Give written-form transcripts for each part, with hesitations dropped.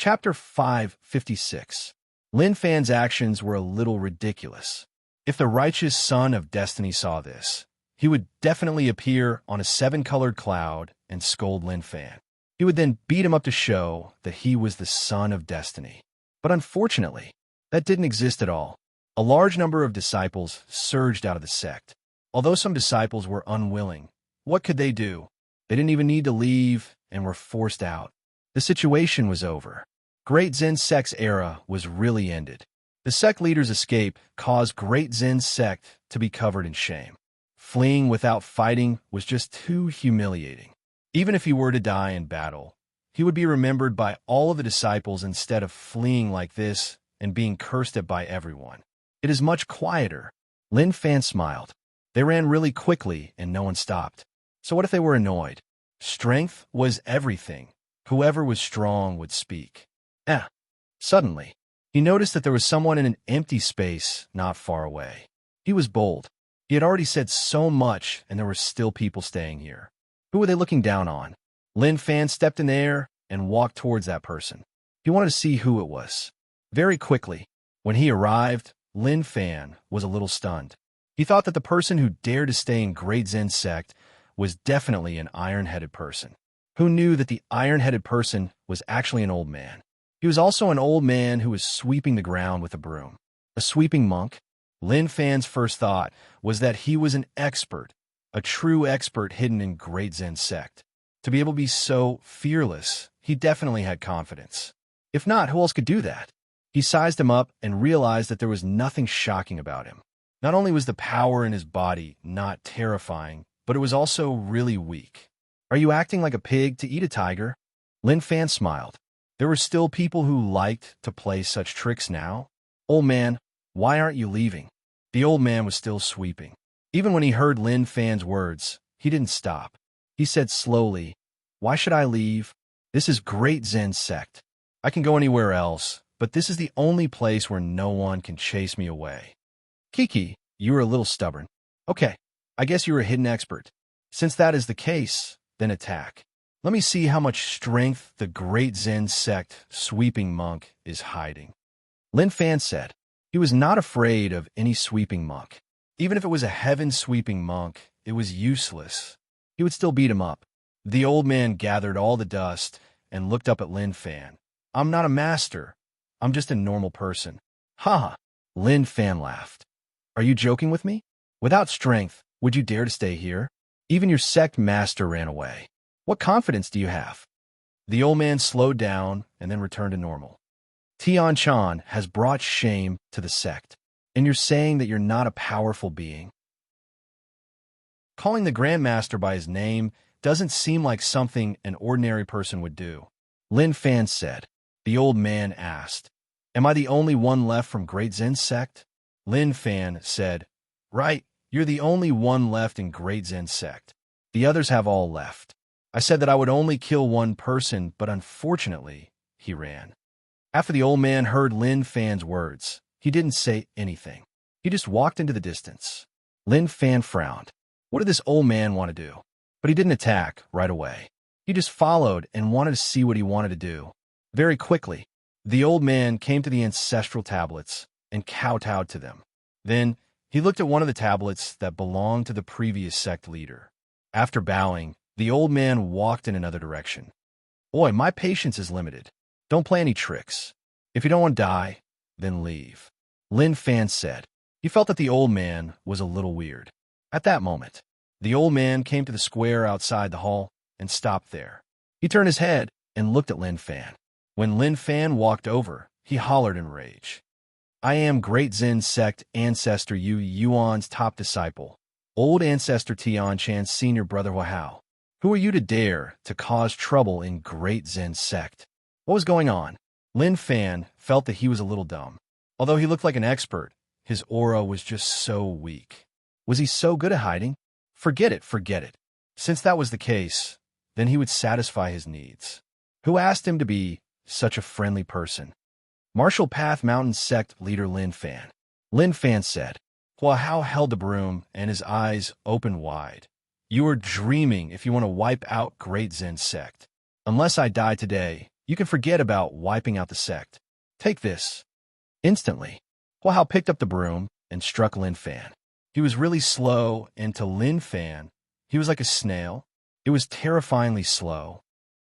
Chapter 556. Lin Fan's actions were a little ridiculous. If the righteous son of destiny saw this, he would definitely appear on a seven-colored cloud and scold Lin Fan. He would then beat him up to show that he was the son of destiny. But unfortunately, that didn't exist at all. A large number of disciples surged out of the sect. Although some disciples were unwilling, what could they do? They didn't even need to leave and were forced out. The situation was over. Great Zen sect's era was really ended. The sect leader's escape caused Great Zen's sect to be covered in shame. Fleeing without fighting was just too humiliating. Even if he were to die in battle, he would be remembered by all of the disciples instead of fleeing like this and being cursed at by everyone. It is much quieter. Lin Fan smiled. They ran really quickly and no one stopped. So what if they were annoyed? Strength was everything. Whoever was strong would speak. Suddenly, he noticed that there was someone in an empty space not far away. He was bold. He had already said so much, and there were still people staying here. Who were they looking down on? Lin Fan stepped in the air and walked towards that person. He wanted to see who it was. Very quickly, when he arrived, Lin Fan was a little stunned. He thought that the person who dared to stay in Great Zen sect was definitely an iron-headed person. Who knew that the iron-headed person was actually an old man? He was also an old man who was sweeping the ground with a broom. A sweeping monk? Lin Fan's first thought was that he was an expert, a true expert hidden in Great Zen sect. To be able to be so fearless, he definitely had confidence. If not, who else could do that? He sized him up and realized that there was nothing shocking about him. Not only was the power in his body not terrifying, but it was also really weak. Are you acting like a pig to eat a tiger? Lin Fan smiled. There were still people who liked to play such tricks now. Old man, why aren't you leaving? The old man was still sweeping. Even when he heard Lin Fan's words, he didn't stop. He said slowly, "Why should I leave? This is Great Zen sect. I can go anywhere else, but this is the only place where no one can chase me away." Kiki, you were a little stubborn. Okay, I guess you're a hidden expert. Since that is the case, then attack. Let me see how much strength the Great Zen sect sweeping monk is hiding. Lin Fan said. He was not afraid of any sweeping monk. Even if it was a heaven-sweeping monk, it was useless. He would still beat him up. The old man gathered all the dust and looked up at Lin Fan. I'm not a master. I'm just a normal person. Ha! Lin Fan laughed. Are you joking with me? Without strength, would you dare to stay here? Even your sect master ran away. What confidence do you have? The old man slowed down and then returned to normal. Tian Chan has brought shame to the sect, and you're saying that you're not a powerful being. Calling the Grandmaster by his name doesn't seem like something an ordinary person would do. Lin Fan said. The old man asked, Am I the only one left from Great Zen sect? Lin Fan said, Right, you're the only one left in Great Zen sect. The others have all left. I said that I would only kill one person, but unfortunately, he ran. After the old man heard Lin Fan's words, he didn't say anything. He just walked into the distance. Lin Fan frowned. What did this old man want to do? But he didn't attack right away. He just followed and wanted to see what he wanted to do. Very quickly, the old man came to the ancestral tablets and kowtowed to them. Then, he looked at one of the tablets that belonged to the previous sect leader. After bowing, the old man walked in another direction. Boy, my patience is limited. Don't play any tricks. If you don't want to die, then leave. Lin Fan said. He felt that the old man was a little weird. At that moment, the old man came to the square outside the hall and stopped there. He turned his head and looked at Lin Fan. When Lin Fan walked over, he hollered in rage. I am Great Zen sect ancestor Yu Yuan's top disciple, old ancestor Tian Chan's senior brother Huahao. Who are you to dare to cause trouble in Great Zen sect? What was going on? Lin Fan felt that he was a little dumb. Although he looked like an expert, his aura was just so weak. Was he so good at hiding? Forget it. Since that was the case, then he would satisfy his needs. Who asked him to be such a friendly person? Martial Path Mountain sect leader Lin Fan. Lin Fan said. Huahao held the broom and his eyes opened wide. You are dreaming if you want to wipe out Great Zen sect. Unless I die today, You can forget about wiping out the sect. Take this. Instantly, Hua Hao picked up the broom and struck Lin Fan. He was really slow, and to Lin Fan, he was like a snail. It was terrifyingly slow.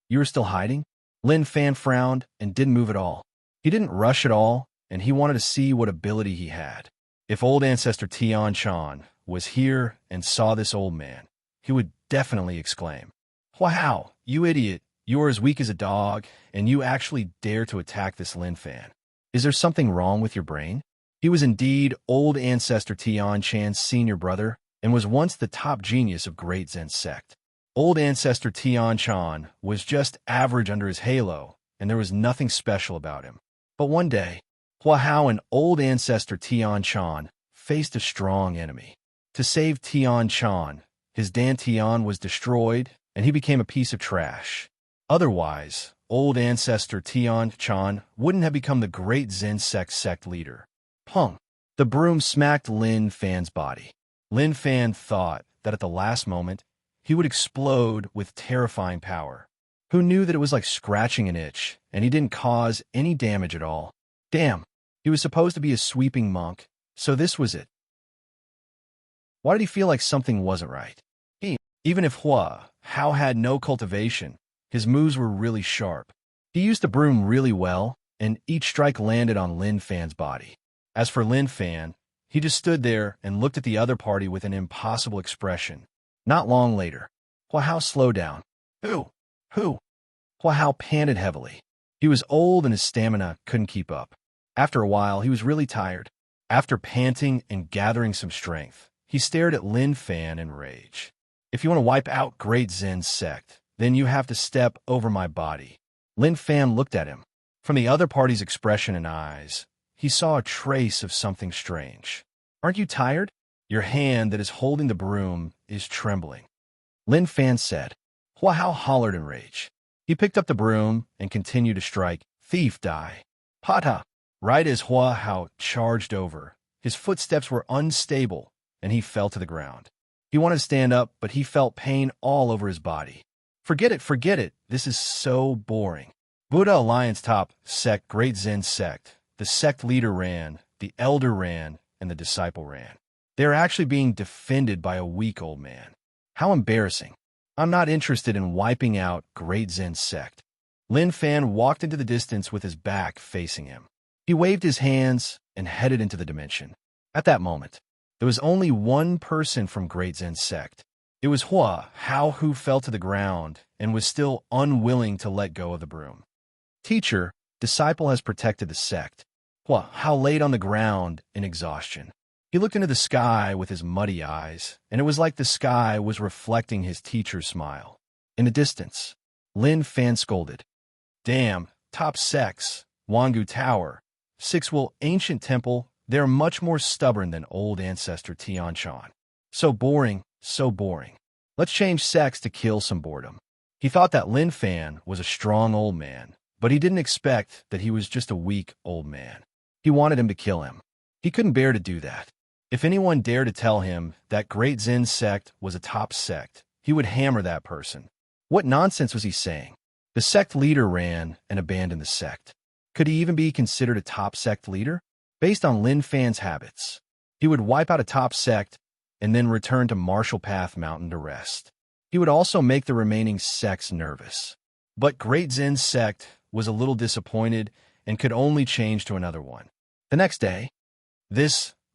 You were still hiding? Lin Fan frowned and didn't move at all. He didn't rush at all, and he wanted to see what ability he had. If old ancestor Tian Chan was here and saw this old man, he would definitely exclaim, "Wow, you idiot, you are as weak as a dog, and you actually dare to attack this Lin Fan. Is there something wrong with your brain?" He was indeed old ancestor Tian Chan's senior brother and was once the top genius of Great Zen sect. Old ancestor Tian Chan was just average under his halo, and there was nothing special about him. But one day, Hua Hao and old ancestor Tian Chan faced a strong enemy. To save Tian Chan, his dantian was destroyed, and he became a piece of trash. Otherwise, old ancestor Tian Chan wouldn't have become the Great Zen sect leader. Pong! The broom smacked Lin Fan's body. Lin Fan thought that at the last moment, he would explode with terrifying power. Who knew that it was like scratching an itch, and he didn't cause any damage at all? Damn, he was supposed to be a sweeping monk, so this was it. Why did he feel like something wasn't right? Even if Hua Hao had no cultivation, his moves were really sharp. He used the broom really well, and each strike landed on Lin Fan's body. As for Lin Fan, he just stood there and looked at the other party with an impossible expression. Not long later, Hua Hao slowed down. Who? Hua Hao panted heavily. He was old and his stamina couldn't keep up. After a while, he was really tired. After panting and gathering some strength, he stared at Lin Fan in rage. If you want to wipe out Great Zen sect, then you have to step over my body. Lin Fan looked at him. From the other party's expression and eyes, he saw a trace of something strange. Aren't you tired? Your hand that is holding the broom is trembling. Lin Fan said. Hua Hao hollered in rage. He picked up the broom and continued to strike. Thief, die. Pata! Right as Hua Hao charged over, his footsteps were unstable, and he fell to the ground. He wanted to stand up, but he felt pain all over his body. Forget it. This is so boring. Buddha Alliance top sect, Great Zen sect. The sect leader ran, the elder ran, and the disciple ran. They are actually being defended by a weak old man. How embarrassing. I'm not interested in wiping out Great Zen sect. Lin Fan walked into the distance with his back facing him. He waved his hands and headed into the dimension. At that moment, there was only one person from Great Zen sect. It was Hua Hao, who fell to the ground and was still unwilling to let go of the broom. Teacher, disciple has protected the sect. Hua Hao laid on the ground in exhaustion. He looked into the sky with his muddy eyes, and it was like the sky was reflecting his teacher's smile. In the distance, Lin Fan scolded. Damn, top sects, Wangu Tower, Sixwell Ancient Temple, they're much more stubborn than old ancestor Tian Chan. So boring. Let's change sects to kill some boredom. He thought that Lin Fan was a strong old man, but he didn't expect that he was just a weak old man. He wanted him to kill him. He couldn't bear to do that. If anyone dared to tell him that Great Zen sect was a top sect, he would hammer that person. What nonsense was he saying? The sect leader ran and abandoned the sect. Could he even be considered a top sect leader? Based on Lin Fan's habits, he would wipe out a top sect and then return to Marshall Path Mountain to rest. He would also make the remaining sects nervous. But Great Zen sect was a little disappointed and could only change to another one. The next day,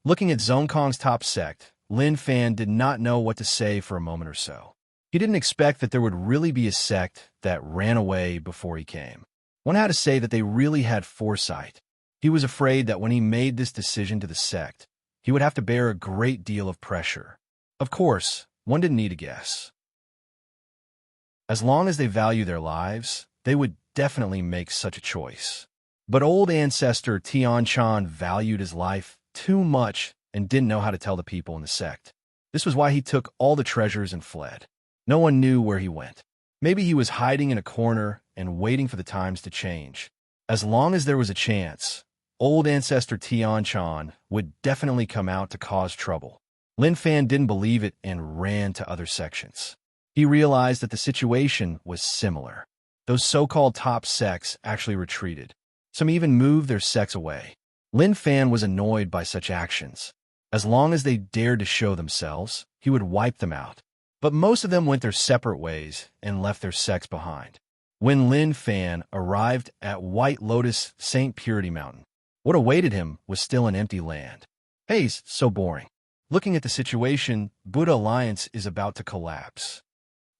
looking at Zongkong's top sect, Lin Fan did not know what to say for a moment or so. He didn't expect that there would really be a sect that ran away before he came. One had to say that they really had foresight. He was afraid that when he made this decision to the sect, he would have to bear a great deal of pressure. Of course, one didn't need to guess. As long as they value their lives, they would definitely make such a choice. But old ancestor Tian Chan valued his life too much and didn't know how to tell the people in the sect. This was why he took all the treasures and fled. No one knew where he went. Maybe he was hiding in a corner and waiting for the times to change. As long as there was a chance, old ancestor Tian Chan would definitely come out to cause trouble. Lin Fan didn't believe it and ran to other sections. He realized that the situation was similar. those so-called top sects actually retreated. Some even moved their sects away. Lin Fan was annoyed by such actions. As long as they dared to show themselves, he would wipe them out. But most of them went their separate ways and left their sects behind. When Lin Fan arrived at White Lotus St. Purity Mountain, what awaited him was still an empty land. Hey, so boring. Looking at the situation, Buddha Alliance is about to collapse.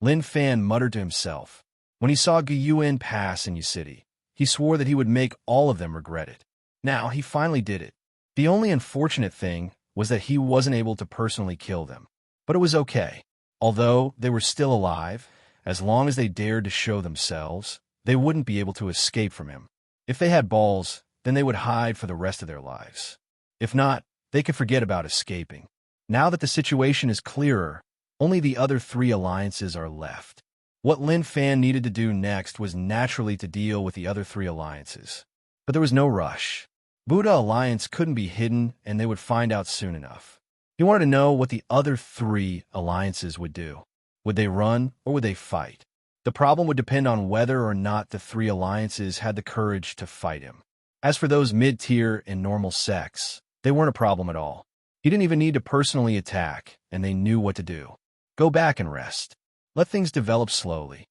Lin Fan muttered to himself. When he saw Gu Yuan pass in Yu City, he swore that he would make all of them regret it. Now, he finally did it. The only unfortunate thing was that he wasn't able to personally kill them. But it was okay. Although they were still alive, as long as they dared to show themselves, they wouldn't be able to escape from him. If they had balls, then they would hide for the rest of their lives. If not, they could forget about escaping. Now that the situation is clearer, only the other 3 alliances are left. What Lin Fan needed to do next was naturally to deal with the other 3 alliances. But there was no rush. Buddha Alliance couldn't be hidden, and they would find out soon enough. He wanted to know what the other 3 alliances would do. Would they run, or would they fight? The problem would depend on whether or not the 3 alliances had the courage to fight him. As for those mid-tier and normal sects, they weren't a problem at all. He didn't even need to personally attack, and they knew what to do. Go back and rest. Let things develop slowly.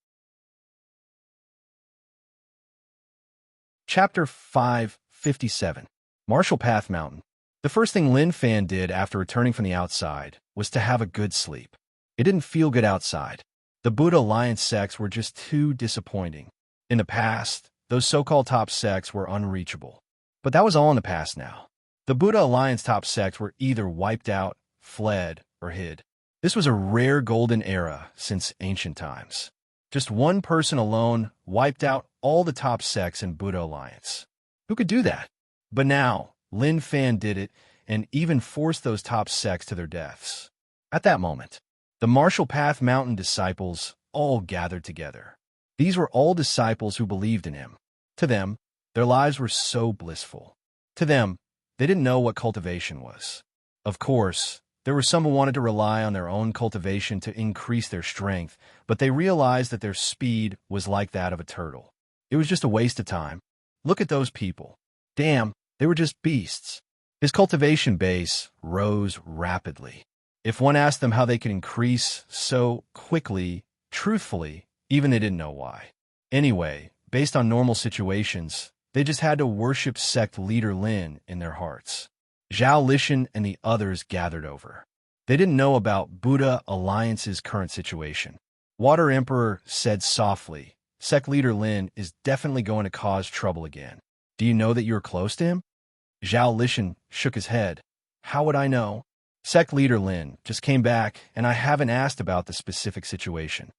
Chapter 557. Marshall Path Mountain. The first thing Lin Fan did after returning from the outside was to have a good sleep. It didn't feel good outside. The Buddha Alliance sects were just too disappointing. In the past, those so-called top sects were unreachable. But that was all in the past now. The Buddha Alliance top sects were either wiped out, fled, or hid. This was a rare golden era since ancient times. Just one person alone wiped out all the top sects in Buddha Alliance. Who could do that? But now, Lin Fan did it and even forced those top sects to their deaths. At that moment, the Marshall Path Mountain disciples all gathered together. These were all disciples who believed in him. To them, their lives were so blissful. To them, they didn't know what cultivation was. Of course, there were some who wanted to rely on their own cultivation to increase their strength, but they realized that their speed was like that of a turtle. It was just a waste of time. Look at those people. Damn, they were just beasts. His cultivation base rose rapidly. If one asked them how they could increase so quickly, truthfully, even they didn't know why. Anyway, based on normal situations, they just had to worship sect leader Lin in their hearts. Zhao Lishan and the others gathered over. They didn't know about Buddha Alliance's current situation. Water Emperor said softly, "Sect leader Lin is definitely going to cause trouble again. Do you know that you're close to him?" Zhao Lishan shook his head. "How would I know? Sect leader Lin just came back, and I haven't asked about the specific situation."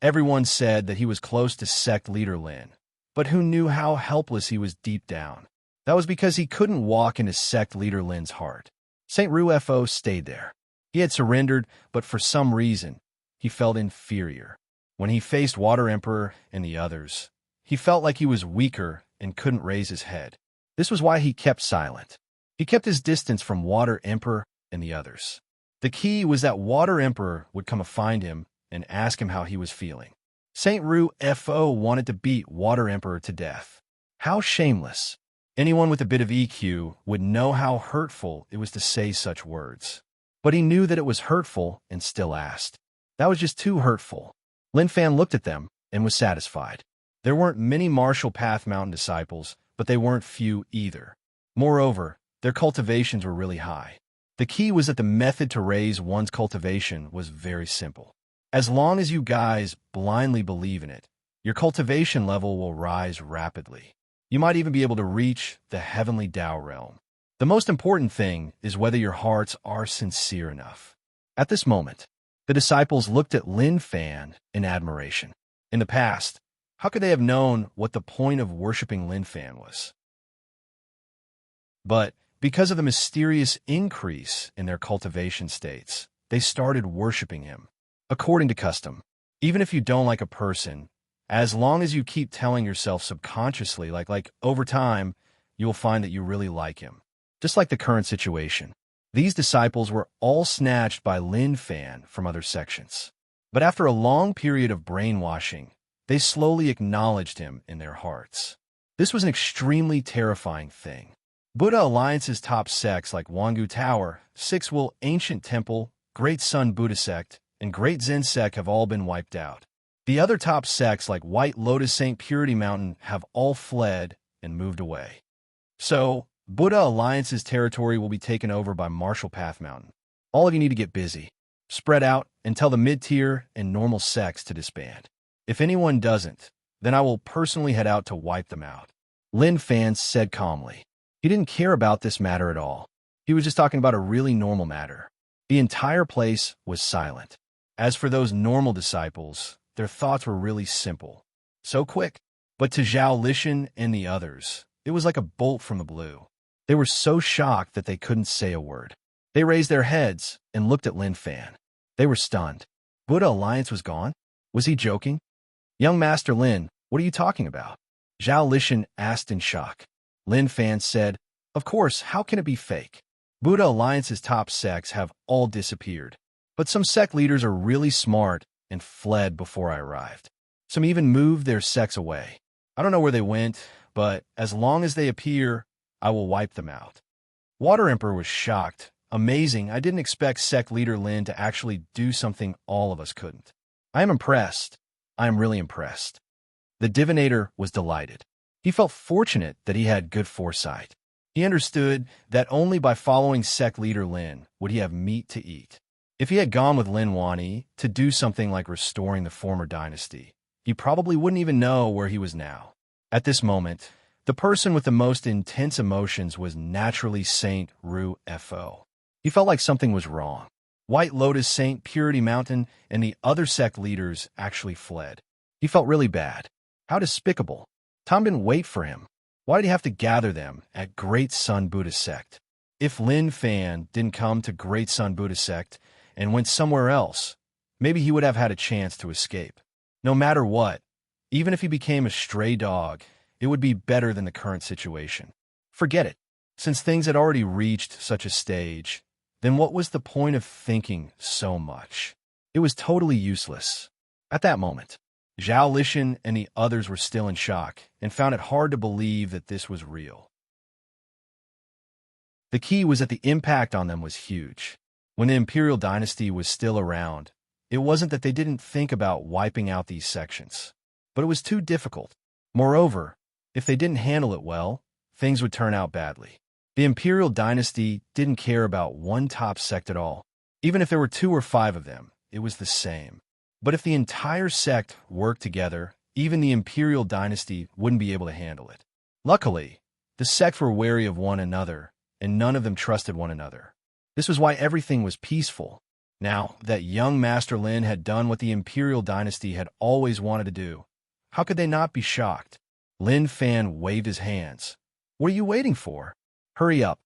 Everyone said that he was close to sect leader Lin, but who knew how helpless he was deep down? That was because he couldn't walk into sect leader Lin's heart. St. Rufo stayed there. He had surrendered, but for some reason, he felt inferior. When he faced Water Emperor and the others, he felt like he was weaker and couldn't raise his head. This was why he kept silent. He kept his distance from Water Emperor and the others. The key was that Water Emperor would come to find him and ask him how he was feeling. St. Rufo wanted to beat Water Emperor to death. How shameless. Anyone with a bit of EQ would know how hurtful it was to say such words. But he knew that it was hurtful and still asked. That was just too hurtful. Lin Fan looked at them and was satisfied. There weren't many Marshall Path Mountain disciples, but they weren't few either. Moreover, their cultivations were really high. The key was that the method to raise one's cultivation was very simple. As long as you guys blindly believe in it, your cultivation level will rise rapidly. You might even be able to reach the heavenly Tao realm. The most important thing is whether your hearts are sincere enough. At this moment, the disciples looked at Lin Fan in admiration. In the past, how could they have known what the point of worshipping Lin Fan was? But because of the mysterious increase in their cultivation states, they started worshipping him. According to custom, even if you don't like a person, as long as you keep telling yourself subconsciously, like over time, you will find that you really like him. Just like the current situation. These disciples were all snatched by Lin Fan from other sections. But after a long period of brainwashing, They slowly acknowledged him in their hearts. This was an extremely terrifying thing. Buddha Alliance's top sects like Wangu Tower, Six Will Ancient Temple, Great Sun Buddha Sect, and Great Zen Sect have all been wiped out. The other top sects like White Lotus Saint Purity Mountain have all fled and moved away. So, Buddha Alliance's territory will be taken over by Marshall Path Mountain. All of you need to get busy. Spread out and tell the mid-tier and normal sects to disband. If anyone doesn't, then I will personally head out to wipe them out. Lin Fan said calmly. He didn't care about this matter at all. He was just talking about a really normal matter. The entire place was silent. As for those normal disciples, their thoughts were really simple. So quick. But to Zhao Lishan and the others, it was like a bolt from the blue. They were so shocked that they couldn't say a word. They raised their heads and looked at Lin Fan. They were stunned. Buddha Alliance was gone? Was he joking? Young Master Lin, what are you talking about? Zhao Lishan asked in shock. Lin Fan said, of course, how can it be fake? Buddha Alliance's top sects have all disappeared. But some sect leaders are really smart and fled before I arrived. Some even moved their sects away. I don't know where they went, but as long as they appear, I will wipe them out. Water Emperor was shocked. Amazing, I didn't expect sect leader Lin to actually do something all of us couldn't. I am impressed. I am really impressed. The divinator was delighted. He felt fortunate that he had good foresight. He understood that only by following sect leader Lin would he have meat to eat. If he had gone with Lin Wani to do something like restoring the former dynasty, he probably wouldn't even know where he was now. At this moment, the person with the most intense emotions was naturally Saint Ru Fo. He felt like something was wrong. White Lotus Saint Purity Mountain and the other sect leaders actually fled. He felt really bad. How despicable. Tom didn't wait for him. Why did he have to gather them at Great Sun Buddha Sect? If Lin Fan didn't come to Great Sun Buddha Sect and went somewhere else, maybe he would have had a chance to escape. No matter what, even if he became a stray dog, it would be better than the current situation. Forget it. Since things had already reached such a stage, then what was the point of thinking so much? It was totally useless. At that moment, Zhao Lishan and the others were still in shock and found it hard to believe that this was real. The key was that the impact on them was huge. When the Imperial Dynasty was still around, it wasn't that they didn't think about wiping out these sections, but it was too difficult. Moreover, if they didn't handle it well, things would turn out badly. The Imperial Dynasty didn't care about one top sect at all. Even if there were 2 or 5 of them, it was the same. But if the entire sect worked together, even the Imperial Dynasty wouldn't be able to handle it. Luckily, the sects were wary of one another, and none of them trusted one another. This was why everything was peaceful. Now that young Master Lin had done what the Imperial Dynasty had always wanted to do, how could they not be shocked? Lin Fan waved his hands. What are you waiting for? Hurry up.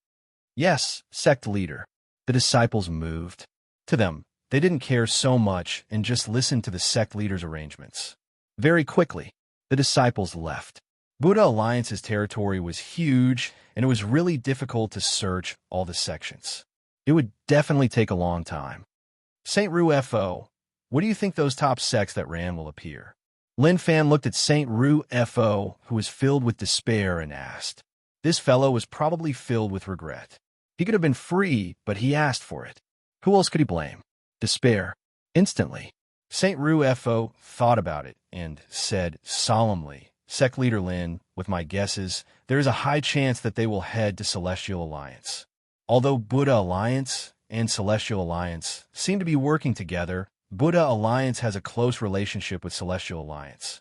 Yes, sect leader. The disciples moved. To them, they didn't care so much and just listened to the sect leader's arrangements. Very quickly, the disciples left. Buddha Alliance's territory was huge, and it was really difficult to search all the sections. It would definitely take a long time. Saint Ru Fo, what do you think those top sects that ran will appear? Lin Fan looked at Saint Ru Fo, who was filled with despair, and asked. This fellow was probably filled with regret. He could have been free, but he asked for it. Who else could he blame? Despair. Instantly, Saint Ru Fo thought about it and said solemnly, Sect Leader Lin, with my guesses, there is a high chance that they will head to Celestial Alliance. Although Buddha Alliance and Celestial Alliance seem to be working together, Buddha Alliance has a close relationship with Celestial Alliance.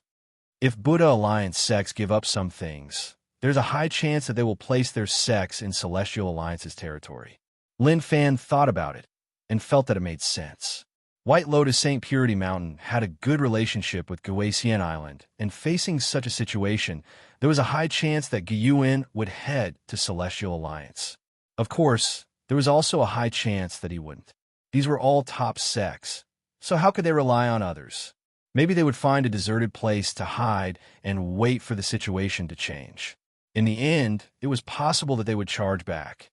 If Buddha Alliance sects give up some things, there's a high chance that they will place their sects in Celestial Alliance's territory. Lin Fan thought about it and felt that it made sense. White Lotus Saint Purity Mountain had a good relationship with Guasian Island, and facing such a situation, there was a high chance that Gyuan would head to Celestial Alliance. Of course, there was also a high chance that he wouldn't. These were all top sects, so how could they rely on others? Maybe they would find a deserted place to hide and wait for the situation to change. In the end, it was possible that they would charge back.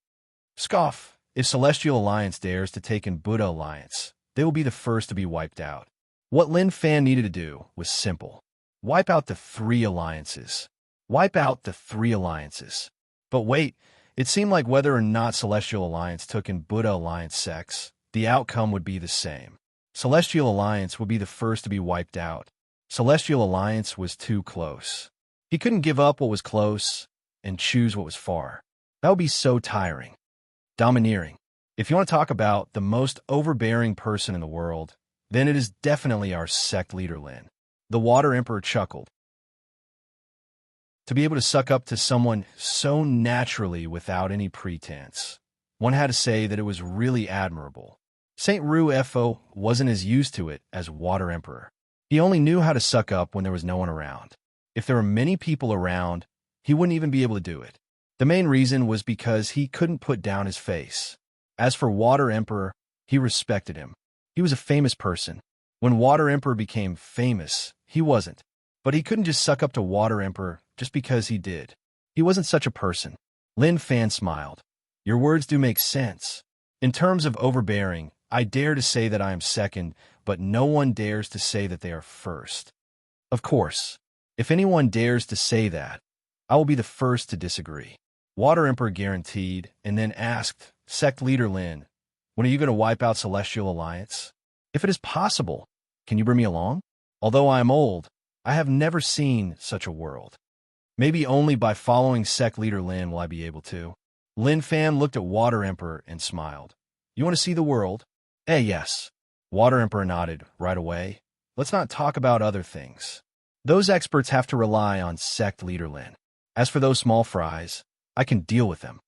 Scoff, if Celestial Alliance dares to take in Buddha Alliance, they will be the first to be wiped out. What Lin Fan needed to do was simple. Wipe out the three alliances. Wipe out the three alliances. But wait, it seemed like whether or not Celestial Alliance took in Buddha Alliance sex, the outcome would be the same. Celestial Alliance would be the first to be wiped out. Celestial Alliance was too close. He couldn't give up what was close and choose what was far. That would be so tiring. Domineering. If you want to talk about the most overbearing person in the world, then it is definitely our sect leader Lin. The Water Emperor chuckled. To be able to suck up to someone so naturally without any pretense, one had to say that it was really admirable. St. Ru wasn't as used to it as Water Emperor. He only knew how to suck up when there was no one around. If there were many people around, he wouldn't even be able to do it. The main reason was because he couldn't put down his face. As for Water Emperor, he respected him. He was a famous person. When Water Emperor became famous, he wasn't. But he couldn't just suck up to Water Emperor just because he did. He wasn't such a person. Lin Fan smiled. Your words do make sense. In terms of overbearing, I dare to say that I am second, but no one dares to say that they are first. Of course, if anyone dares to say that, I will be the first to disagree. Water Emperor guaranteed, and then asked, Sect Leader Lin, when are you going to wipe out Celestial Alliance? If it is possible, can you bring me along? Although I am old, I have never seen such a world. Maybe only by following Sect Leader Lin will I be able to. Lin Fan looked at Water Emperor and smiled. You want to see the world? Yes. Water Emperor nodded right away. Let's not talk about other things. Those experts have to rely on Sect Leader Lin. As for those small fries, I can deal with them.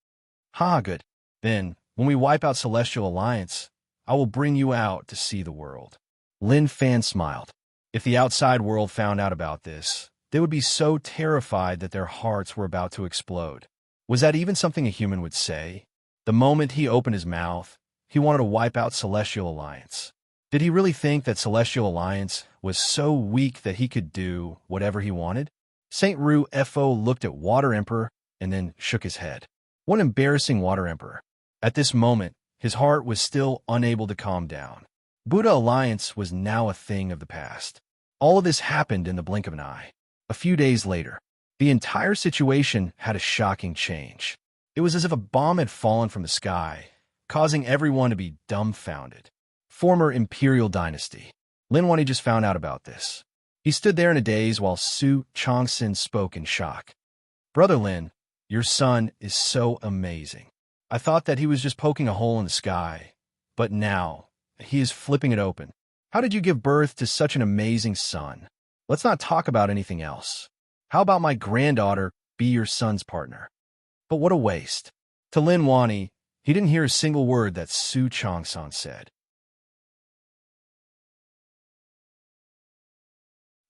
Ha, good. Then, when we wipe out Celestial Alliance, I will bring you out to see the world. Lin Fan smiled. If the outside world found out about this, they would be so terrified that their hearts were about to explode. Was that even something a human would say? The moment he opened his mouth, he wanted to wipe out Celestial Alliance. Did he really think that Celestial Alliance was so weak that he could do whatever he wanted? St. Ru looked at Water Emperor and then shook his head. What an embarrassing Water Emperor. At this moment, his heart was still unable to calm down. Buddha Alliance was now a thing of the past. All of this happened in the blink of an eye. A few days later, the entire situation had a shocking change. It was as if a bomb had fallen from the sky, causing everyone to be dumbfounded. Former Imperial Dynasty. Lin Wani just found out about this. He stood there in a daze while Su Changsin spoke in shock. Brother Lin, your son is so amazing. I thought that he was just poking a hole in the sky, but now he is flipping it open. How did you give birth to such an amazing son? Let's not talk about anything else. How about my granddaughter be your son's partner? But what a waste. To Lin Wani, he didn't hear a single word that Su Changsan said.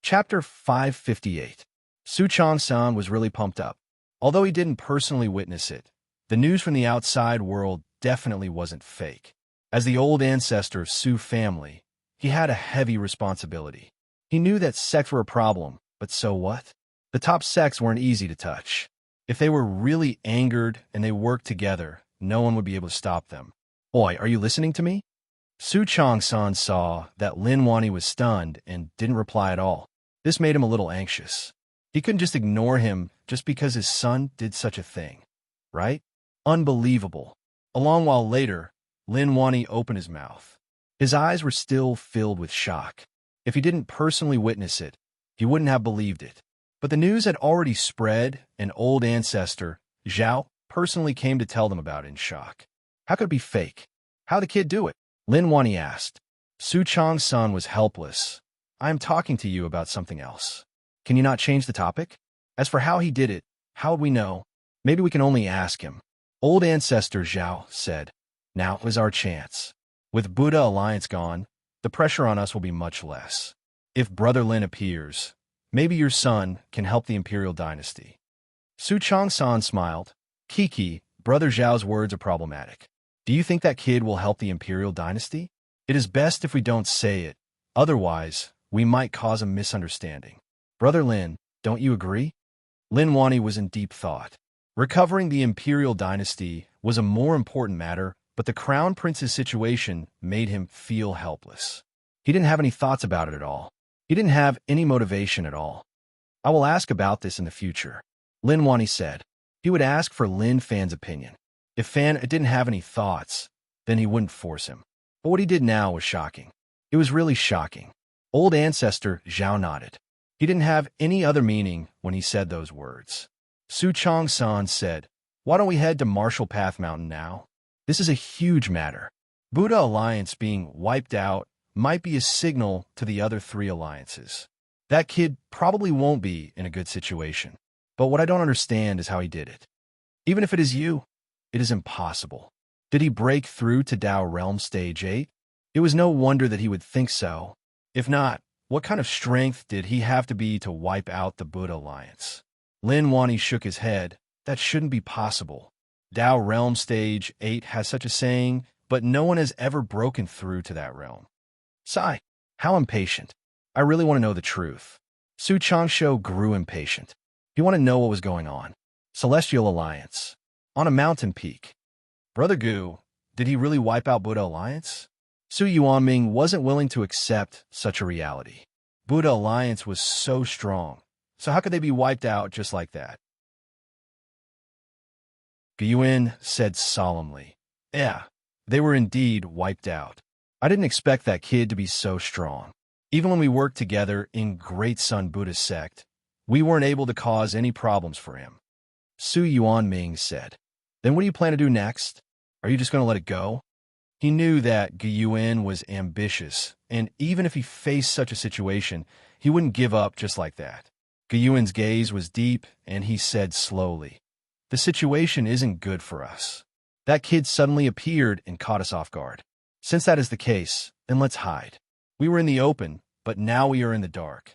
Chapter 558. Su Changsan was really pumped up. Although he didn't personally witness it, the news from the outside world definitely wasn't fake. As the old ancestor of Su family, he had a heavy responsibility. He knew that sects were a problem, but so what? The top sects weren't easy to touch. If they were really angered and they worked together, no one would be able to stop them. Oi, are you listening to me? Su Changsan saw that Lin Wani was stunned and didn't reply at all. This made him a little anxious. He couldn't just ignore him just because his son did such a thing, right? Unbelievable. A long while later, Lin Wani opened his mouth. His eyes were still filled with shock. If he didn't personally witness it, he wouldn't have believed it. But the news had already spread, and old ancestor, Zhao, personally came to tell them about it in shock. How could it be fake? How'd the kid do it? Lin Wani asked. Su Changsan was helpless. I am talking to you about something else. Can you not change the topic? As for how he did it, how would we know? Maybe we can only ask him. Old ancestor Zhao said, now is our chance. With Buddha Alliance gone, the pressure on us will be much less. If Brother Lin appears, maybe your son can help the Imperial Dynasty. Su Changsan smiled. Kiki, Brother Zhao's words are problematic. Do you think that kid will help the Imperial Dynasty? It is best if we don't say it. Otherwise, we might cause a misunderstanding. Brother Lin, don't you agree? Lin Wani was in deep thought. Recovering the Imperial Dynasty was a more important matter, but the Crown Prince's situation made him feel helpless. He didn't have any thoughts about it at all. He didn't have any motivation at all. I will ask about this in the future, Lin Wani said. He would ask for Lin Fan's opinion. If Fan didn't have any thoughts, then he wouldn't force him. But what he did now was shocking. It was really shocking. Old ancestor Zhao nodded. He didn't have any other meaning when he said those words. Su Chong-san said, "Why don't we head to Marshall Path Mountain now? This is a huge matter. Buddha Alliance being wiped out might be a signal to the other three alliances. That kid probably won't be in a good situation. But what I don't understand is how he did it. Even if it is you, it is impossible. Did he break through to Tao Realm Stage 8? It was no wonder that he would think so. If not, what kind of strength did he have to be to wipe out the Buddha Alliance?" Lin Wani shook his head. That shouldn't be possible. Tao Realm Stage 8 has such a saying, but no one has ever broken through to that realm. Sigh, how impatient. I really want to know the truth. Su Changsho grew impatient. He wanted to know what was going on. Celestial Alliance. On a mountain peak. Brother Gu, did he really wipe out Buddha Alliance? Su Yuanming wasn't willing to accept such a reality. Buddha Alliance was so strong, so how could they be wiped out just like that? Gyuan said solemnly, "Yeah, they were indeed wiped out. I didn't expect that kid to be so strong. Even when we worked together in Great Sun Buddhist sect, we weren't able to cause any problems for him." Su Yuanming said, "Then what do you plan to do next? Are you just going to let it go?" He knew that Gyuan was ambitious, and even if he faced such a situation, he wouldn't give up just like that. Gyuan's gaze was deep, and he said slowly, "The situation isn't good for us. That kid suddenly appeared and caught us off guard. Since that is the case, then let's hide. We were in the open, but now we are in the dark."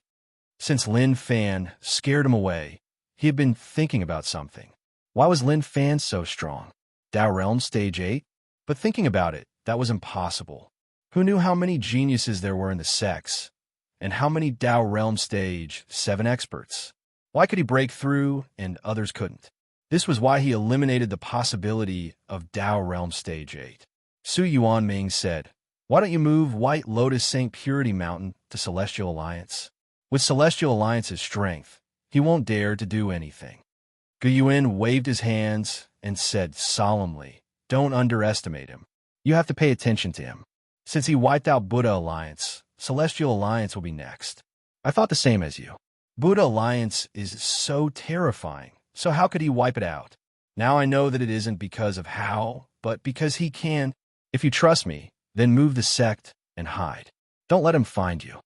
Since Lin Fan scared him away, he had been thinking about something. Why was Lin Fan so strong? Tao Realm Stage 8? But thinking about it, that was impossible. Who knew how many geniuses there were in the sects? And how many Tao Realm Stage 7 experts? Why could he break through and others couldn't? This was why he eliminated the possibility of Tao Realm Stage 8. Su Yuanming said, "Why don't you move White Lotus Saint Purity Mountain to Celestial Alliance? With Celestial Alliance's strength, he won't dare to do anything." Gyuan waved his hands and said solemnly, "Don't underestimate him. You have to pay attention to him. Since he wiped out Buddha Alliance, Celestial Alliance will be next. I thought the same as you. Buddha Alliance is so terrifying, so how could he wipe it out? Now I know that it isn't because of how, but because he can. If you trust me, then move the sect and hide. Don't let him find you.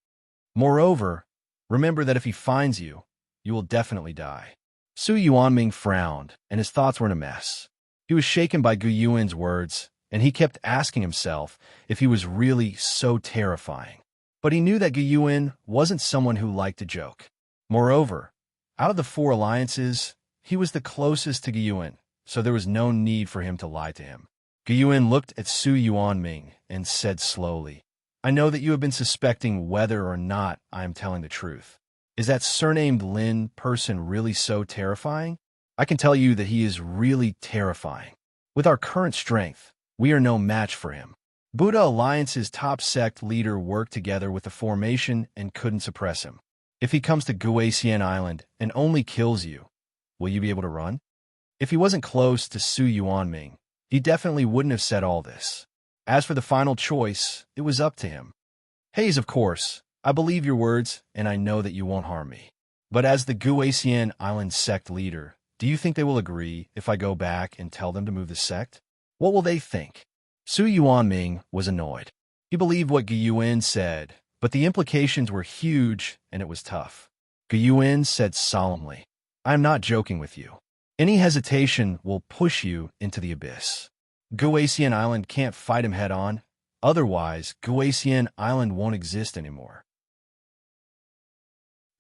Moreover, remember that if he finds you, you will definitely die." Su Yuanming frowned, and his thoughts were in a mess. He was shaken by Gu Yuan's words, and he kept asking himself if he was really so terrifying. But he knew that Gu Yuan wasn't someone who liked to joke. Moreover, out of the four alliances, he was the closest to Gu Yuan, so there was no need for him to lie to him. Gu Yuan looked at Su Yuanming and said slowly, "I know that you have been suspecting whether or not I am telling the truth. Is that surnamed Lin person really so terrifying? I can tell you that he is really terrifying. With our current strength, we are no match for him. Buddha Alliance's top sect leader worked together with the formation and couldn't suppress him. If he comes to Guasian Island and only kills you, will you be able to run?" If he wasn't close to Su Yuanming, he definitely wouldn't have said all this. As for the final choice, it was up to him. "Hayes, of course, I believe your words, and I know that you won't harm me. But as the Guasian Island sect leader, do you think they will agree if I go back and tell them to move the sect? What will they think?" Su Yuanming was annoyed. He believed what Gu Yuan said, but the implications were huge and it was tough. Gu Yuan said solemnly, "I am not joking with you. Any hesitation will push you into the abyss. Guasian Island can't fight him head-on. Otherwise, Guasian Island won't exist anymore."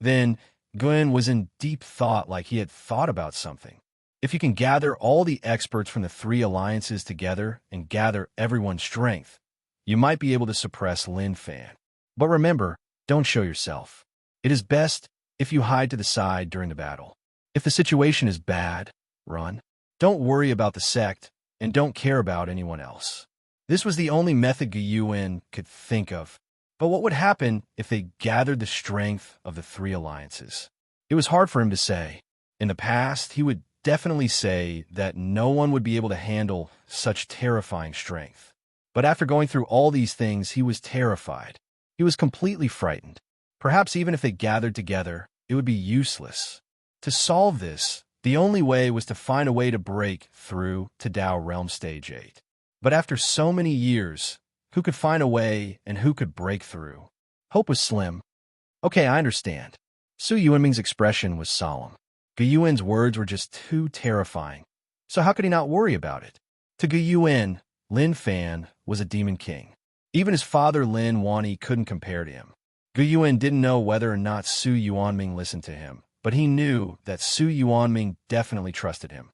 Then, Guen was in deep thought, like he had thought about something. If you can gather all the experts from the three alliances together and gather everyone's strength, you might be able to suppress Lin Fan. But remember, don't show yourself. It is best if you hide to the side during the battle. If the situation is bad, run. Don't worry about the sect, and don't care about anyone else. This was the only method Gu Yuan could think of. But what would happen if they gathered the strength of the three alliances? It was hard for him to say. In the past, he would definitely say that no one would be able to handle such terrifying strength. But after going through all these things, he was terrified. He was completely frightened. Perhaps even if they gathered together, it would be useless. To solve this, the only way was to find a way to break through to Tao Realm Stage 8. But after so many years, who could find a way and who could break through? Hope was slim. Okay, I understand. Su Yuanming's expression was solemn. Gu Yuan's words were just too terrifying. So how could he not worry about it? To Gu Yuan, Lin Fan was a demon king. Even his father Lin Wani couldn't compare to him. Gu Yuan didn't know whether or not Su Yuanming listened to him, but he knew that Su Yuanming definitely trusted him.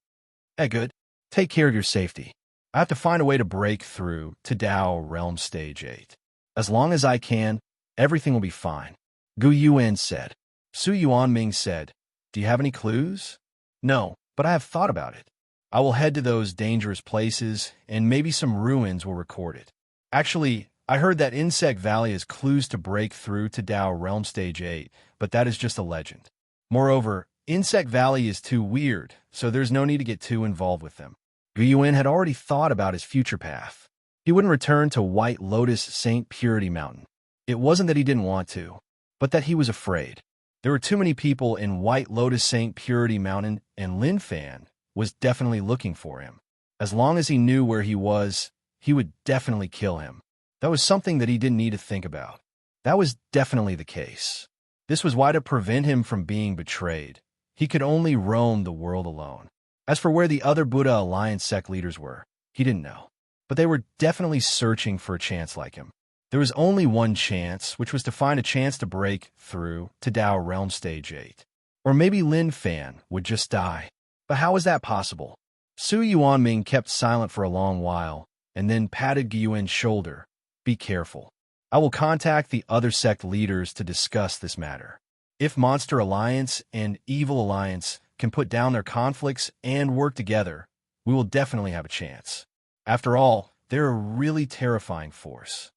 Hey, good. Take care of your safety. I have to find a way to break through to Tao Realm Stage 8. As long as I can, everything will be fine. Gu Yuan said. Su Yuanming said, do you have any clues? No, but I have thought about it. I will head to those dangerous places, and maybe some ruins will record it. Actually, I heard that Insect Valley has clues to break through to Tao Realm Stage 8, but that is just a legend. Moreover, Insect Valley is too weird, so there's no need to get too involved with them. Gu Yuan had already thought about his future path. He wouldn't return to White Lotus Saint Purity Mountain. It wasn't that he didn't want to, but that he was afraid. There were too many people in White Lotus Saint Purity Mountain, and Lin Fan was definitely looking for him. As long as he knew where he was, he would definitely kill him. That was something that he didn't need to think about. That was definitely the case. This was why, to prevent him from being betrayed, he could only roam the world alone. As for where the other Buddha Alliance sect leaders were, he didn't know. But they were definitely searching for a chance like him. There was only one chance, which was to find a chance to break through to Tao Realm Stage 8. Or maybe Lin Fan would just die. But how was that possible? Su Yuanming kept silent for a long while, and then patted Gu Yuan's shoulder. Be careful. I will contact the other sect leaders to discuss this matter. If Monster Alliance and Evil Alliance can put down their conflicts and work together, we will definitely have a chance. After all, they're a really terrifying force.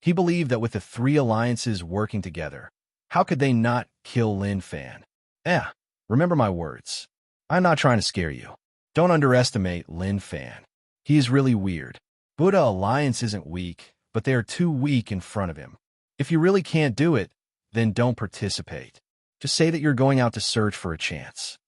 He believed that with the three alliances working together, how could they not kill Lin Fan? Remember my words. I'm not trying to scare you. Don't underestimate Lin Fan. He is really weird. Buddha Alliance isn't weak, but they are too weak in front of him. If you really can't do it, then don't participate. Just say that you're going out to search for a chance.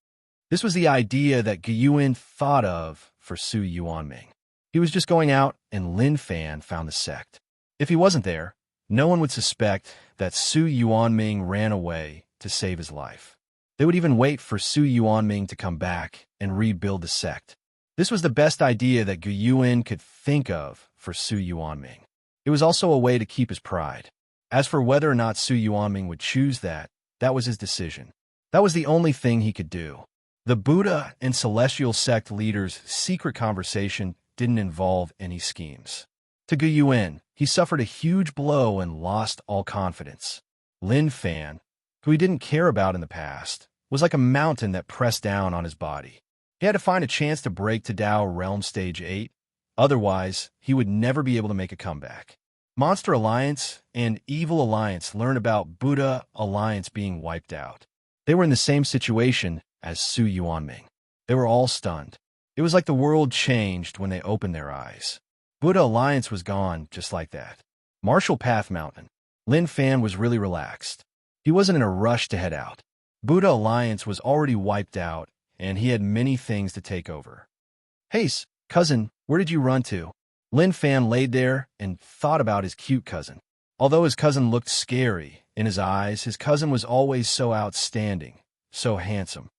This was the idea that Gu Yuan thought of for Su Yuanming. He was just going out, and Lin Fan found the sect. If he wasn't there, no one would suspect that Su Yuanming ran away to save his life. They would even wait for Su Yuanming to come back and rebuild the sect. This was the best idea that Gu Yuan could think of for Su Yuanming. It was also a way to keep his pride. As for whether or not Su Yuanming would choose that was his decision. That was the only thing he could do. The Buddha and Celestial Sect leaders' secret conversation didn't involve any schemes. To Gu Yuan, he suffered a huge blow and lost all confidence. Lin Fan, who he didn't care about in the past, was like a mountain that pressed down on his body. He had to find a chance to break to Tao Realm Stage 8, otherwise he would never be able to make a comeback. Monster Alliance and Evil Alliance learned about Buddha Alliance being wiped out. They were in the same situation as Su Yuanming. They were all stunned. It was like the world changed when they opened their eyes. Buddha Alliance was gone just like that. Martial Path Mountain. Lin Fan was really relaxed. He wasn't in a rush to head out. Buddha Alliance was already wiped out, and he had many things to take over. Hey, cousin, where did you run to? Lin Fan laid there and thought about his cute cousin. Although his cousin looked scary, in his eyes, his cousin was always so outstanding, so handsome.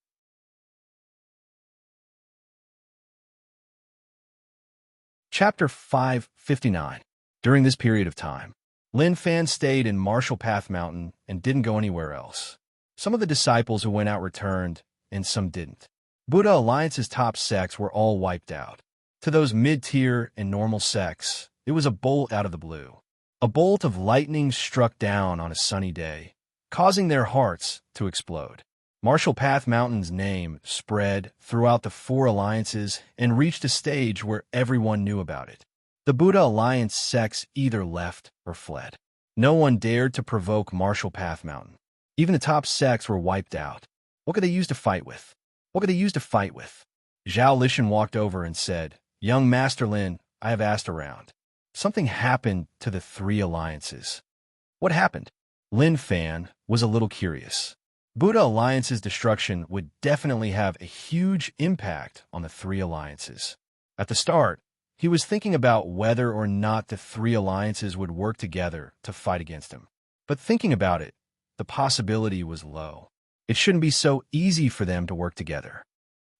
Chapter 559. During this period of time, Lin Fan stayed in Martial Path Mountain and didn't go anywhere else. Some of the disciples who went out returned, and some didn't. Buddha Alliance's top sects were all wiped out. To those mid-tier and normal sects, it was a bolt out of the blue. A bolt of lightning struck down on a sunny day, causing their hearts to explode. Martial Path Mountain's name spread throughout the four alliances and reached a stage where everyone knew about it. The Buddha Alliance sects either left or fled. No one dared to provoke Martial Path Mountain. Even the top sects were wiped out. What could they use to fight with? What could they use to fight with? Zhao Lishan walked over and said, "Young Master Lin, I have asked around. Something happened to the three alliances." What happened? Lin Fan was a little curious. Buddha Alliance's destruction would definitely have a huge impact on the three alliances. At the start, he was thinking about whether or not the three alliances would work together to fight against him. But thinking about it, the possibility was low. It shouldn't be so easy for them to work together.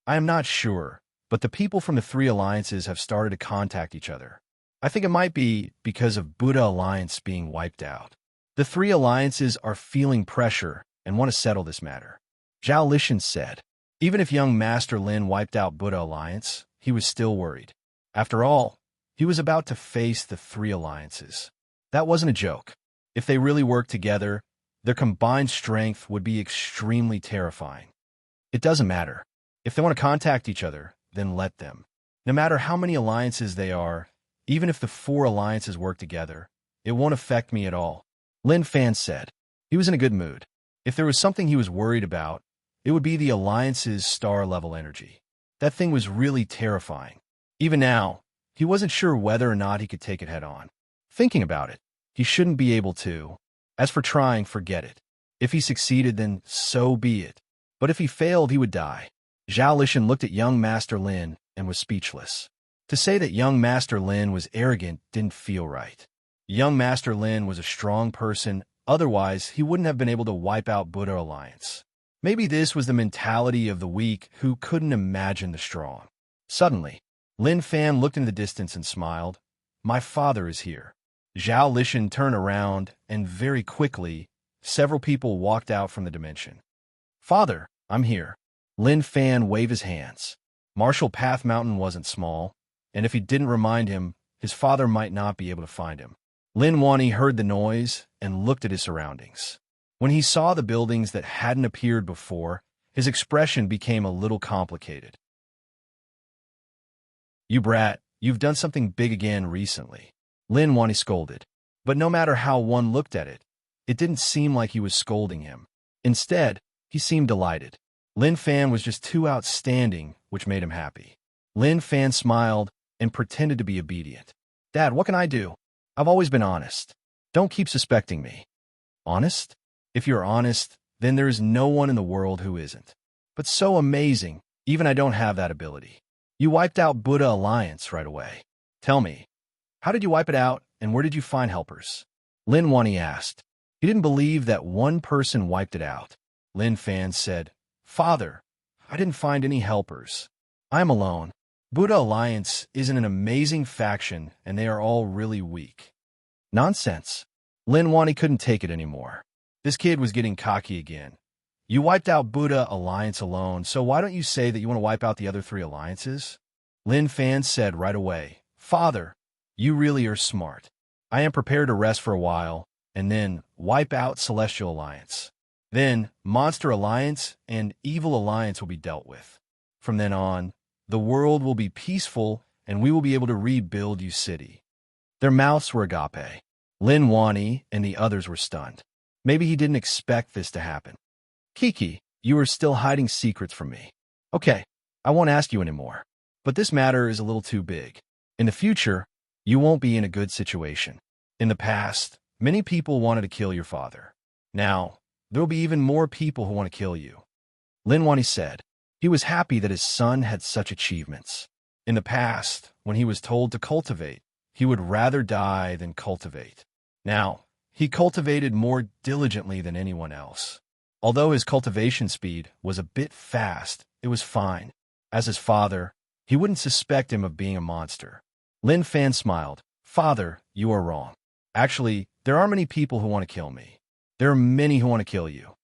I am not sure, but the people from the three alliances have started to contact each other. I think it might be because of Buddha Alliance being wiped out. The three alliances are feeling pressure and want to settle this matter. Zhao Lishan said, even if young Master Lin wiped out Buddha Alliance, he was still worried. After all, he was about to face the three alliances. That wasn't a joke. If they really worked together, their combined strength would be extremely terrifying. It doesn't matter. If they want to contact each other, then let them. No matter how many alliances they are, even if the four alliances work together, it won't affect me at all. Lin Fan said. He was in a good mood. If there was something he was worried about, it would be the alliance's star-level energy. That thing was really terrifying. Even now, he wasn't sure whether or not he could take it head-on. Thinking about it, he shouldn't be able to. As for trying, forget it. If he succeeded, then so be it. But if he failed, he would die. Zhao Lishan looked at young Master Lin and was speechless. To say that young Master Lin was arrogant didn't feel right. Young Master Lin was a strong person, otherwise he wouldn't have been able to wipe out Buddha Alliance. Maybe this was the mentality of the weak who couldn't imagine the strong. Suddenly, Lin Fan looked in the distance and smiled. My father is here. Zhao Lishan turned around, and very quickly, several people walked out from the dimension. Father, I'm here. Lin Fan waved his hands. Marshall Path Mountain wasn't small, and if he didn't remind him, his father might not be able to find him. Lin Wani heard the noise and looked at his surroundings. When he saw the buildings that hadn't appeared before, his expression became a little complicated. You brat, you've done something big again recently. Lin Wani scolded. But no matter how one looked at it, it didn't seem like he was scolding him. Instead, he seemed delighted. Lin Fan was just too outstanding, which made him happy. Lin Fan smiled and pretended to be obedient. Dad, what can I do? I've always been honest. Don't keep suspecting me. Honest? If you're honest, then there is no one in the world who isn't. But so amazing, even I don't have that ability. You wiped out Buddha Alliance right away. Tell me, how did you wipe it out, and where did you find helpers? Lin Wani asked. He didn't believe that one person wiped it out. Lin Fan said, Father, I didn't find any helpers. I'm alone. Buddha Alliance isn't an amazing faction, and they are all really weak. Nonsense. Lin Wani couldn't take it anymore. This kid was getting cocky again. You wiped out Buddha Alliance alone, so why don't you say that you want to wipe out the other three alliances? Lin Fan said right away, Father, you really are smart. I am prepared to rest for a while, and then wipe out Celestial Alliance. Then Monster Alliance and Evil Alliance will be dealt with. From then on, the world will be peaceful, and we will be able to rebuild U City. Their mouths were agape. Lin Wani and the others were stunned. Maybe he didn't expect this to happen. Kiki, you are still hiding secrets from me. Okay, I won't ask you anymore. But this matter is a little too big. In the future, you won't be in a good situation. In the past, many people wanted to kill your father. Now, there will be even more people who want to kill you. Lin Wani said. He was happy that his son had such achievements. In the past, when he was told to cultivate, he would rather die than cultivate. Now, he cultivated more diligently than anyone else. Although his cultivation speed was a bit fast, it was fine. As his father, he wouldn't suspect him of being a monster. Lin Fan smiled. Father, you are wrong. Actually, there are many people who want to kill me. There are many who want to kill you.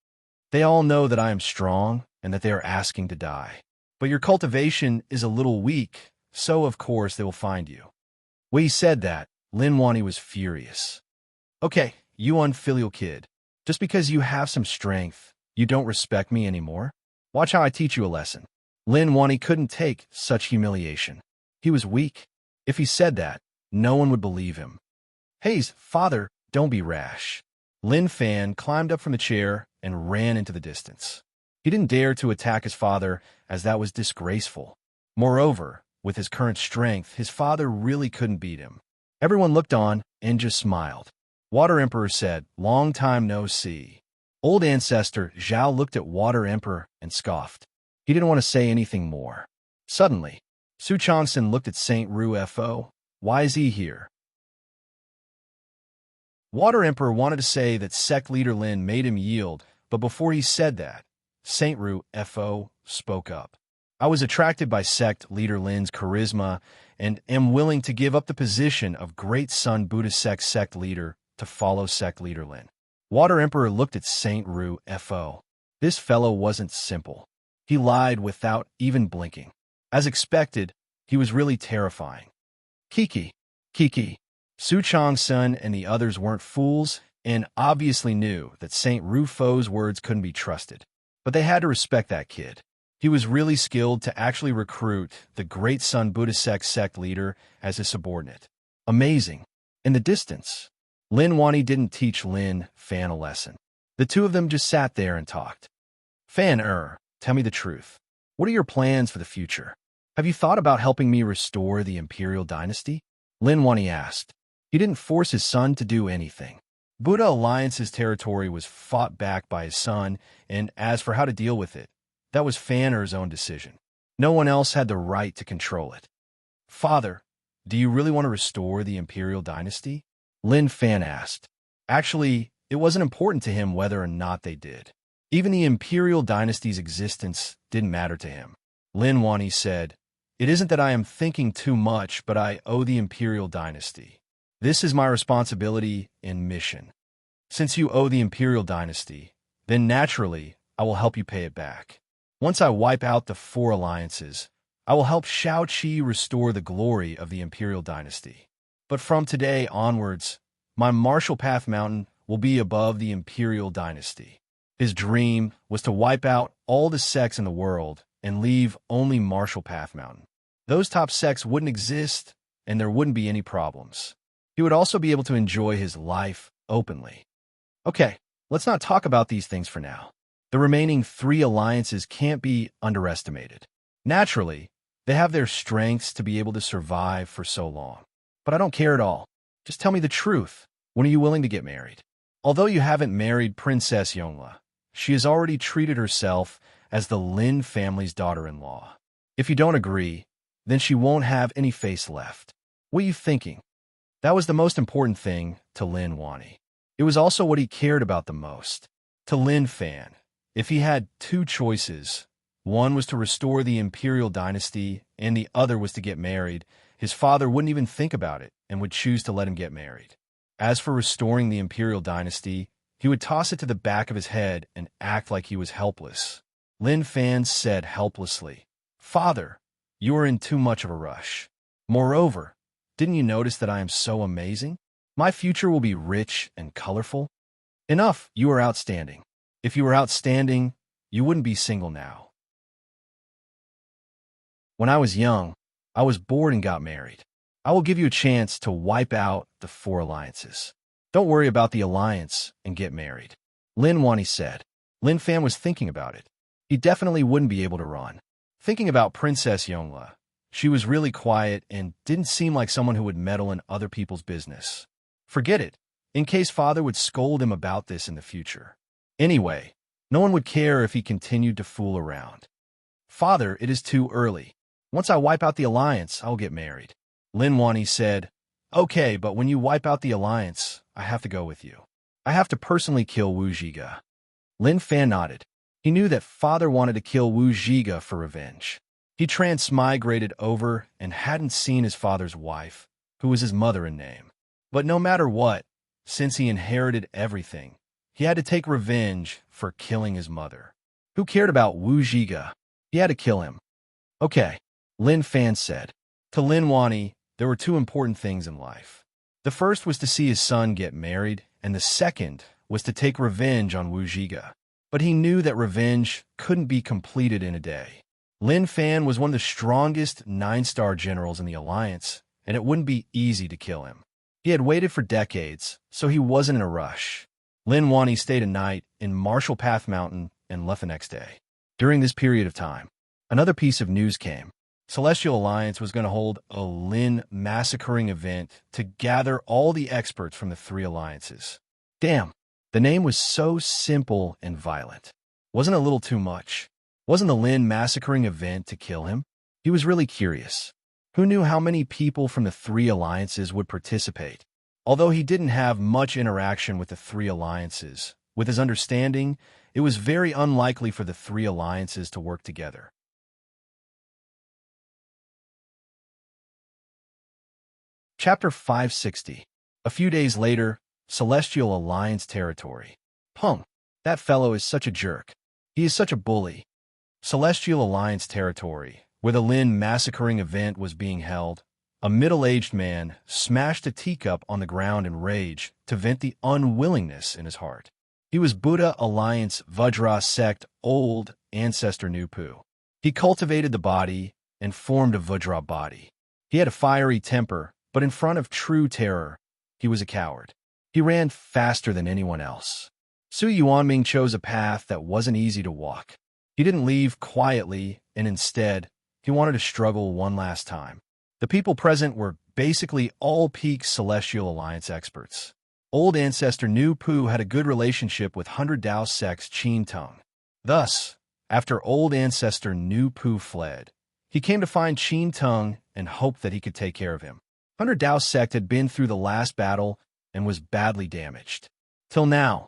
They all know that I am strong and that they are asking to die. But your cultivation is a little weak, so of course they will find you. When he said that, Lin Wani was furious. Okay, you unfilial kid. Just because you have some strength, you don't respect me anymore? Watch how I teach you a lesson. Lin Wani couldn't take such humiliation. He was weak. If he said that, no one would believe him. Hey, father, don't be rash. Lin Fan climbed up from the chair and ran into the distance. He didn't dare to attack his father, as that was disgraceful. Moreover, with his current strength, his father really couldn't beat him. Everyone looked on and just smiled. Water Emperor said, "Long time no see." Old ancestor Zhao looked at Water Emperor and scoffed. He didn't want to say anything more. Suddenly, Su Changsun looked at Saint Ru Fo. "Why is he here?" Water Emperor wanted to say that sect leader Lin made him yield, but before he said that, Saint Ru Fo spoke up. "I was attracted by sect leader Lin's charisma and am willing to give up the position of Great Sun Buddhist sect leader to follow sect leader Lin." Water Emperor looked at Saint Ru Fo. This fellow wasn't simple. He lied without even blinking. As expected, he was really terrifying. Kiki. Su Changsun and the others weren't fools and obviously knew that Saint Ru Fo's words couldn't be trusted. But they had to respect that kid. He was really skilled to actually recruit the Great Sun Buddhist sect leader as his subordinate. Amazing. In the distance, Lin Wani didn't teach Lin Fan a lesson. The two of them just sat there and talked. "Fan, tell me the truth. What are your plans for the future? Have you thought about helping me restore the imperial dynasty?" Lin Wani asked. He didn't force his son to do anything. Buddha Alliance's territory was fought back by his son, and as for how to deal with it, that was Fanner's own decision. No one else had the right to control it. "Father, do you really want to restore the imperial dynasty?" Lin Fan asked. Actually, it wasn't important to him whether or not they did. Even the imperial dynasty's existence didn't matter to him. Lin Wani said, "It isn't that I am thinking too much, but I owe the imperial dynasty. This is my responsibility and mission. Since you owe the imperial dynasty, then naturally I will help you pay it back. Once I wipe out the 4 alliances, I will help Shao Qi restore the glory of the imperial dynasty. But from today onwards, my Martial Path Mountain will be above the imperial dynasty." His dream was to wipe out all the sects in the world and leave only Martial Path Mountain. Those top sects wouldn't exist, and there wouldn't be any problems. He would also be able to enjoy his life openly. Okay, let's not talk about these things for now. The remaining 3 alliances can't be underestimated. Naturally, they have their strengths to be able to survive for so long. But I don't care at all. Just tell me the truth. When are you willing to get married? Although you haven't married Princess Yongla, she has already treated herself as the Lin family's daughter-in-law. If you don't agree, then she won't have any face left. What are you thinking? That was the most important thing to Lin Wani. It was also what he cared about the most. To Lin Fan, if he had 2 choices, one was to restore the imperial dynasty and the other was to get married, his father wouldn't even think about it and would choose to let him get married. As for restoring the imperial dynasty, he would toss it to the back of his head and act like he was helpless. Lin Fan said helplessly, "Father, you are in too much of a rush. Moreover, didn't you notice that I am so amazing? My future will be rich and colorful." "Enough, you are outstanding. If you were outstanding, you wouldn't be single now." "When I was young, I was bored and got married. I will give you a chance to wipe out the 4 alliances. Don't worry about the alliance and get married," Lin Wani said. Lin Fan was thinking about it. He definitely wouldn't be able to run. Thinking about Princess Yongla, she was really quiet and didn't seem like someone who would meddle in other people's business. Forget it, in case father would scold him about this in the future. Anyway, no one would care if he continued to fool around. "Father, it is too early. Once I wipe out the alliance, I'll get married." Lin Wani said, "Okay, but when you wipe out the alliance, I have to go with you. I have to personally kill Wu Zhiga." Lin Fan nodded. He knew that father wanted to kill Wu Zhiga for revenge. He transmigrated over and hadn't seen his father's wife, who was his mother in name. But no matter what, since he inherited everything, he had to take revenge for killing his mother. Who cared about Wu Zhiga? He had to kill him. "Okay," Lin Fan said. To Lin Wani, there were 2 important things in life. The first was to see his son get married, and the second was to take revenge on Wu Zhiga. But he knew that revenge couldn't be completed in a day. Lin Fan was one of the strongest 9-star generals in the alliance, and it wouldn't be easy to kill him. He had waited for decades, so he wasn't in a rush. Lin Wani stayed a night in Marshall Path Mountain and left the next day. During this period of time, another piece of news came. Celestial Alliance was going to hold a Lin massacring event to gather all the experts from the three alliances. Damn, the name was so simple and violent. Wasn't a little too much? Wasn't the Lin massacring event to kill him? He was really curious. Who knew how many people from the three alliances would participate? Although he didn't have much interaction with the three alliances, with his understanding, it was very unlikely for the three alliances to work together. Chapter 560. A few days later, Celestial Alliance territory. Punk, that fellow is such a jerk. He is such a bully. Celestial Alliance territory, where the Lin massacring event was being held, a middle-aged man smashed a teacup on the ground in rage to vent the unwillingness in his heart. He was Buddha Alliance Vajra sect old ancestor Nupu. He cultivated the body and formed a Vajra body. He had a fiery temper, but in front of true terror, he was a coward. He ran faster than anyone else. Su Yuanming chose a path that wasn't easy to walk. He didn't leave quietly, and instead, he wanted to struggle one last time. The people present were basically all peak Celestial Alliance experts. Old ancestor Nu Pu had a good relationship with 100 Dao sect's Qin Tung. Thus, after old ancestor Nu Pu fled, he came to find Qin Tung and hoped that he could take care of him. 100 Dao sect had been through the last battle and was badly damaged. Till now,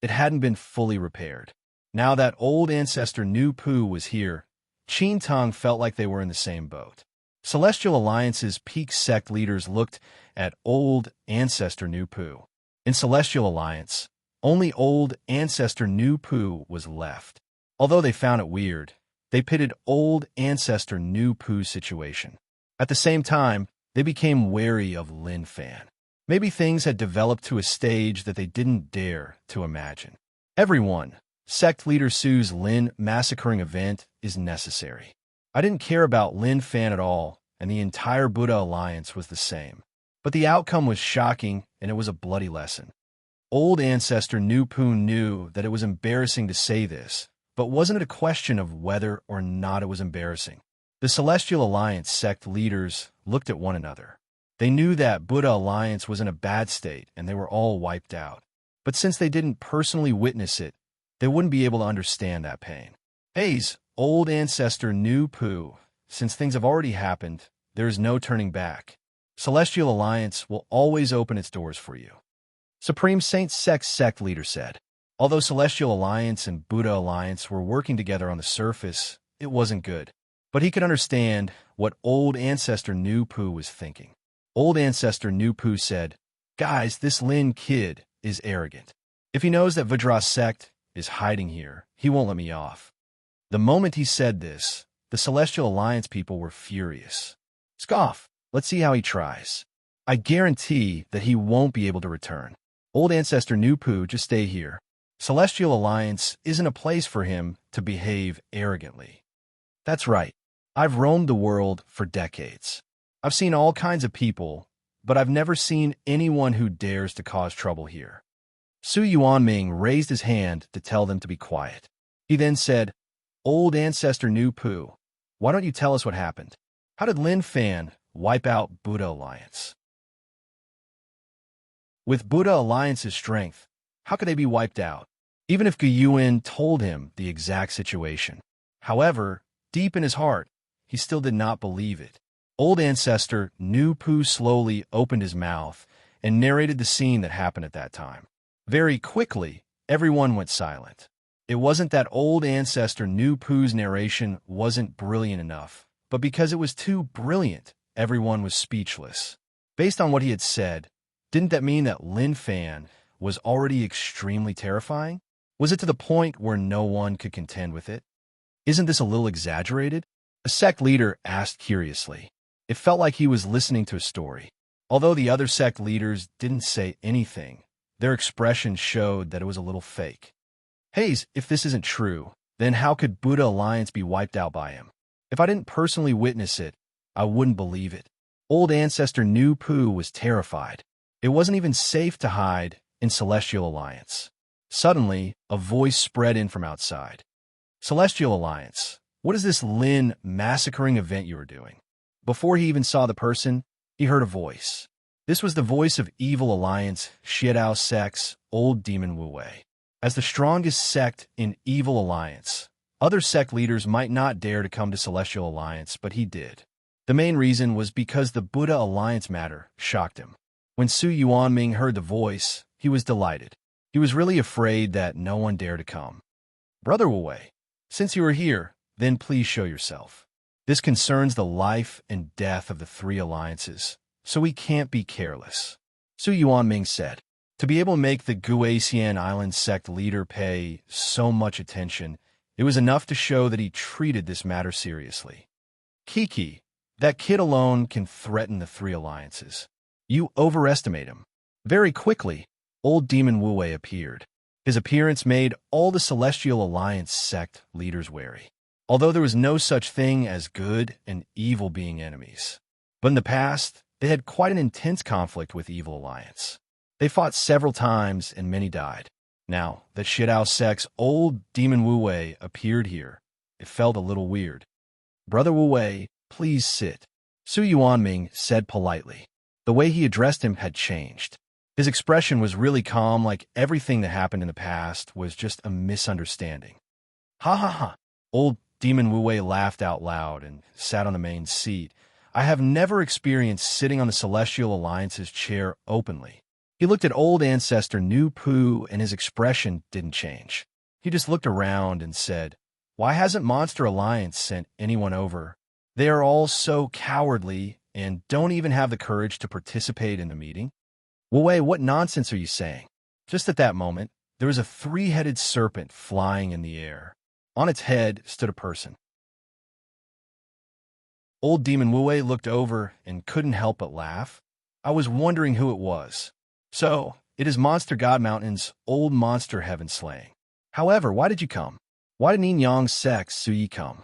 it hadn't been fully repaired. Now that old ancestor Nu Pu was here, Qin Tung felt like they were in the same boat. Celestial Alliance's peak sect leaders looked at old ancestor Nu Pu. In Celestial Alliance, only old ancestor Nu Pu was left. Although they found it weird, they pitted old ancestor Nu Pu's situation. At the same time, they became wary of Lin Fan. Maybe things had developed to a stage that they didn't dare to imagine. Everyone, sect leader Su's Lin massacring event is necessary. I didn't care about Lin Fan at all, and the entire Buddha Alliance was the same. But the outcome was shocking, and it was a bloody lesson. Old ancestor Nu Pu knew that it was embarrassing to say this, but wasn't it a question of whether or not it was embarrassing? The Celestial Alliance sect leaders looked at one another. They knew that Buddha Alliance was in a bad state, and they were all wiped out. But since they didn't personally witness it, they wouldn't be able to understand that pain. Hayes, old ancestor Nu Pu, since things have already happened, there is no turning back. Celestial Alliance will always open its doors for you. Supreme Saint sect leader said. Although Celestial Alliance and Buddha Alliance were working together on the surface, it wasn't good. But he could understand what old ancestor Nu Pu was thinking. Old ancestor Nu Pu said, "Guys, this Lin kid is arrogant. If he knows that Vajra sect is hiding here, he won't let me off." The moment he said this, the Celestial Alliance people were furious. "Scoff, let's see how he tries. I guarantee that he won't be able to return. Old ancestor Nu Pu, just stay here. Celestial Alliance isn't a place for him to behave arrogantly." That's right. I've roamed the world for decades. I've seen all kinds of people, but I've never seen anyone who dares to cause trouble here. Su Yuanming raised his hand to tell them to be quiet. He then said, "Old ancestor Nu Pu, why don't you tell us what happened? How did Lin Fan wipe out Buddha Alliance?" With Buddha Alliance's strength, how could they be wiped out? Even if Gu Yuan told him the exact situation. However, deep in his heart, he still did not believe it. Old ancestor Nu Pu slowly opened his mouth and narrated the scene that happened at that time. Very quickly, everyone went silent. It wasn't that old ancestor Nu Pu's narration wasn't brilliant enough, but because it was too brilliant, everyone was speechless. Based on what he had said, didn't that mean that Lin Fan was already extremely terrifying? Was it to the point where no one could contend with it? Isn't this a little exaggerated? A sect leader asked curiously. It felt like he was listening to a story. Although the other sect leaders didn't say anything, their expressions showed that it was a little fake. Hayes, if this isn't true, then how could Buddha Alliance be wiped out by him? If I didn't personally witness it, I wouldn't believe it. Old ancestor Nu Pu was terrified. It wasn't even safe to hide in Celestial Alliance. Suddenly, a voice spread in from outside. Celestial Alliance, what is this Lin massacring event you are doing? Before he even saw the person, he heard a voice. This was the voice of Evil Alliance, Xiedao Sect's old demon Wu Wei. As the strongest sect in Evil Alliance, other sect leaders might not dare to come to Celestial Alliance, but he did. The main reason was because the Buddha Alliance matter shocked him. When Su Yuanming heard the voice, he was delighted. He was really afraid that no one dared to come. Brother Wu Wei, since you are here, then please show yourself. This concerns the life and death of the three alliances, so we can't be careless. Su Yuanming said. To be able to make the Guasian Island sect leader pay so much attention, it was enough to show that he treated this matter seriously. Kiki, that kid alone can threaten the three alliances. You overestimate him. Very quickly, old demon Wu Wei appeared. His appearance made all the Celestial Alliance sect leaders wary, although there was no such thing as good and evil being enemies. But in the past, they had quite an intense conflict with Evil Alliance. They fought several times and many died. Now that Xiedao Sect's old demon Wu Wei appeared here, it felt a little weird. Brother Wu Wei, please sit. Su Yuanming said politely. The way he addressed him had changed. His expression was really calm, like everything that happened in the past was just a misunderstanding. Ha ha ha. Old demon Wu Wei laughed out loud and sat on the main seat. I have never experienced sitting on the Celestial Alliance's chair openly. He looked at old ancestor Nu Pu, and his expression didn't change. He just looked around and said, Why hasn't Monster Alliance sent anyone over? They are all so cowardly and don't even have the courage to participate in the meeting. Wu Wei, what nonsense are you saying? Just at that moment, there was a three-headed serpent flying in the air. On its head stood a person. Old demon Wu Wei looked over and couldn't help but laugh. I was wondering who it was. So, it is Monster God Mountain's old monster heaven slaying. However, why did you come? Why did Yin Yang Sect's Su Yi come?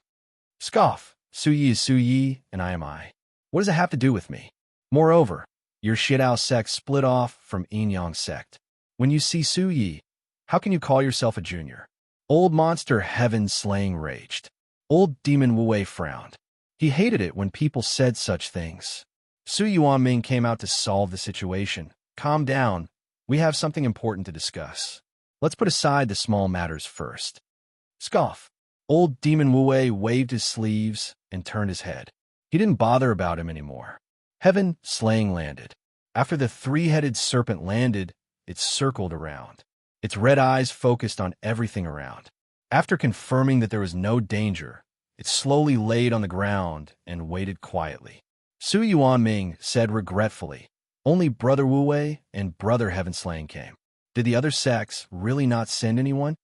Scoff. Su Yi is Su Yi, and I am I. What does it have to do with me? Moreover, your Xiedao sect split off from Yin Yang sect. When you see Su Yi, how can you call yourself a junior? Old monster heaven slaying raged. Old demon Wu Wei frowned. He hated it when people said such things. Su Yuanming came out to solve the situation. Calm down. We have something important to discuss. Let's put aside the small matters first. Scoff. Old demon Wu Wei waved his sleeves and turned his head. He didn't bother about him anymore. Heaven slaying landed. After the three-headed serpent landed, it circled around. Its red eyes focused on everything around. After confirming that there was no danger, it slowly laid on the ground and waited quietly. Su Yuanming said regretfully, Only Brother Wu Wei and Brother Heaven Slaying came. Did the other sects really not send anyone?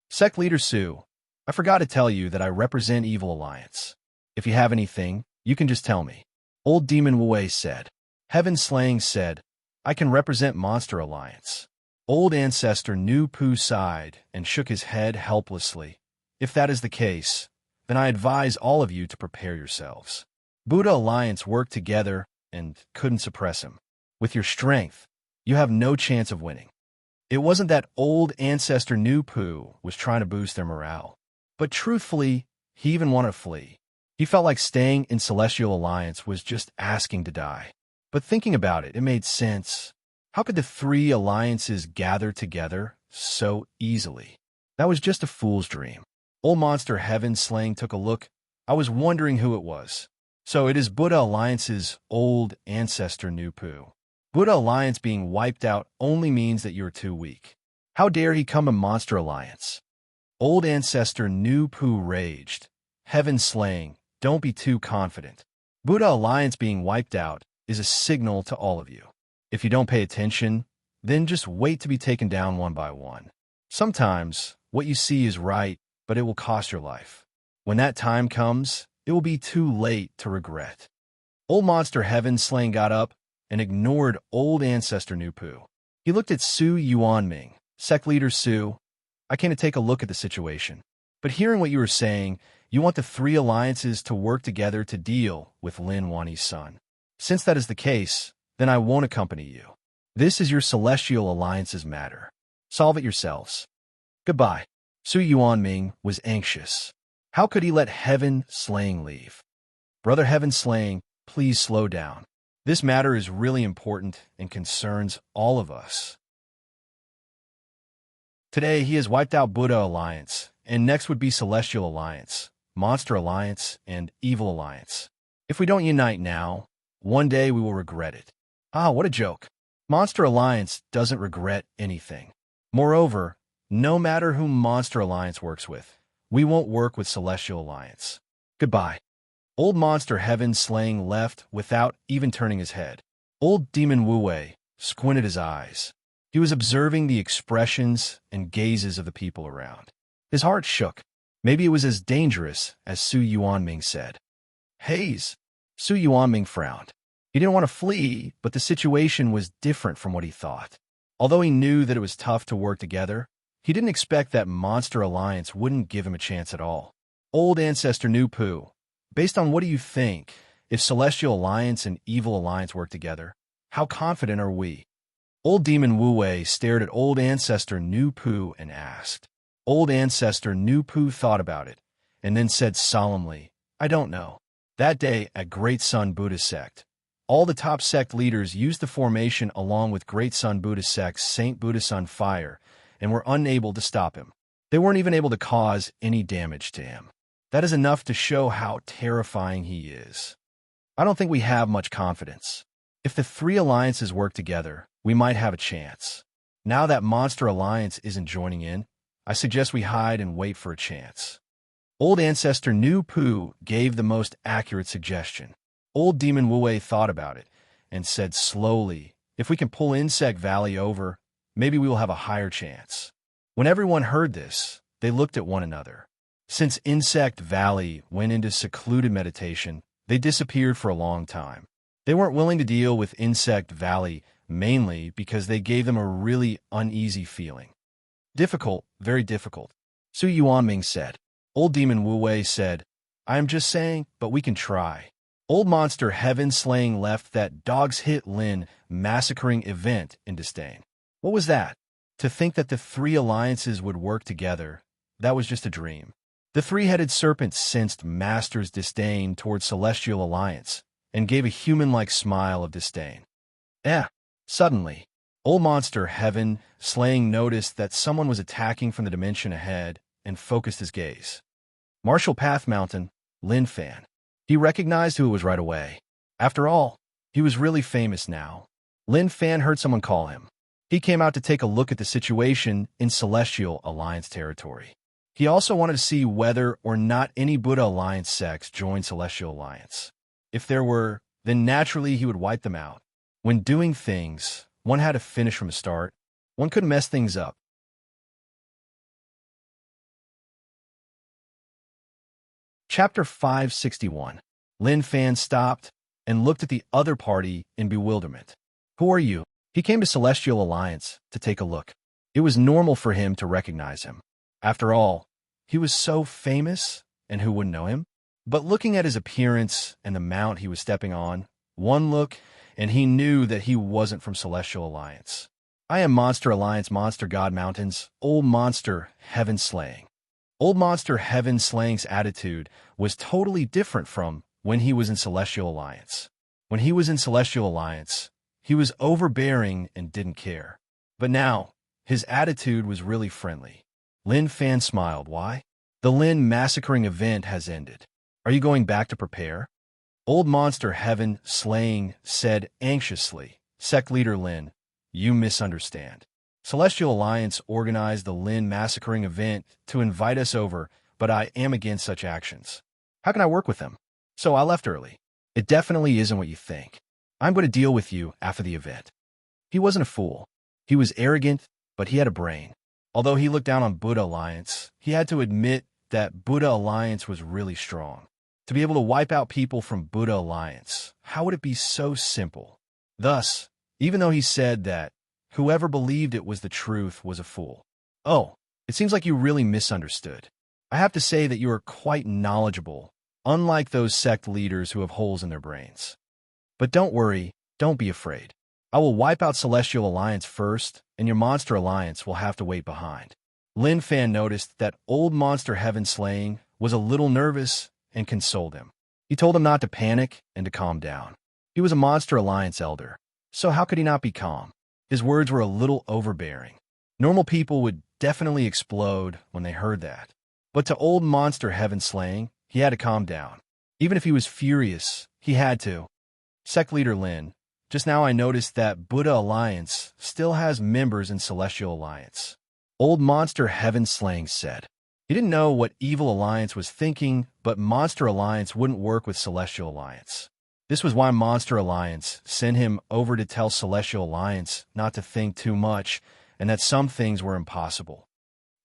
Sect Leader Su, I forgot to tell you that I represent Evil Alliance. If you have anything, you can just tell me. Old Demon Wu Wei said. Heaven Slaying said, I can represent Monster Alliance. Old Ancestor Nu Pu sighed and shook his head helplessly. If that is the case, then I advise all of you to prepare yourselves. Buddha Alliance worked together and couldn't suppress him. With your strength, you have no chance of winning. It wasn't that old ancestor Nu Pu was trying to boost their morale, but truthfully, he even wanted to flee. He felt like staying in Celestial Alliance was just asking to die. But thinking about it, it made sense. How could the three alliances gather together so easily? That was just a fool's dream. Old Monster Heaven Slaying took a look. I was wondering who it was. So it is Buddha Alliance's old ancestor Nu Pu. Buddha Alliance being wiped out only means that you are too weak. How dare he come to Monster Alliance? Old ancestor Nu Pu raged. Heaven Slaying, don't be too confident. Buddha Alliance being wiped out is a signal to all of you. If you don't pay attention, then just wait to be taken down one by one. Sometimes, what you see is right, but it will cost your life. When that time comes, it will be too late to regret. Old Monster Heaven Slaying got up and ignored old ancestor Nu Pu. He looked at Su Yuanming. Sect Leader Su, I came to take a look at the situation. But hearing what you were saying, you want the three alliances to work together to deal with Lin Wani's son. Since that is the case, then I won't accompany you. This is your celestial alliance's matter. Solve it yourselves. Goodbye. Su Yuanming was anxious. How could he let Heaven Slaying leave? Brother Heaven Slaying, please slow down. This matter is really important and concerns all of us. Today, he has wiped out Buddha Alliance, and next would be Celestial Alliance, Monster Alliance, and Evil Alliance. If we don't unite now, one day we will regret it. Ah, what a joke. Monster Alliance doesn't regret anything. Moreover, no matter whom Monster Alliance works with, we won't work with Celestial Alliance. Goodbye. Old Monster Heaven Slaying left without even turning his head. Old Demon Wu Wei squinted his eyes. He was observing the expressions and gazes of the people around. His heart shook. Maybe it was as dangerous as Su Yuanming said. Haze. Su Yuanming frowned. He didn't want to flee, but the situation was different from what he thought. Although he knew that it was tough to work together, he didn't expect that Monster Alliance wouldn't give him a chance at all. Old Ancestor Nu Pu, based on what do you think, if Celestial Alliance and Evil Alliance work together, how confident are we? Old Demon Wu Wei stared at Old Ancestor Nu Pu and asked. Old Ancestor Nu Pu thought about it, and then said solemnly, I don't know. That day at Great Sun Buddhist Sect, all the top sect leaders used the formation along with Great Sun Buddhist Sect's Saint Buddha Sun Fire and were unable to stop him. They weren't even able to cause any damage to him. That is enough to show how terrifying he is. I don't think we have much confidence. If the three alliances work together, we might have a chance. Now that Monster Alliance isn't joining in, I suggest we hide and wait for a chance. Old Ancestor Nu Pu gave the most accurate suggestion. Old Demon Wu Wei thought about it and said slowly, if we can pull Insect Valley over, maybe we will have a higher chance. When everyone heard this, they looked at one another. Since Insect Valley went into secluded meditation, they disappeared for a long time. They weren't willing to deal with Insect Valley mainly because they gave them a really uneasy feeling. Difficult, very difficult. Su Yuanming said. Old Demon Wu Wei said, I am just saying, but we can try. Old Monster Heaven Slaying left that Dogs Hit Lin massacring event in disdain. What was that? To think that the three alliances would work together, that was just a dream. The three-headed serpent sensed Master's disdain towards Celestial Alliance and gave a human-like smile of disdain. Suddenly, Old Monster Heaven Slaying noticed that someone was attacking from the dimension ahead and focused his gaze. Martial Path Mountain, Lin Fan. He recognized who it was right away. After all, he was really famous now. Lin Fan heard someone call him. He came out to take a look at the situation in Celestial Alliance territory. He also wanted to see whether or not any Buddha Alliance sects joined Celestial Alliance. If there were, then naturally he would wipe them out. When doing things, one had to finish from the start. One could mess things up. Chapter 561. Lin Fan stopped and looked at the other party in bewilderment. Who are you? He came to Celestial Alliance to take a look. It was normal for him to recognize him. After all, he was so famous, and who wouldn't know him? But looking at his appearance and the mount he was stepping on, one look, and he knew that he wasn't from Celestial Alliance. I am Monster Alliance Monster God Mountains, Old Monster Heaven Slaying. Old Monster Heaven Slaying's attitude was totally different from when he was in Celestial Alliance. When he was in Celestial Alliance, he was overbearing and didn't care. But now, his attitude was really friendly. Lin Fan smiled. Why? The Lin massacring event has ended. Are you going back to prepare? Old Monster Heaven Slaying said anxiously. Sect Leader Lin, you misunderstand. Celestial Alliance organized the Lin massacring event to invite us over, but I am against such actions. How can I work with them? So I left early. It definitely isn't what you think. I'm going to deal with you after the event. He wasn't a fool. He was arrogant, but he had a brain. Although he looked down on Buddha Alliance, he had to admit that Buddha Alliance was really strong. To be able to wipe out people from Buddha Alliance, how would it be so simple? Thus, even though he said that whoever believed it was the truth was a fool. Oh, it seems like you really misunderstood. I have to say that you are quite knowledgeable, unlike those sect leaders who have holes in their brains. But don't worry, don't be afraid. I will wipe out Celestial Alliance first, and your Monster Alliance will have to wait behind. Lin Fan noticed that old Monster Heaven Slaying was a little nervous and consoled him. He told him not to panic and to calm down. He was a Monster Alliance elder, so how could he not be calm? His words were a little overbearing. Normal people would definitely explode when they heard that. But to old Monster Heaven Slaying, he had to calm down. Even if he was furious, he had to. Sect Leader Lin, just now I noticed that Buddha Alliance still has members in Celestial Alliance. Old Monster Heaven Slaying said. He didn't know what Evil Alliance was thinking, but Monster Alliance wouldn't work with Celestial Alliance. This was why Monster Alliance sent him over to tell Celestial Alliance not to think too much and that some things were impossible.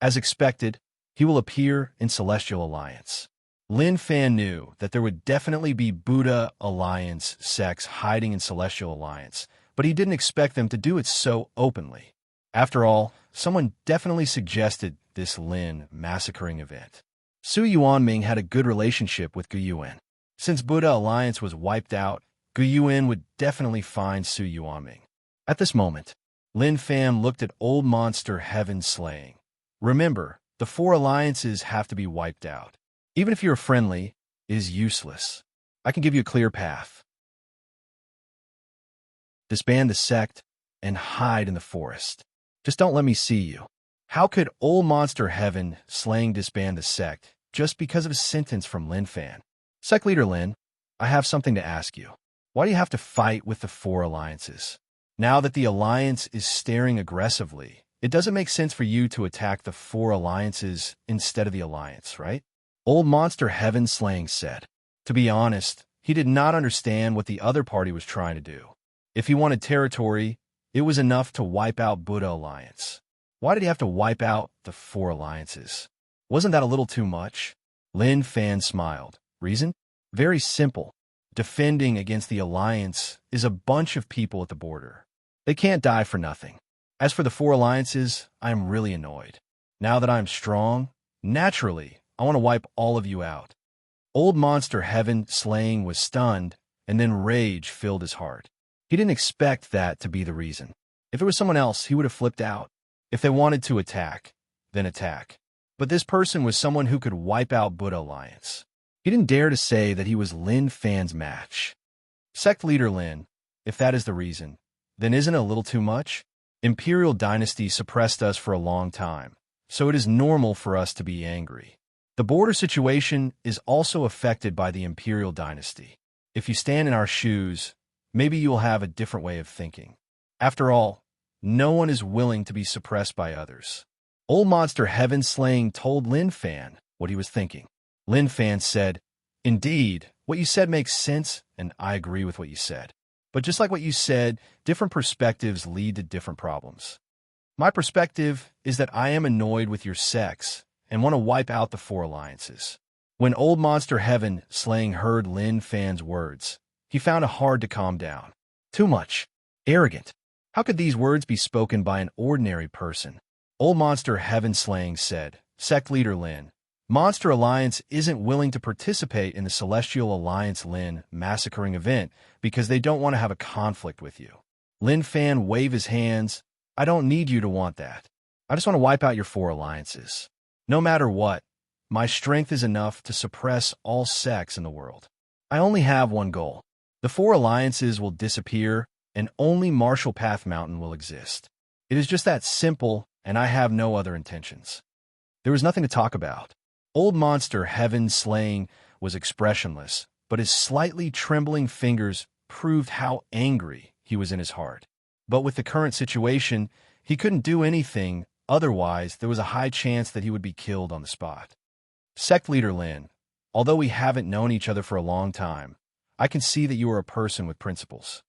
As expected, he will appear in Celestial Alliance. Lin Fan knew that there would definitely be Buddha Alliance sects hiding in Celestial Alliance, but he didn't expect them to do it so openly. After all, someone definitely suggested this Lin massacring event. Su Yuanming had a good relationship with Gu Yuan. Since Buddha Alliance was wiped out, Gu Yuan would definitely find Su Yuanming. At this moment, Lin Fan looked at old Monster Heaven Slaying. Remember, the 4 alliances have to be wiped out. Even if you're friendly, it is useless. I can give you a clear path. Disband the sect and hide in the forest. Just don't let me see you. How could old Monster Heaven Slaying disband the sect just because of a sentence from Lin Fan? Sect Leader Lin, I have something to ask you. Why do you have to fight with the 4 alliances? Now that the alliance is staring aggressively, it doesn't make sense for you to attack the 4 alliances instead of the alliance, right? Old Monster Heaven Slaying said. To be honest, he did not understand what the other party was trying to do. If he wanted territory, it was enough to wipe out Buddha Alliance. Why did he have to wipe out the 4 alliances? Wasn't that a little too much? Lin Fan smiled. Reason? Very simple. Defending against the alliance is a bunch of people at the border. They can't die for nothing. As for the 4 alliances, I am really annoyed. Now that I am strong, naturally, I want to wipe all of you out. Old Monster Heaven Slaying was stunned, and then rage filled his heart. He didn't expect that to be the reason. If it was someone else, he would have flipped out. If they wanted to attack, then attack. But this person was someone who could wipe out Buddha Alliance. He didn't dare to say that he was Lin Fan's match. Sect Leader Lin, if that is the reason, then isn't it a little too much? Imperial Dynasty suppressed us for a long time, so it is normal for us to be angry. The border situation is also affected by the Imperial Dynasty. If you stand in our shoes, maybe you will have a different way of thinking. After all, no one is willing to be suppressed by others. Old Monster Heaven Slaying told Lin Fan what he was thinking. Lin Fan said, Indeed, what you said makes sense, and I agree with what you said. But just like what you said, different perspectives lead to different problems. My perspective is that I am annoyed with your sects and want to wipe out the 4 alliances. When Old Monster Heaven Slaying heard Lin Fan's words, he found it hard to calm down. Too much. Arrogant. How could these words be spoken by an ordinary person? Old Monster Heaven Slaying said, Sect Leader Lin, Monster Alliance isn't willing to participate in the Celestial Alliance Lin massacring event because they don't want to have a conflict with you. Lin Fan waved his hands. I don't need you to want that. I just want to wipe out your 4 alliances. No matter what, my strength is enough to suppress all sects in the world. I only have one goal. The 4 alliances will disappear, and only Marshall Path Mountain will exist. It is just that simple, and I have no other intentions. There was nothing to talk about. Old Monster Heaven Slaying was expressionless, but his slightly trembling fingers proved how angry he was in his heart. But with the current situation, he couldn't do anything, otherwise there was a high chance that he would be killed on the spot. Sect Leader Lin, although we haven't known each other for a long time, I can see that you are a person with principles.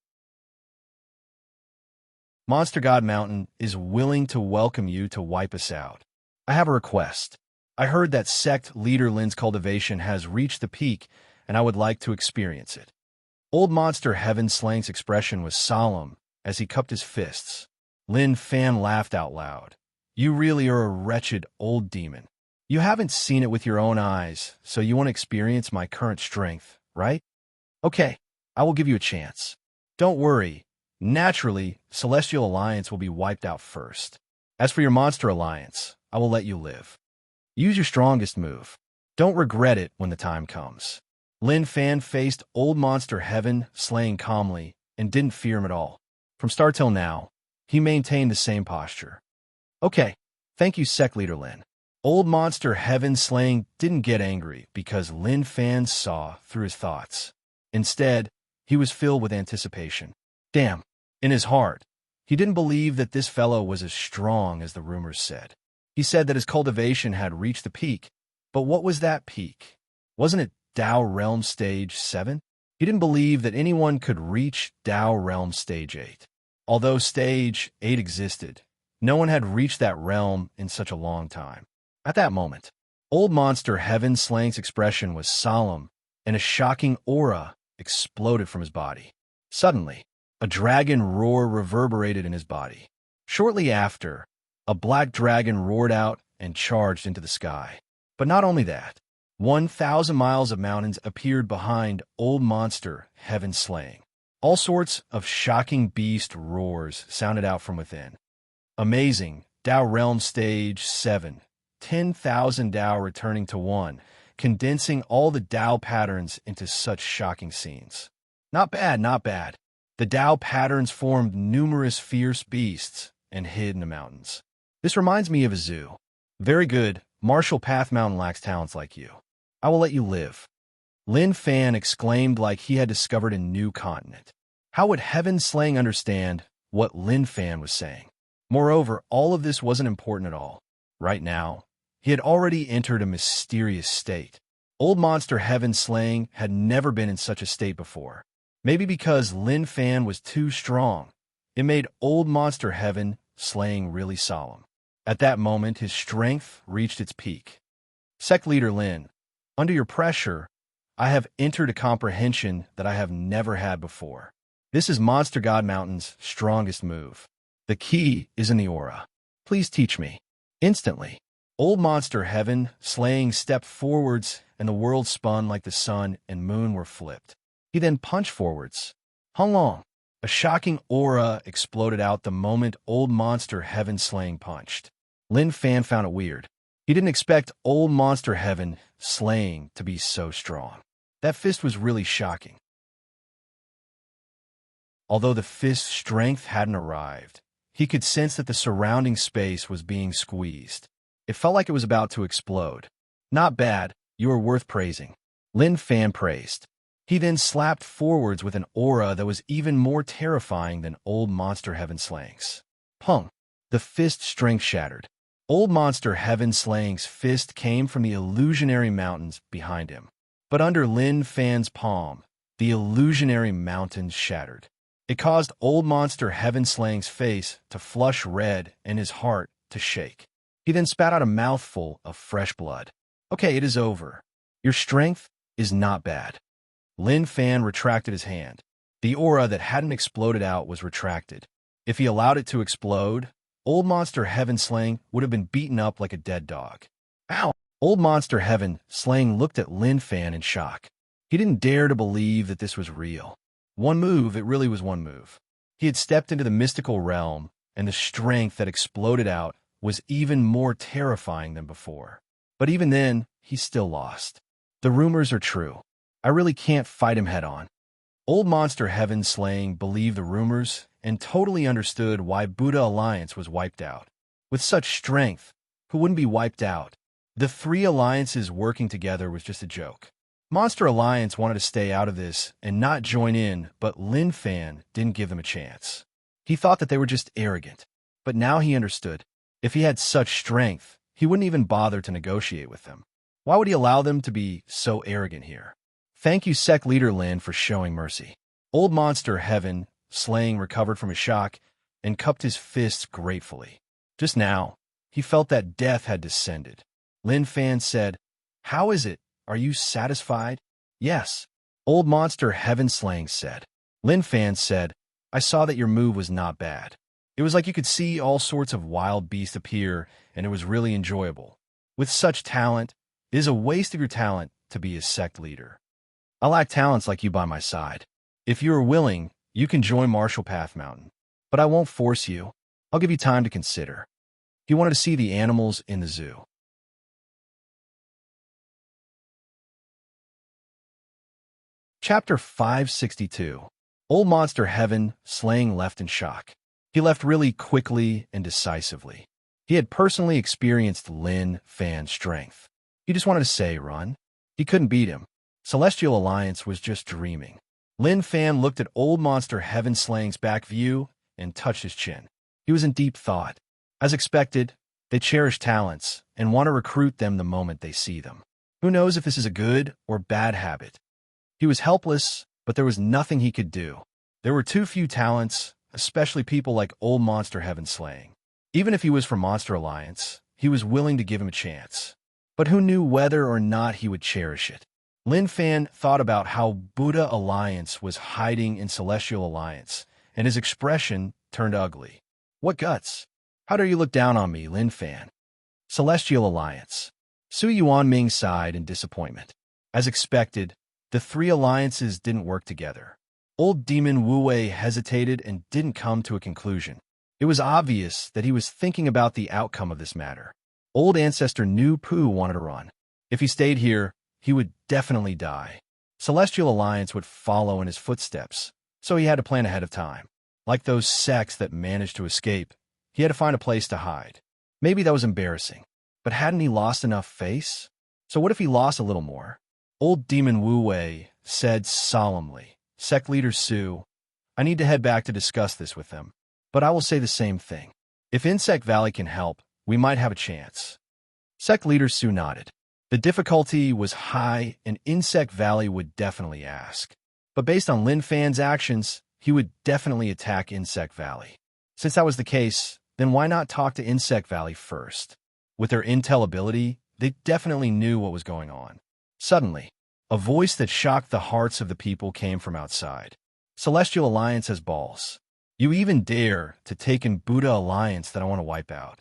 Monster God Mountain is willing to welcome you to wipe us out. I have a request. I heard that Sect Leader Lin's cultivation has reached the peak, and I would like to experience it. Old Monster Heaven Slaying's expression was solemn as he cupped his fists. Lin Fan laughed out loud. You really are a wretched old demon. You haven't seen it with your own eyes, so you want to experience my current strength, right? Okay, I will give you a chance. Don't worry, Naturally, Celestial Alliance will be wiped out first. As for your Monster Alliance, I will let you live. Use your strongest move. Don't regret it when the time comes. Lin Fan faced Old Monster Heaven slaying calmly and didn't fear him at all. From start till now, he maintained the same posture. Okay, thank you, Sect Leader Lin. Old Monster Heaven slaying didn't get angry because Lin Fan saw through his thoughts. Instead, he was filled with anticipation. Damn, in his heart, he didn't believe that this fellow was as strong as the rumors said. He said that his cultivation had reached the peak, but what was that peak? Wasn't it Dao Realm Stage 7? He didn't believe that anyone could reach Dao Realm Stage 8. Although Stage 8 existed, no one had reached that realm in such a long time. At that moment, Old Monster Heaven Slaying's expression was solemn, and a shocking aura exploded from his body. Suddenly, a dragon roar reverberated in his body. Shortly after, a black dragon roared out and charged into the sky. But not only that, 1,000 miles of mountains appeared behind Old Monster Heaven Slaying. All sorts of shocking beast roars sounded out from within. Amazing, Dao Realm Stage 7, 10,000 Dao returning to 1, condensing all the Dao patterns into such shocking scenes. Not bad, not bad. The Dao patterns formed numerous fierce beasts and hid in the mountains. This reminds me of a zoo. Very good, Marshall Path Mountain lacks talents like you. I will let you live. Lin Fan exclaimed like he had discovered a new continent. How would Heaven Slaying understand what Lin Fan was saying? Moreover, all of this wasn't important at all. Right now, he had already entered a mysterious state. Old Monster Heaven Slaying had never been in such a state before. Maybe because Lin Fan was too strong, it made Old Monster Heaven Slaying really solemn. At that moment, his strength reached its peak. Sect Leader Lin, under your pressure, I have entered a comprehension that I have never had before. This is Monster God Mountain's strongest move. The key is in the aura. Please teach me. Instantly, Old Monster Heaven Slaying stepped forwards and the world spun like the sun and moon were flipped. He then punched forwards. How long? A shocking aura exploded out the moment Old Monster Heaven Slaying punched. Lin Fan found it weird. He didn't expect Old Monster Heaven Slaying to be so strong. That fist was really shocking. Although the fist's strength hadn't arrived, he could sense that the surrounding space was being squeezed. It felt like it was about to explode. Not bad, you are worth praising. Lin Fan praised. He then slapped forwards with an aura that was even more terrifying than Old Monster Heaven Slaying's. Pung! The fist's strength shattered. Old Monster Heaven Slaying's fist came from the illusionary mountains behind him. But under Lin Fan's palm, the illusionary mountains shattered. It caused Old Monster Heaven Slaying's face to flush red and his heart to shake. He then spat out a mouthful of fresh blood. Okay, it is over. Your strength is not bad. Lin Fan retracted his hand. The aura that hadn't exploded out was retracted. If he allowed it to explode, Old Monster Heaven Slaying would have been beaten up like a dead dog. Ow! Old Monster Heaven Slaying looked at Lin Fan in shock. He didn't dare to believe that this was real. One move, it really was one move. He had stepped into the mystical realm, and the strength that exploded out was even more terrifying than before. But even then, he still lost. The rumors are true. I really can't fight him head-on. Old Monster Heaven Slaying believed the rumors and totally understood why Buddha Alliance was wiped out. With such strength, who wouldn't be wiped out? The three alliances working together was just a joke. Monster Alliance wanted to stay out of this and not join in, but Lin Fan didn't give them a chance. He thought that they were just arrogant. But now he understood. If he had such strength, he wouldn't even bother to negotiate with them. Why would he allow them to be so arrogant here? Thank you, Sect Leader Lin, for showing mercy. Old Monster Heaven Slaying recovered from his shock and cupped his fists gratefully. Just now, he felt that death had descended. Lin Fan said, "How is it? Are you satisfied?" "Yes," Old Monster Heaven Slaying said. Lin Fan said, "I saw that your move was not bad. It was like you could see all sorts of wild beasts appear, and it was really enjoyable. With such talent, it is a waste of your talent to be a sect leader. I lack talents like you by my side. If you are willing, You can join Marshall Path Mountain, but I won't force you. I'll give you time to consider. He wanted to see the animals in the zoo. Chapter 562. Old Monster Heaven, Slaying left in shock. He left really quickly and decisively. He had personally experienced Lin Fan's strength. He just wanted to say, run. He couldn't beat him. Celestial Alliance was just dreaming. Lin Fan looked at Old Monster Heaven Slaying's back view and touched his chin. He was in deep thought. As expected, they cherish talents and want to recruit them the moment they see them. Who knows if this is a good or bad habit? He was helpless, but there was nothing he could do. There were too few talents, especially people like Old Monster Heaven Slaying. Even if he was from Monster Alliance, he was willing to give him a chance. But who knew whether or not he would cherish it? Lin Fan thought about how Buddha Alliance was hiding in Celestial Alliance, and his expression turned ugly. What guts? How dare you look down on me, Lin Fan? Celestial Alliance. Su Yuanming sighed in disappointment. As expected, the three alliances didn't work together. Old Demon Wu Wei hesitated and didn't come to a conclusion. It was obvious that he was thinking about the outcome of this matter. Old Ancestor Nu Pu wanted to run. If he stayed here, he would definitely die. Celestial Alliance would follow in his footsteps, so he had to plan ahead of time. Like those sects that managed to escape, he had to find a place to hide. Maybe that was embarrassing, but hadn't he lost enough face? So what if he lost a little more? Old Demon Wu Wei said solemnly, Sect Leader Su, I need to head back to discuss this with them, but I will say the same thing. If Insect Valley can help, we might have a chance. Sect Leader Su nodded. The difficulty was high and Insect Valley would definitely ask. But based on Lin Fan's actions, he would definitely attack Insect Valley. Since that was the case, then why not talk to Insect Valley first? With their intel ability, they definitely knew what was going on. Suddenly, a voice that shocked the hearts of the people came from outside. Celestial Alliance has balls. You even dare to take in Buddha Alliance that I want to wipe out.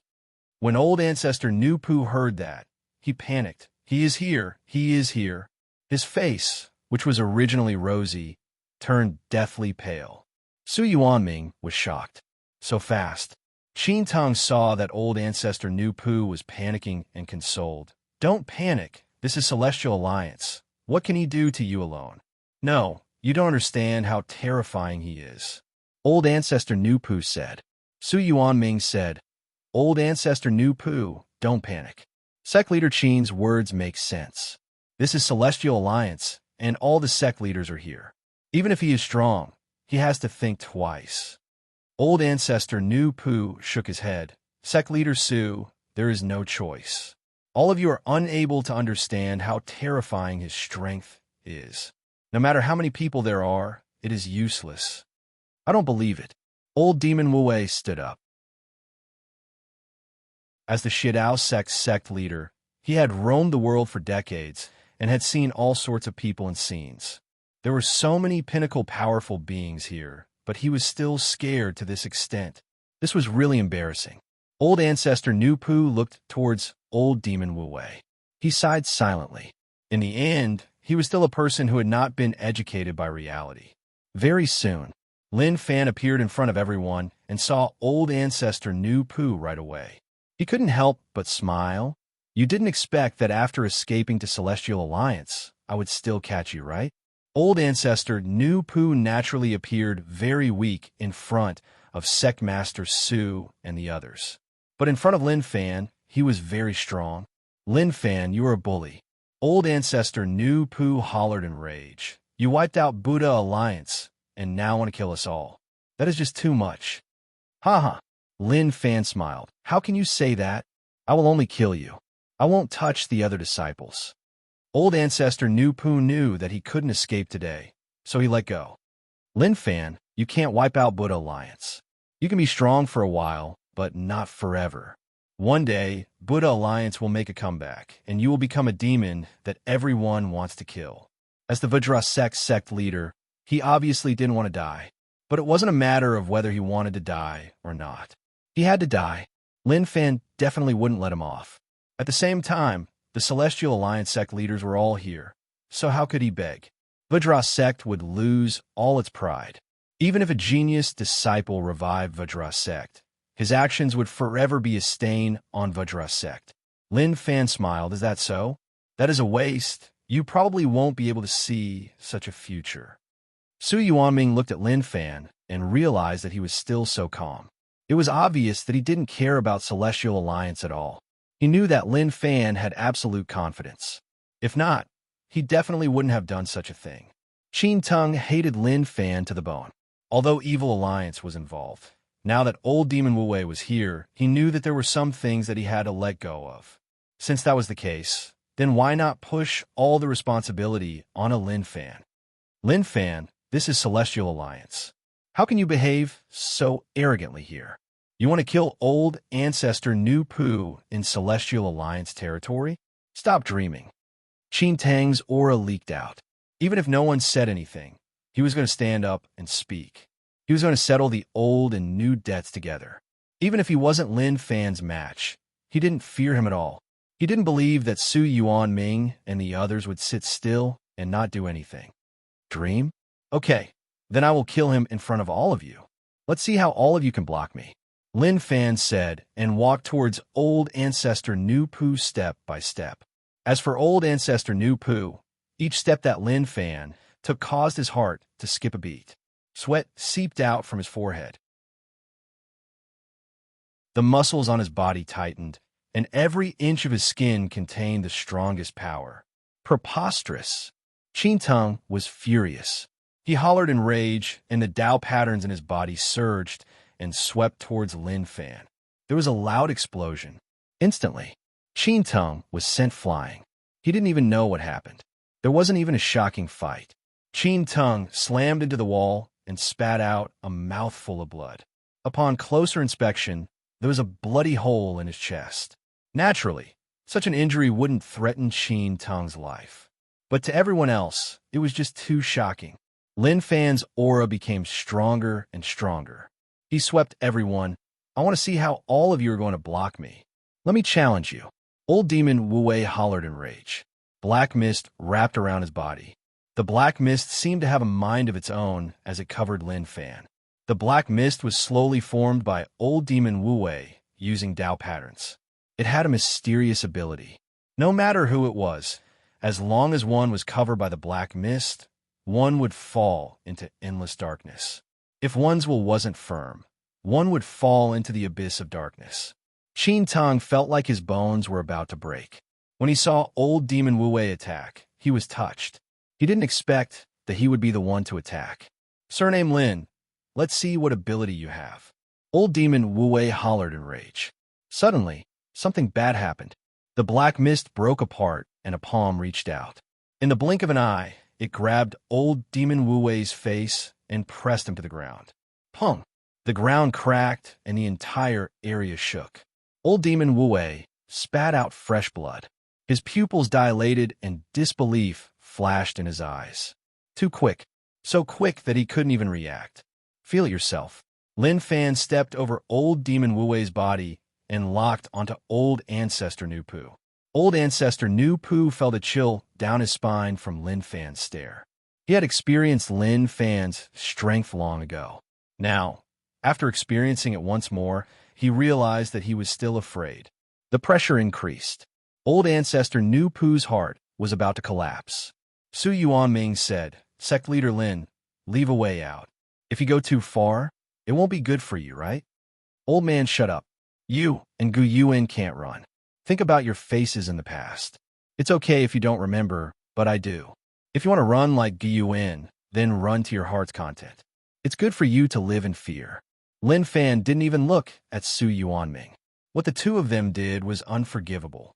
When Old Ancestor Nu Pu heard that, he panicked. He is here. He is here. His face, which was originally rosy, turned deathly pale. Su Yuanming was shocked. So fast. Qin Tong saw that Old Ancestor Nu Pu was panicking and consoled. Don't panic. This is Celestial Alliance. What can he do to you alone? No, you don't understand how terrifying he is. Old Ancestor Nu Pu said. Su Yuanming said, Old Ancestor Nu Pu, don't panic. Sect Leader Qin's words make sense. This is Celestial Alliance, and all the sect leaders are here. Even if he is strong, he has to think twice. Old Ancestor Nu Pu shook his head. Sect Leader Su, there is no choice. All of you are unable to understand how terrifying his strength is. No matter how many people there are, it is useless. I don't believe it. Old Demon Wu Wei stood up. As the Shidao sect leader, he had roamed the world for decades and had seen all sorts of people and scenes. There were so many pinnacle powerful beings here, but he was still scared to this extent. This was really embarrassing. Old Ancestor Nu Pu looked towards Old Demon Wu Wei. He sighed silently. In the end, he was still a person who had not been educated by reality. Very soon, Lin Fan appeared in front of everyone and saw Old Ancestor Nu Pu right away. He couldn't help but smile. You didn't expect that after escaping to Celestial Alliance, I would still catch you, right? Old Ancestor Nu Pu naturally appeared very weak in front of Sect Master Su and the others. But in front of Lin Fan, he was very strong. Lin Fan, you are a bully. Old Ancestor Nu Pu hollered in rage. You wiped out Buddha Alliance, and now want to kill us all. That is just too much. Ha. Lin Fan smiled. How can you say that? I will only kill you. I won't touch the other disciples. Old Ancestor Nu Pu knew that he couldn't escape today, so he let go. Lin Fan, you can't wipe out Buddha Alliance. You can be strong for a while, but not forever. One day, Buddha Alliance will make a comeback, and you will become a demon that everyone wants to kill. As the Vajra sect leader, he obviously didn't want to die, but it wasn't a matter of whether he wanted to die or not. He had to die. Lin Fan definitely wouldn't let him off. At the same time, the Celestial Alliance sect leaders were all here, so how could he beg? Vajra sect would lose all its pride. Even if a genius disciple revived Vajra sect, his actions would forever be a stain on Vajra sect. Lin Fan smiled. Is that so? That is a waste. You probably won't be able to see such a future. Su Yuanming looked at Lin Fan and realized that he was still so calm. It was obvious that he didn't care about Celestial Alliance at all. He knew that Lin Fan had absolute confidence. If not, he definitely wouldn't have done such a thing. Qin Teng hated Lin Fan to the bone. Although Evil Alliance was involved, now that old Demon Wu Wei was here, he knew that there were some things that he had to let go of. Since that was the case, then why not push all the responsibility on a Lin Fan? Lin Fan, this is Celestial Alliance. How can you behave so arrogantly here? You want to kill old ancestor Nu Pu in Celestial Alliance territory? Stop dreaming. Qin Tang's aura leaked out. Even if no one said anything, he was going to stand up and speak. He was going to settle the old and new debts together. Even if he wasn't Lin Fan's match, he didn't fear him at all. He didn't believe that Su Yuanming and the others would sit still and not do anything. Dream? Okay, then I will kill him in front of all of you. Let's see how all of you can block me. Lin Fan said and walked towards old ancestor Nu Pu step by step. As for old ancestor Nu Pu, each step that Lin Fan took caused his heart to skip a beat. Sweat seeped out from his forehead. The muscles on his body tightened, and every inch of his skin contained the strongest power. Preposterous! Qin Teng was furious. He hollered in rage, and the Dao patterns in his body surged and swept towards Lin Fan. There was a loud explosion. Instantly, Qin Teng was sent flying. He didn't even know what happened. There wasn't even a shocking fight. Qin Teng slammed into the wall and spat out a mouthful of blood. Upon closer inspection, there was a bloody hole in his chest. Naturally, such an injury wouldn't threaten Qin Teng's life. But to everyone else, it was just too shocking. Lin Fan's aura became stronger and stronger. He swept everyone. I want to see how all of you are going to block me. Let me challenge you. Old Demon Wu Wei hollered in rage. Black mist wrapped around his body. The black mist seemed to have a mind of its own as it covered Lin Fan. The black mist was slowly formed by Old Demon Wu Wei using Dao patterns. It had a mysterious ability. No matter who it was, as long as one was covered by the black mist, one would fall into endless darkness. If one's will wasn't firm, one would fall into the abyss of darkness. Qin Teng felt like his bones were about to break. When he saw Old Demon Wu Wei attack, he was touched. He didn't expect that he would be the one to attack. Surname Lin, let's see what ability you have. Old Demon Wu Wei hollered in rage. Suddenly, something bad happened. The black mist broke apart and a palm reached out. In the blink of an eye, it grabbed Old Demon Wu Wei's face and pressed him to the ground. Pong! The ground cracked and the entire area shook. Old Demon Wu Wei spat out fresh blood. His pupils dilated and disbelief flashed in his eyes. Too quick. So quick that he couldn't even react. Feel it yourself. Lin Fan stepped over Old Demon Wu Wei's body and locked onto Old Ancestor Nu Pu. Old Ancestor Nu Pu felt a chill down his spine from Lin Fan's stare. He had experienced Lin Fan's strength long ago. Now, after experiencing it once more, he realized that he was still afraid. The pressure increased. Old Ancestor Nu Pu's heart was about to collapse. Su Yuanming said, Sect Leader Lin, leave a way out. If you go too far, it won't be good for you, right? Old man, shut up. You and Gu Yuan can't run. Think about your faces in the past. It's okay if you don't remember, but I do. If you want to run like Gu Yuan, then run to your heart's content. It's good for you to live in fear. Lin Fan didn't even look at Su Yuanming. What the two of them did was unforgivable.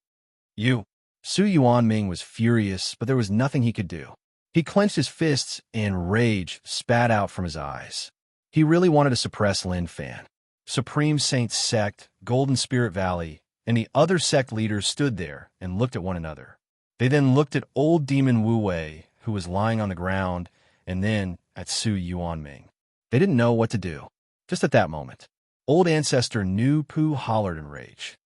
Su Yuanming was furious, but there was nothing he could do. He clenched his fists and rage spat out from his eyes. He really wanted to suppress Lin Fan. Supreme Saint Sect, Golden Spirit Valley, and the other sect leaders stood there and looked at one another. They then looked at Old Demon Wu Wei, who was lying on the ground, and then at Su Yuanming. They didn't know what to do. Just at that moment, Old Ancestor Nu Pu hollered in rage.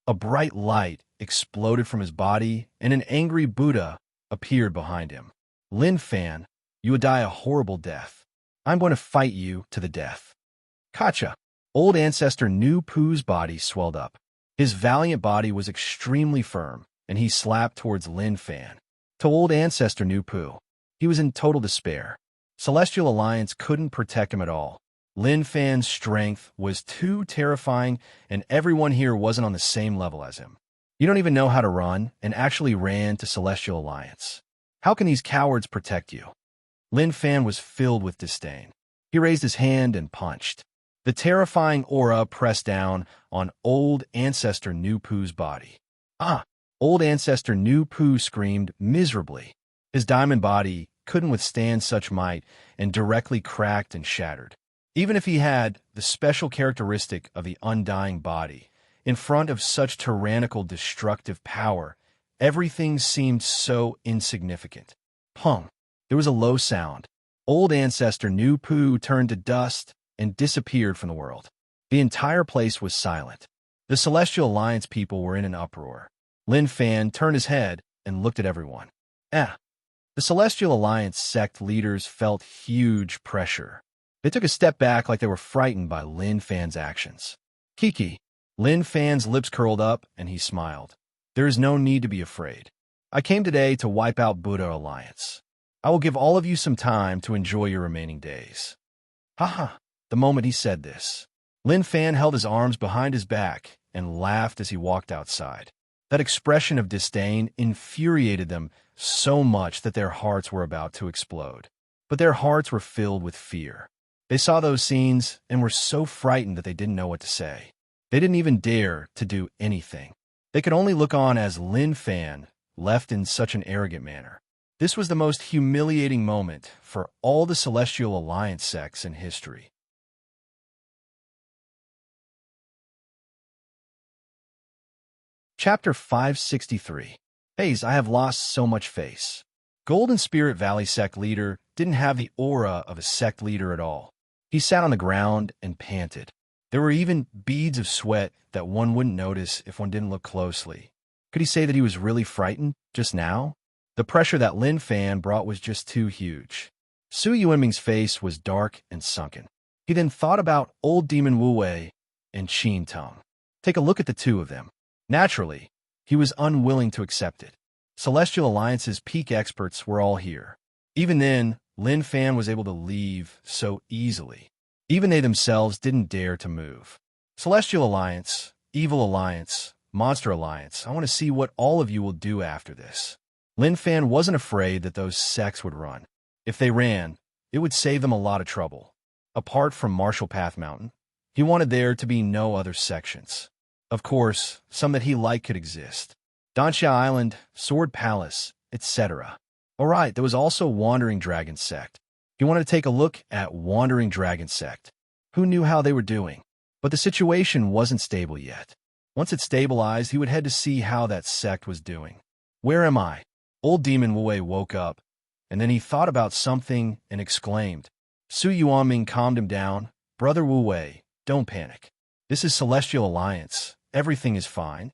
A bright light exploded from his body, and an angry Buddha appeared behind him. Lin Fan, You would die a horrible death. I'm going to fight you to the death. Kacha. Old ancestor Nu Pu's body swelled up. His valiant body was extremely firm, and he slapped towards Lin Fan. To old ancestor Nu Pu, he was in total despair. Celestial Alliance couldn't protect him at all. Lin Fan's strength was too terrifying, and everyone here wasn't on the same level as him. You don't even know how to run, and actually ran to Celestial Alliance. How can these cowards protect you? Lin Fan was filled with disdain. He raised his hand and punched. The terrifying aura pressed down on old ancestor Nu Pu's body. Ah! Old ancestor Nu Pu screamed miserably. His diamond body couldn't withstand such might and directly cracked and shattered. Even if he had the special characteristic of the undying body, in front of such tyrannical destructive power, everything seemed so insignificant. Pong! There was a low sound. Old ancestor Nu Pu turned to dust and disappeared from the world. The entire place was silent. The Celestial Alliance people were in an uproar. Lin Fan turned his head and looked at everyone. The Celestial Alliance sect leaders felt huge pressure. They took a step back like they were frightened by Lin Fan's actions. Kiki. Lin Fan's lips curled up and he smiled. There is no need to be afraid. I came today to wipe out Buddha Alliance. I will give all of you some time to enjoy your remaining days. Haha. The moment he said this, Lin Fan held his arms behind his back and laughed as he walked outside. That expression of disdain infuriated them so much that their hearts were about to explode. But their hearts were filled with fear. They saw those scenes and were so frightened that they didn't know what to say. They didn't even dare to do anything. They could only look on as Lin Fan left in such an arrogant manner. This was the most humiliating moment for all the Celestial Alliance sects in history. Chapter 563. Haze, I have lost so much face. Golden Spirit Valley sect leader didn't have the aura of a sect leader at all. He sat on the ground and panted. There were even beads of sweat that one wouldn't notice if one didn't look closely. Could he say that he was really frightened just now? The pressure that Lin Fan brought was just too huge. Su Yuanming's face was dark and sunken. He then thought about old demon Wu Wei and Qin Tong. Take a look at the two of them. Naturally, he was unwilling to accept it. Celestial Alliance's peak experts were all here. Even then, Lin Fan was able to leave so easily. Even they themselves didn't dare to move. Celestial Alliance, Evil Alliance, Monster Alliance, I want to see what all of you will do after this. Lin Fan wasn't afraid that those sects would run. If they ran, it would save them a lot of trouble. Apart from Marshall Path Mountain, he wanted there to be no other sections. Of course, some that he liked could exist. Danxia Island, Sword Palace, etc. Alright, there was also Wandering Dragon Sect. He wanted to take a look at Wandering Dragon Sect. Who knew how they were doing? But the situation wasn't stable yet. Once it stabilized, he would head to see how that sect was doing. Where am I? Old Demon Wu Wei woke up, and then he thought about something and exclaimed. Su Yuanming calmed him down. Brother Wu Wei, don't panic. This is Celestial Alliance. Everything is fine.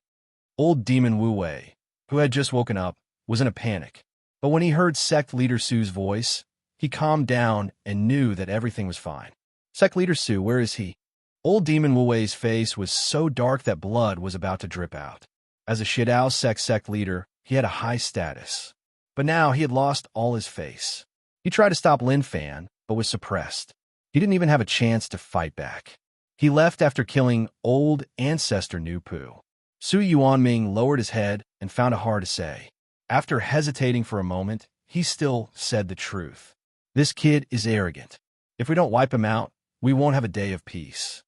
Old Demon Wu Wei, who had just woken up, was in a panic. But when he heard Sect Leader Su's voice, he calmed down and knew that everything was fine. Sect Leader Su, where is he? Old Demon Wu Wei's face was so dark that blood was about to drip out. As a Shidao sect leader, he had a high status. But now he had lost all his face. He tried to stop Lin Fan, but was suppressed. He didn't even have a chance to fight back. He left after killing old ancestor Nu Pu. Su Yuanming lowered his head and found it hard to say. After hesitating for a moment, he still said the truth. This kid is arrogant. If we don't wipe him out, we won't have a day of peace.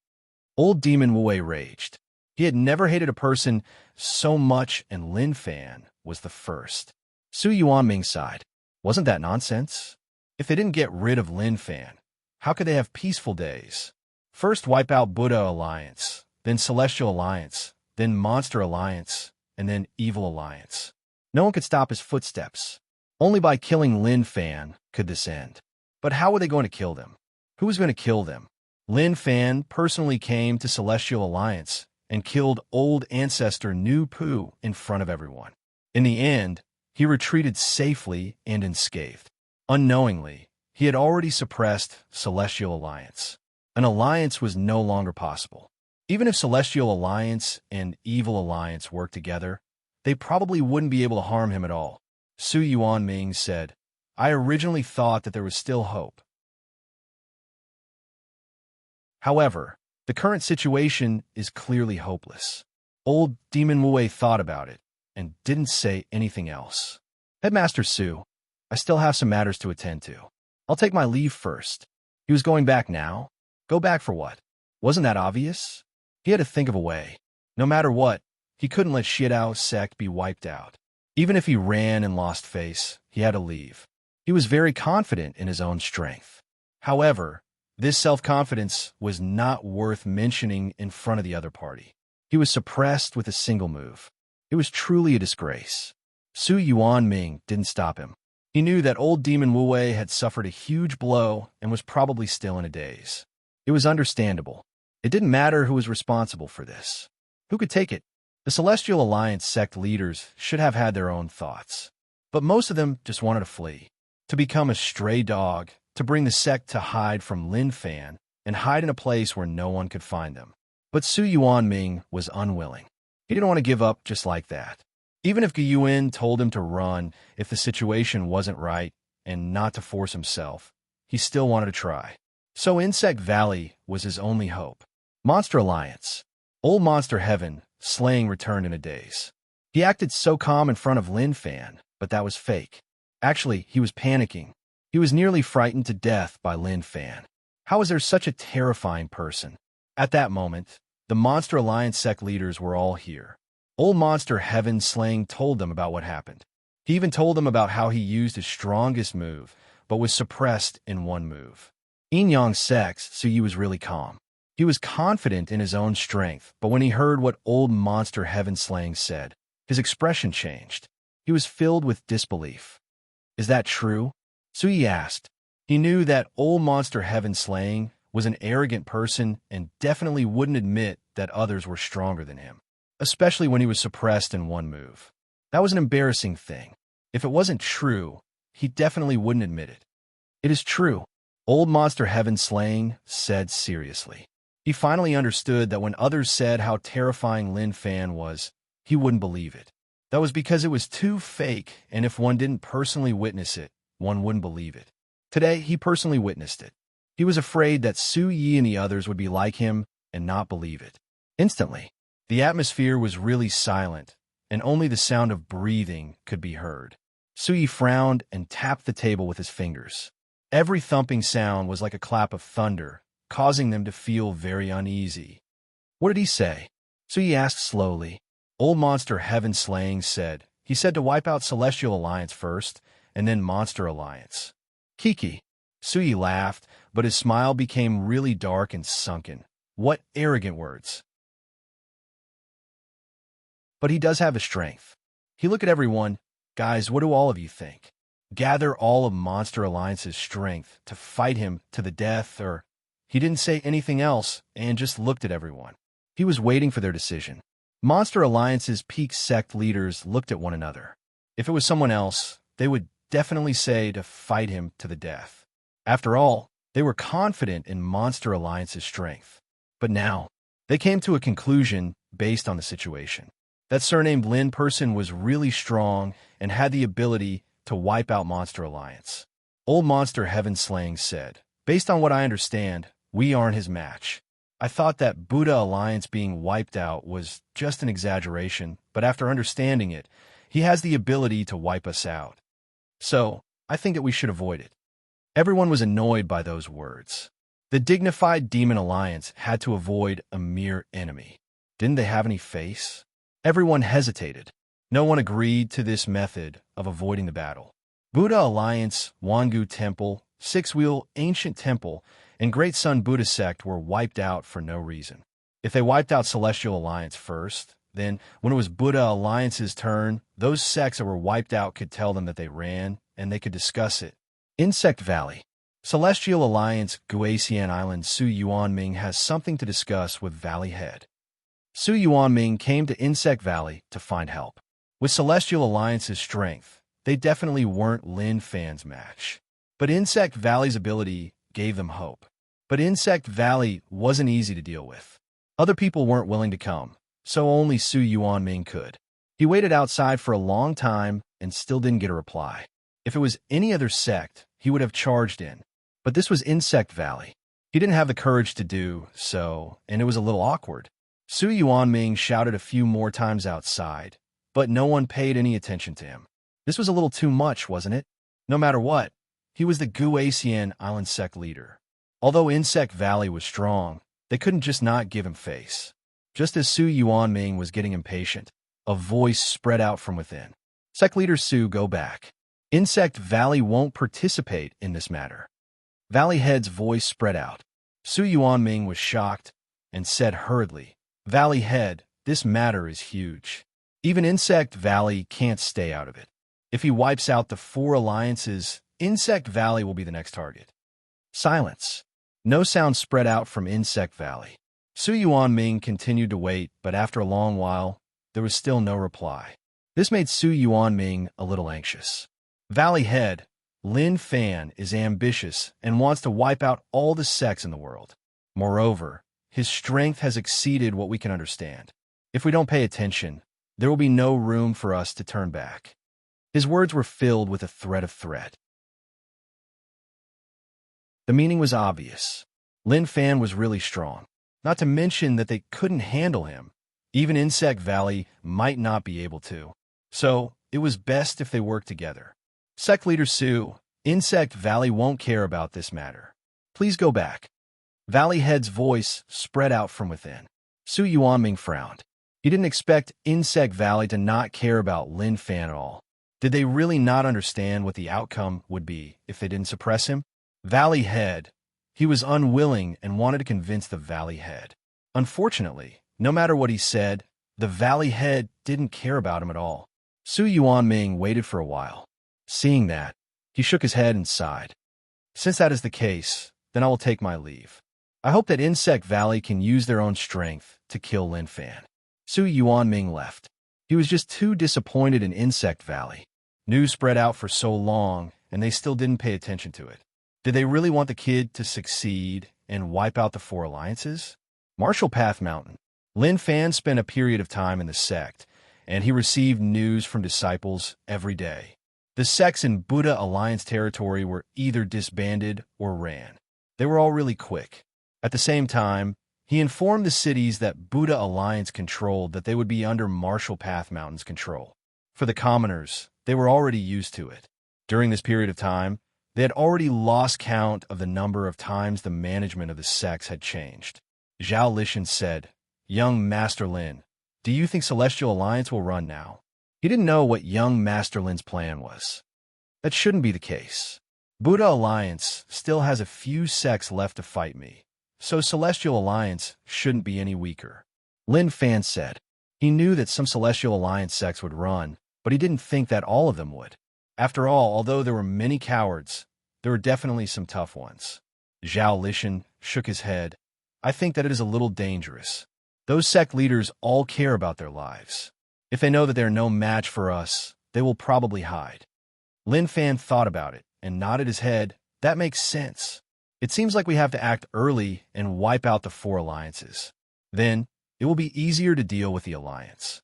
Old Demon Wu Wei raged. He had never hated a person so much, and Lin Fan was the first. Su Yuanming sighed. Wasn't that nonsense? If they didn't get rid of Lin Fan, how could they have peaceful days? First wipe out Buddha Alliance, then Celestial Alliance, then Monster Alliance, and then Evil Alliance. No one could stop his footsteps. Only by killing Lin Fan could this end. But how were they going to kill them? Who was going to kill them? Lin Fan personally came to Celestial Alliance and killed old ancestor Nu Pu in front of everyone. In the end, he retreated safely and unscathed. Unknowingly, He had already suppressed Celestial Alliance. An alliance was no longer possible. Even if Celestial Alliance and Evil Alliance worked together, they probably wouldn't be able to harm him at all. Su Yuanming said, I originally thought that there was still hope. However, the current situation is clearly hopeless. Old Demon Wu thought about it and didn't say anything else. Headmaster Su, I still have some matters to attend to. I'll take my leave first. He was going back now? Go back for what? Wasn't that obvious? He had to think of a way. No matter what, he couldn't let Xiedao sect be wiped out. Even if he ran and lost face, he had to leave. He was very confident in his own strength. However, this self-confidence was not worth mentioning in front of the other party. He was suppressed with a single move. It was truly a disgrace. Su Yuanming didn't stop him. He knew that old Demon Wu had suffered a huge blow and was probably still in a daze. It was understandable. It didn't matter who was responsible for this. Who could take it? The Celestial Alliance sect leaders should have had their own thoughts. But most of them just wanted to flee, to become a stray dog, to bring the sect to hide from Lin Fan and hide in a place where no one could find them. But Su Yuanming was unwilling. He didn't want to give up just like that. Even if Gu Yuan told him to run if the situation wasn't right and not to force himself, he still wanted to try. So Insect Valley was his only hope. Monster Alliance. Old Monster Heaven, slaying returned in a daze. He acted so calm in front of Lin Fan, but that was fake. Actually, he was panicking. He was nearly frightened to death by Lin Fan. How was there such a terrifying person? At that moment, the Monster Alliance sect leaders were all here. Old Monster Heaven Slaying told them about what happened. He even told them about how he used his strongest move, but was suppressed in one move. Yin Yang Sex, Suyi was really calm. He was confident in his own strength, but when he heard what Old Monster Heaven Slaying said, his expression changed. He was filled with disbelief. Is that true? Suyi asked. He knew that Old Monster Heaven Slaying was an arrogant person and definitely wouldn't admit that others were stronger than him, especially when he was suppressed in one move. That was an embarrassing thing. If it wasn't true, he definitely wouldn't admit it. It is true, Old Monster Heaven Slaying said seriously. He finally understood that when others said how terrifying Lin Fan was, he wouldn't believe it. That was because it was too fake, and if one didn't personally witness it, one wouldn't believe it. Today, he personally witnessed it. He was afraid that Su Yi and the others would be like him and not believe it. Instantly, the atmosphere was really silent, and only the sound of breathing could be heard. Su Yi frowned and tapped the table with his fingers. Every thumping sound was like a clap of thunder, causing them to feel very uneasy. What did he say? Su Yi asked slowly. Old Monster Heaven Slaying said, he said to wipe out Celestial Alliance first, and then Monster Alliance. Kiki. Su Yi laughed, but his smile became really dark and sunken. What arrogant words. But he does have a strength. He looked at everyone. Guys, what do all of you think? Gather all of Monster Alliance's strength to fight him to the death, or... He didn't say anything else and just looked at everyone. He was waiting for their decision. Monster Alliance's peak sect leaders looked at one another. If it was someone else, they would definitely say to fight him to the death. After all, they were confident in Monster Alliance's strength. But now, they came to a conclusion based on the situation. That surnamed Lin person was really strong and had the ability to wipe out Monster Alliance. Old Monster Heaven Slaying said, based on what I understand, we aren't his match. I thought that Buddha Alliance being wiped out was just an exaggeration, but after understanding it, he has the ability to wipe us out. So, I think that we should avoid it. Everyone was annoyed by those words. The dignified Demon Alliance had to avoid a mere enemy. Didn't they have any face? Everyone hesitated. No one agreed to this method of avoiding the battle. Buddha Alliance, Wangu Temple, Six-Wheel Ancient Temple, and Great Sun Buddha Sect were wiped out for no reason. If they wiped out Celestial Alliance first, then when it was Buddha Alliance's turn, those sects that were wiped out could tell them that they ran, and they could discuss it. Insect Valley. Celestial Alliance Guasian Island Su Yuanming has something to discuss with Valley Head. Su Yuanming came to Insect Valley to find help. With Celestial Alliance's strength, they definitely weren't Lin Fan's match. But Insect Valley's ability gave them hope. But Insect Valley wasn't easy to deal with. Other people weren't willing to come, so only Su Yuanming could. He waited outside for a long time and still didn't get a reply. If it was any other sect, he would have charged in. But this was Insect Valley. He didn't have the courage to do so, and it was a little awkward. Su Yuanming shouted a few more times outside, but no one paid any attention to him. This was a little too much, wasn't it? No matter what, he was the Guasian Island sect leader. Although Insect Valley was strong, they couldn't just not give him face. Just as Su Yuanming was getting impatient, a voice spread out from within. Sect leader Su, go back. Insect Valley won't participate in this matter. Valley head's voice spread out. Su Yuanming was shocked and said hurriedly, Valley head, this matter is huge. Even Insect Valley can't stay out of it. If he wipes out the 4 alliances, Insect Valley will be the next target. Silence. No sound spread out from Insect Valley. Su Yuanming continued to wait, but after a long while, there was still no reply. This made Su Yuanming a little anxious. Valley head, Lin Fan is ambitious and wants to wipe out all the sects in the world. Moreover, his strength has exceeded what we can understand. If we don't pay attention, there will be no room for us to turn back. His words were filled with a threat of threat. The meaning was obvious. Lin Fan was really strong, not to mention that they couldn't handle him. Even Insect Valley might not be able to. So, it was best if they worked together. Sect leader Su, Insect Valley won't care about this matter. Please go back. Valley head's voice spread out from within. Su Yuanming frowned. He didn't expect Insect Valley to not care about Lin Fan at all. Did they really not understand what the outcome would be if they didn't suppress him? Valley head. He was unwilling and wanted to convince the Valley head. Unfortunately, no matter what he said, the Valley head didn't care about him at all. Su Yuanming waited for a while. Seeing that, he shook his head and sighed. Since that is the case, then I will take my leave. I hope that Insect Valley can use their own strength to kill Lin Fan. Su Yuanming left. He was just too disappointed in Insect Valley. News spread out for so long, and they still didn't pay attention to it. Did they really want the kid to succeed and wipe out the 4 alliances? Martial Path Mountain. Lin Fan spent a period of time in the sect, and he received news from disciples every day. The sects in Buddha Alliance territory were either disbanded or ran. They were all really quick. At the same time, he informed the cities that Buddha Alliance controlled that they would be under Martial Path Mountain's control. For the commoners, they were already used to it. During this period of time, they had already lost count of the number of times the management of the sects had changed. Zhao Lishan said, Young Master Lin, do you think Celestial Alliance will run now? He didn't know what young Master Lin's plan was. That shouldn't be the case. Buddha Alliance still has a few sects left to fight me, so Celestial Alliance shouldn't be any weaker. Lin Fan said. He knew that some Celestial Alliance sects would run, but he didn't think that all of them would. After all, although there were many cowards, there were definitely some tough ones. Zhao Lishan shook his head. I think that it is a little dangerous. Those sect leaders all care about their lives. If they know that they are no match for us, they will probably hide. Lin Fan thought about it and nodded his head. That makes sense. It seems like we have to act early and wipe out the 4 alliances. Then, it will be easier to deal with the alliance.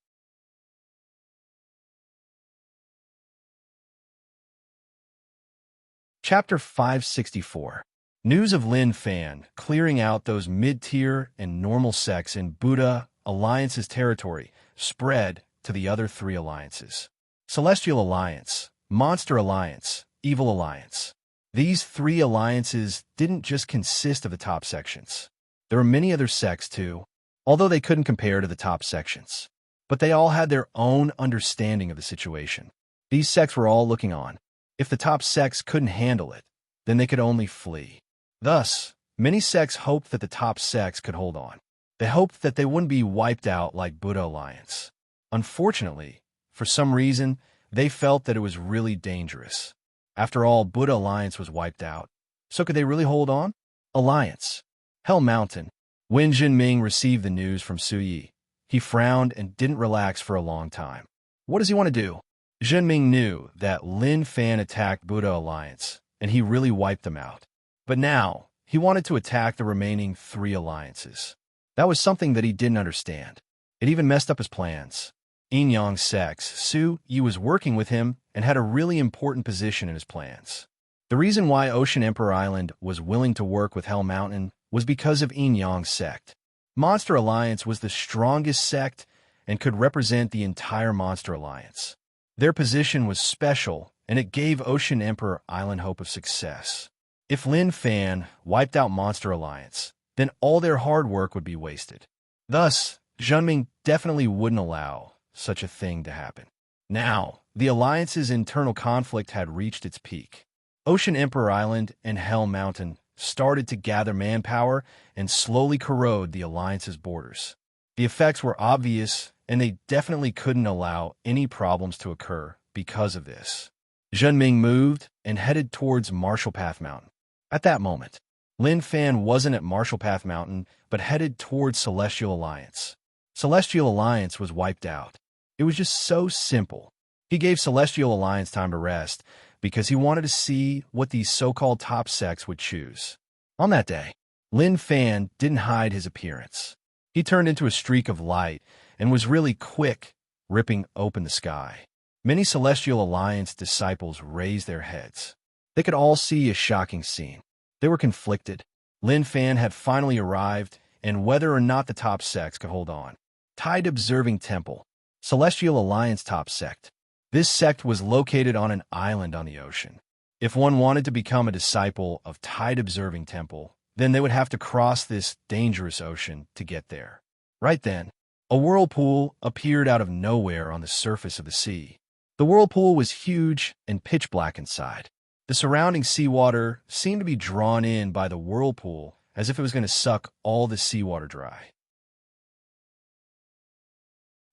Chapter 564. News of Lin Fan clearing out those mid-tier and normal sects in Buddha Alliance's territory spread to the other 3 alliances. Celestial Alliance, Monster Alliance, Evil Alliance. These 3 alliances didn't just consist of the top sections. There were many other sects too, although they couldn't compare to the top sections. But they all had their own understanding of the situation. These sects were all looking on. If the top sects couldn't handle it, then they could only flee. Thus, many sects hoped that the top sects could hold on. They hoped that they wouldn't be wiped out like Buddha Alliance. Unfortunately, for some reason, they felt that it was really dangerous. After all, Buddha Alliance was wiped out. So could they really hold on? Alliance. Hell Mountain. When Jinming received the news from Su Yi, he frowned and didn't relax for a long time. What does he want to do? Jinming knew that Lin Fan attacked Buddha Alliance, and he really wiped them out. But now, he wanted to attack the remaining 3 alliances. That was something that he didn't understand. It even messed up his plans. Yin-Yang Sex, Su Yi was working with him and had a really important position in his plans. The reason why Ocean Emperor Island was willing to work with Hell Mountain was because of Yin-Yang's sect. Monster Alliance was the strongest sect and could represent the entire Monster Alliance. Their position was special, and it gave Ocean Emperor Island hope of success. If Lin Fan wiped out Monster Alliance, then all their hard work would be wasted. Thus, Zhenming definitely wouldn't allow such a thing to happen. Now, the Alliance's internal conflict had reached its peak. Ocean Emperor Island and Hell Mountain started to gather manpower and slowly corrode the Alliance's borders. The effects were obvious, and they definitely couldn't allow any problems to occur because of this. Zhenming moved and headed towards Marshall Path Mountain. At that moment, Lin Fan wasn't at Marshall Path Mountain, but headed towards Celestial Alliance. Celestial Alliance was wiped out. It was just so simple. He gave Celestial Alliance time to rest because he wanted to see what these so-called top sects would choose. On that day, Lin Fan didn't hide his appearance. He turned into a streak of light and was really quick, ripping open the sky. Many Celestial Alliance disciples raised their heads. They could all see a shocking scene. They were conflicted. Lin Fan had finally arrived, and whether or not the top sects could hold on. Tide Observing Temple, Celestial Alliance top sect. This sect was located on an island on the ocean. If one wanted to become a disciple of Tide Observing Temple, then they would have to cross this dangerous ocean to get there. Right then, a whirlpool appeared out of nowhere on the surface of the sea. The whirlpool was huge and pitch black inside. The surrounding seawater seemed to be drawn in by the whirlpool as if it was going to suck all the seawater dry.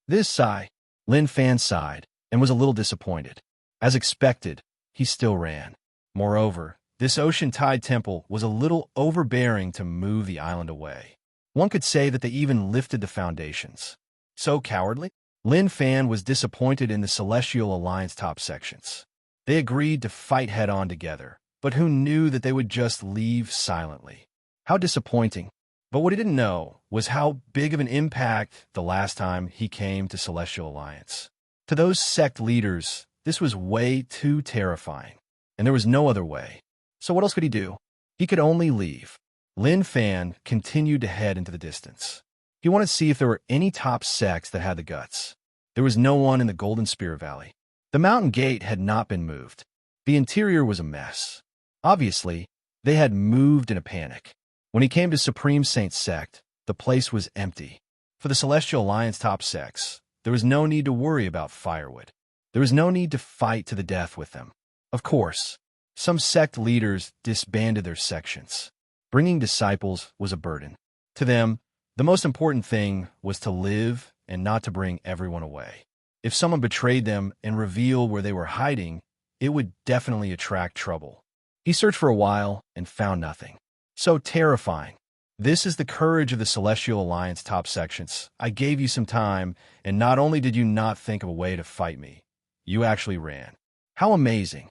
This sigh, Lin Fan sighed and was a little disappointed. As expected, he still ran. Moreover, this ocean tide temple was a little overbearing to move the island away. One could say that they even lifted the foundations. So cowardly? Lin Fan was disappointed in the Celestial Alliance top sections. They agreed to fight head-on together, but who knew that they would just leave silently? How disappointing. But what he didn't know was how big of an impact the last time he came to Celestial Alliance. To those sect leaders, this was way too terrifying, and there was no other way. So what else could he do? He could only leave. Lin Fan continued to head into the distance. He wanted to see if there were any top sects that had the guts. There was no one in the Golden Spear Valley. The mountain gate had not been moved. The interior was a mess. Obviously, they had moved in a panic. When he came to Supreme Saint Sect, the place was empty. For the Celestial Alliance top sects, there was no need to worry about firewood. There was no need to fight to the death with them. Of course, some sect leaders disbanded their sections. Bringing disciples was a burden. To them, the most important thing was to live and not to bring everyone away. If someone betrayed them and revealed where they were hiding, it would definitely attract trouble. He searched for a while and found nothing. So terrifying. This is the courage of the Celestial Alliance top sections. I gave you some time, and not only did you not think of a way to fight me, you actually ran. How amazing.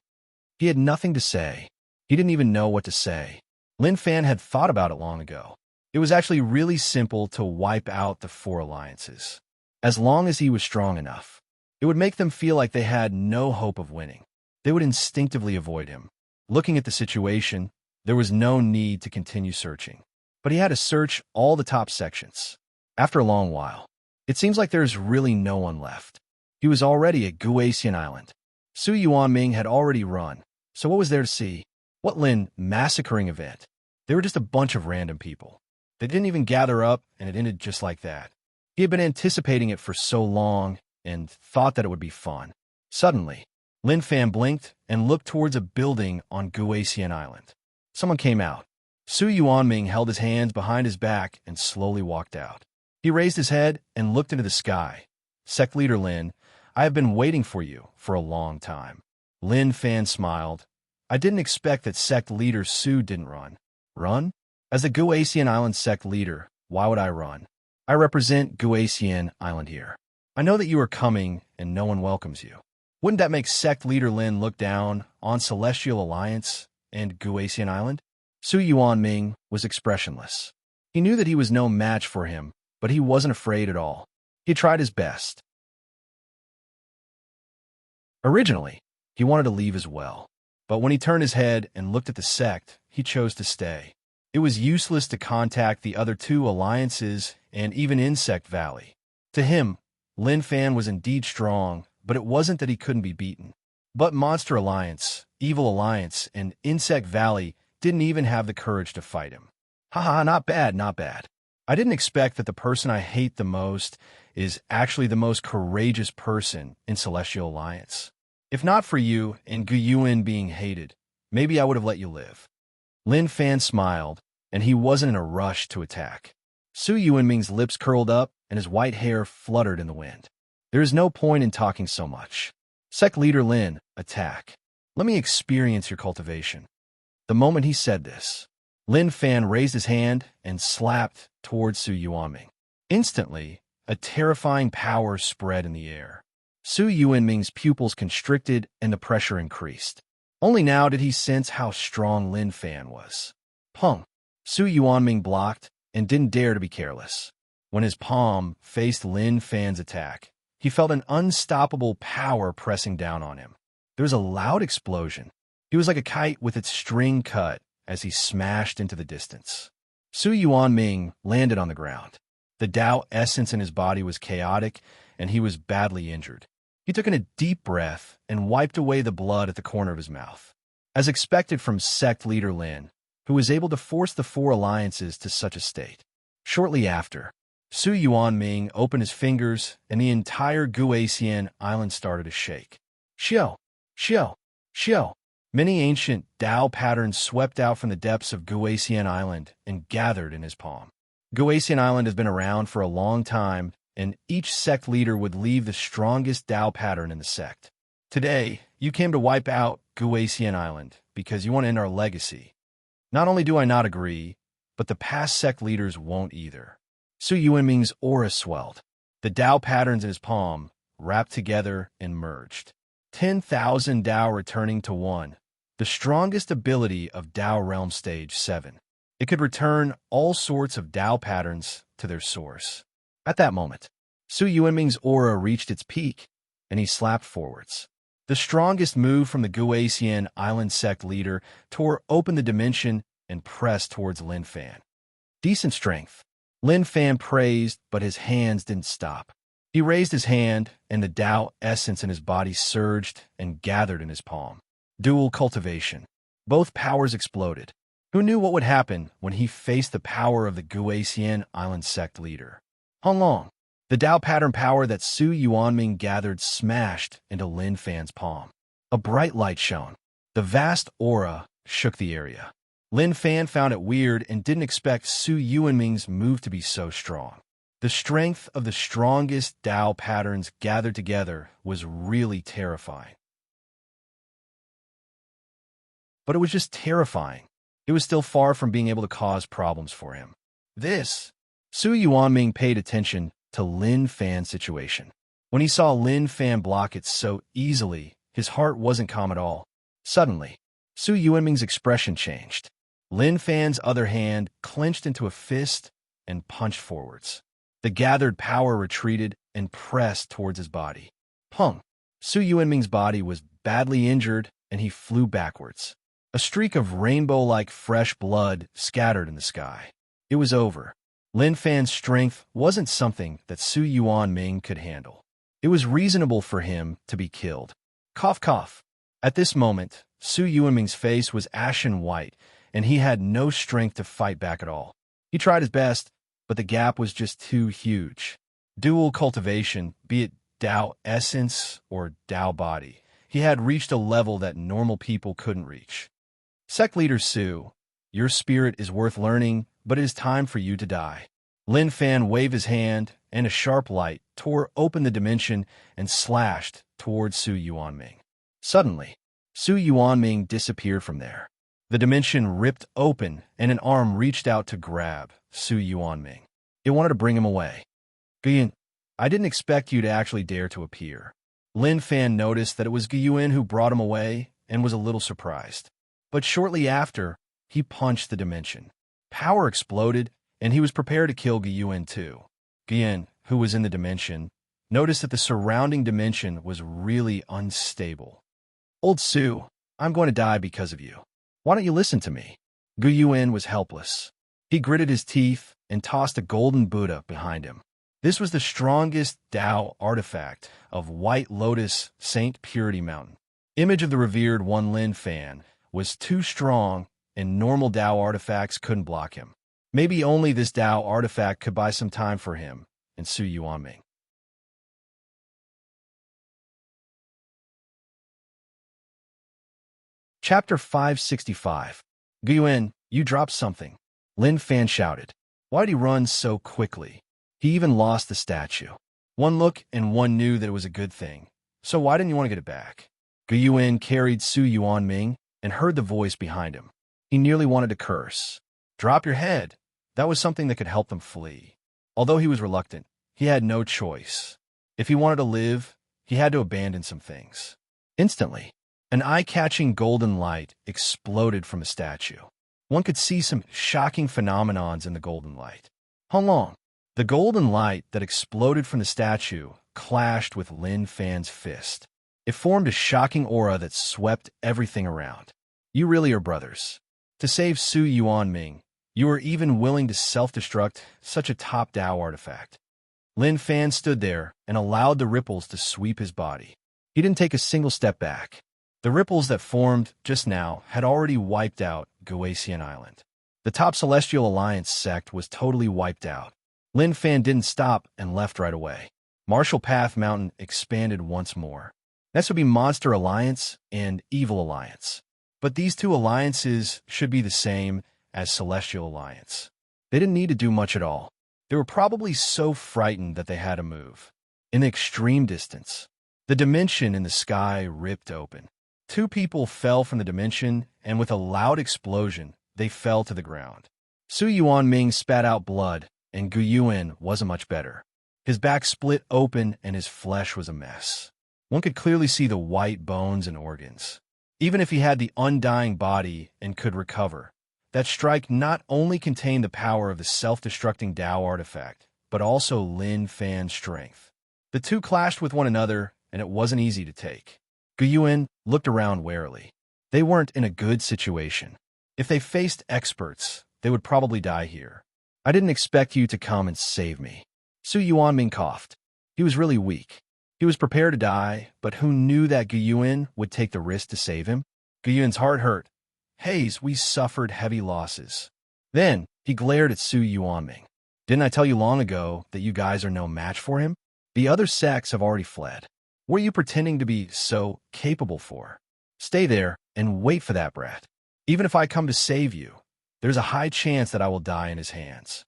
He had nothing to say. He didn't even know what to say. Lin Fan had thought about it long ago. It was actually really simple to wipe out the 4 alliances. As long as he was strong enough, it would make them feel like they had no hope of winning. They would instinctively avoid him. Looking at the situation, there was no need to continue searching. But he had to search all the top sections. After a long while, it seems like there's really no one left. He was already at Guasian Island. Su Yuanming had already run, so what was there to see? What Lin massacring event? They were just a bunch of random people. They didn't even gather up, and it ended just like that. He had been anticipating it for so long and thought that it would be fun. Suddenly, Lin Fan blinked and looked towards a building on Guasian Island. Someone came out. Su Yuanming held his hands behind his back and slowly walked out. He raised his head and looked into the sky. Sect Leader Lin, I have been waiting for you for a long time. Lin Fan smiled. I didn't expect that Sect Leader Su didn't run. Run? As the Guasian Island Sect Leader, why would I run? I represent Guasian Island here. I know that you are coming and no one welcomes you. Wouldn't that make Sect Leader Lin look down on Celestial Alliance and Guasian Island? Su Yuanming was expressionless. He knew that he was no match for him, but he wasn't afraid at all. He tried his best. Originally, he wanted to leave as well, but when he turned his head and looked at the sect, he chose to stay. It was useless to contact the other two alliances and even Insect Valley. To him, Lin Fan was indeed strong, but it wasn't that he couldn't be beaten. But Monster Alliance, Evil Alliance, and Insect Valley didn't even have the courage to fight him. Haha, not bad, not bad. I didn't expect that the person I hate the most is actually the most courageous person in Celestial Alliance. If not for you and Guyuan being hated, maybe I would have let you live. Lin Fan smiled, and he wasn't in a rush to attack. Su Yuanming's lips curled up, and his white hair fluttered in the wind. There is no point in talking so much. Sect Leader Lin, attack. Let me experience your cultivation. The moment he said this, Lin Fan raised his hand and slapped towards Su Yuanming. Instantly, a terrifying power spread in the air. Su Yuanming's pupils constricted and the pressure increased. Only now did he sense how strong Lin Fan was. Pung! Su Yuanming blocked and didn't dare to be careless. When his palm faced Lin Fan's attack, he felt an unstoppable power pressing down on him. There was a loud explosion. He was like a kite with its string cut as he smashed into the distance. Su Yuanming landed on the ground. The Tao essence in his body was chaotic, and he was badly injured. He took in a deep breath and wiped away the blood at the corner of his mouth. As expected from Sect Leader Lin, who was able to force the four alliances to such a state. Shortly after, Su Yuanming opened his fingers, and the entire Guasian Island started to shake. Xiao! Xiao! Xiao! Many ancient Tao patterns swept out from the depths of Guasian Island and gathered in his palm. Guasian Island has been around for a long time, and each sect leader would leave the strongest Tao pattern in the sect. Today, you came to wipe out Guasian Island because you want to end our legacy. Not only do I not agree, but the past sect leaders won't either. Su Yuanming's aura swelled. The Tao patterns in his palm wrapped together and merged. 10,000 Tao returning to one. The strongest ability of Tao Realm Stage 7. It could return all sorts of Tao patterns to their source. At that moment, Su Yuanming's aura reached its peak, and he slapped forwards. The strongest move from the Guasian Island sect leader tore open the dimension and pressed towards Lin Fan. Decent strength. Lin Fan praised, but his hands didn't stop. He raised his hand, and the Tao essence in his body surged and gathered in his palm. Dual cultivation. Both powers exploded. Who knew what would happen when he faced the power of the Guasian Island sect leader? Honglong. The Tao pattern power that Su Yuanming gathered smashed into Lin Fan's palm. A bright light shone. The vast aura shook the area. Lin Fan found it weird and didn't expect Su Yuanming's move to be so strong. The strength of the strongest Tao patterns gathered together was really terrifying. But it was just terrifying. It was still far from being able to cause problems for him. Su Yuanming paid attention to Lin Fan's situation. When he saw Lin Fan block it so easily, his heart wasn't calm at all. Suddenly, Su Yuanming's expression changed. Lin Fan's other hand clenched into a fist and punched forwards. The gathered power retreated and pressed towards his body. Pung! Su Yuanming's body was badly injured, and he flew backwards. A streak of rainbow-like fresh blood scattered in the sky. It was over. Lin Fan's strength wasn't something that Su Yuanming could handle. It was reasonable for him to be killed. Cough, cough. At this moment, Su Yuanming's face was ashen white, and he had no strength to fight back at all. He tried his best, but the gap was just too huge. Dual cultivation, be it Tao essence or Tao body, he had reached a level that normal people couldn't reach. Sect Leader Su, your spirit is worth learning, but it is time for you to die. Lin Fan waved his hand, and a sharp light tore open the dimension and slashed towards Su Yuanming. Suddenly, Su Yuanming disappeared from there. The dimension ripped open, and an arm reached out to grab Su Yuanming. It wanted to bring him away. Guyuan, I didn't expect you to actually dare to appear. Lin Fan noticed that it was Guyuan who brought him away and was a little surprised. But shortly after, he punched the dimension. Power exploded, and he was prepared to kill Guyuin too. Guyuin, who was in the dimension, noticed that the surrounding dimension was really unstable. "Old Su, I'm going to die because of you. Why don't you listen to me?" Guyuin was helpless. He gritted his teeth and tossed a golden Buddha behind him. This was the strongest Tao artifact of White Lotus Saint Purity Mountain. Image of the revered One Lin Fan was too strong, and normal Tao artifacts couldn't block him. Maybe only this Tao artifact could buy some time for him and Su Yuanming. Chapter 565. Guyuin, you dropped something. Lin Fan shouted. Why'd he run so quickly? He even lost the statue. One look and one knew that it was a good thing. So why didn't you want to get it back? Guyuin carried Su Yuanming and heard the voice behind him. He nearly wanted to curse. Drop your head. That was something that could help them flee. Although he was reluctant, he had no choice. If he wanted to live, he had to abandon some things. Instantly, an eye-catching golden light exploded from the statue. One could see some shocking phenomenons in the golden light. How long? The golden light that exploded from the statue clashed with Lin Fan's fist. It formed a shocking aura that swept everything around. You really are brothers. To save Su Yuanming, you were even willing to self-destruct such a top Tao artifact. Lin Fan stood there and allowed the ripples to sweep his body. He didn't take a single step back. The ripples that formed just now had already wiped out Guasian Island. The top Celestial Alliance sect was totally wiped out. Lin Fan didn't stop and left right away. Martial Path Mountain expanded once more. This would be Monster Alliance and Evil Alliance. But these two alliances should be the same as Celestial Alliance. They didn't need to do much at all. They were probably so frightened that they had to move. In the extreme distance, the dimension in the sky ripped open. Two people fell from the dimension, and with a loud explosion, they fell to the ground. Su Yuanming spat out blood, and Guyuin wasn't much better. His back split open, and his flesh was a mess. One could clearly see the white bones and organs. Even if he had the undying body and could recover, that strike not only contained the power of the self-destructing Tao artifact, but also Lin Fan's strength. The two clashed with one another, and it wasn't easy to take. Guyuin looked around warily. They weren't in a good situation. If they faced experts, they would probably die here. I didn't expect you to come and save me. Su Yuanming coughed. He was really weak. He was prepared to die, but who knew that Guyuin would take the risk to save him? Guyuin's heart hurt. Hayes, we suffered heavy losses. Then he glared at Su Yuanming. Didn't I tell you long ago that you guys are no match for him? The other sects have already fled. What are you pretending to be so capable for? Stay there and wait for that brat. Even if I come to save you, there's a high chance that I will die in his hands.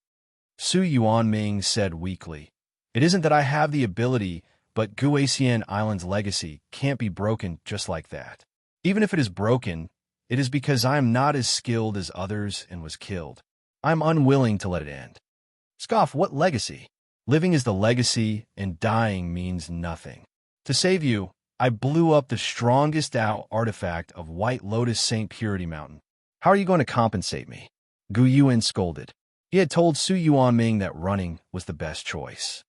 Su Yuanming said weakly, It isn't that I have the ability, but Guasian Island's legacy can't be broken just like that. Even if it is broken, it is because I am not as skilled as others and was killed. I am unwilling to let it end. Scoff, what legacy? Living is the legacy, and dying means nothing. To save you, I blew up the strongest Tao artifact of White Lotus Saint Purity Mountain. How are you going to compensate me? Guyuin scolded. He had told Su Yuanming that running was the best choice.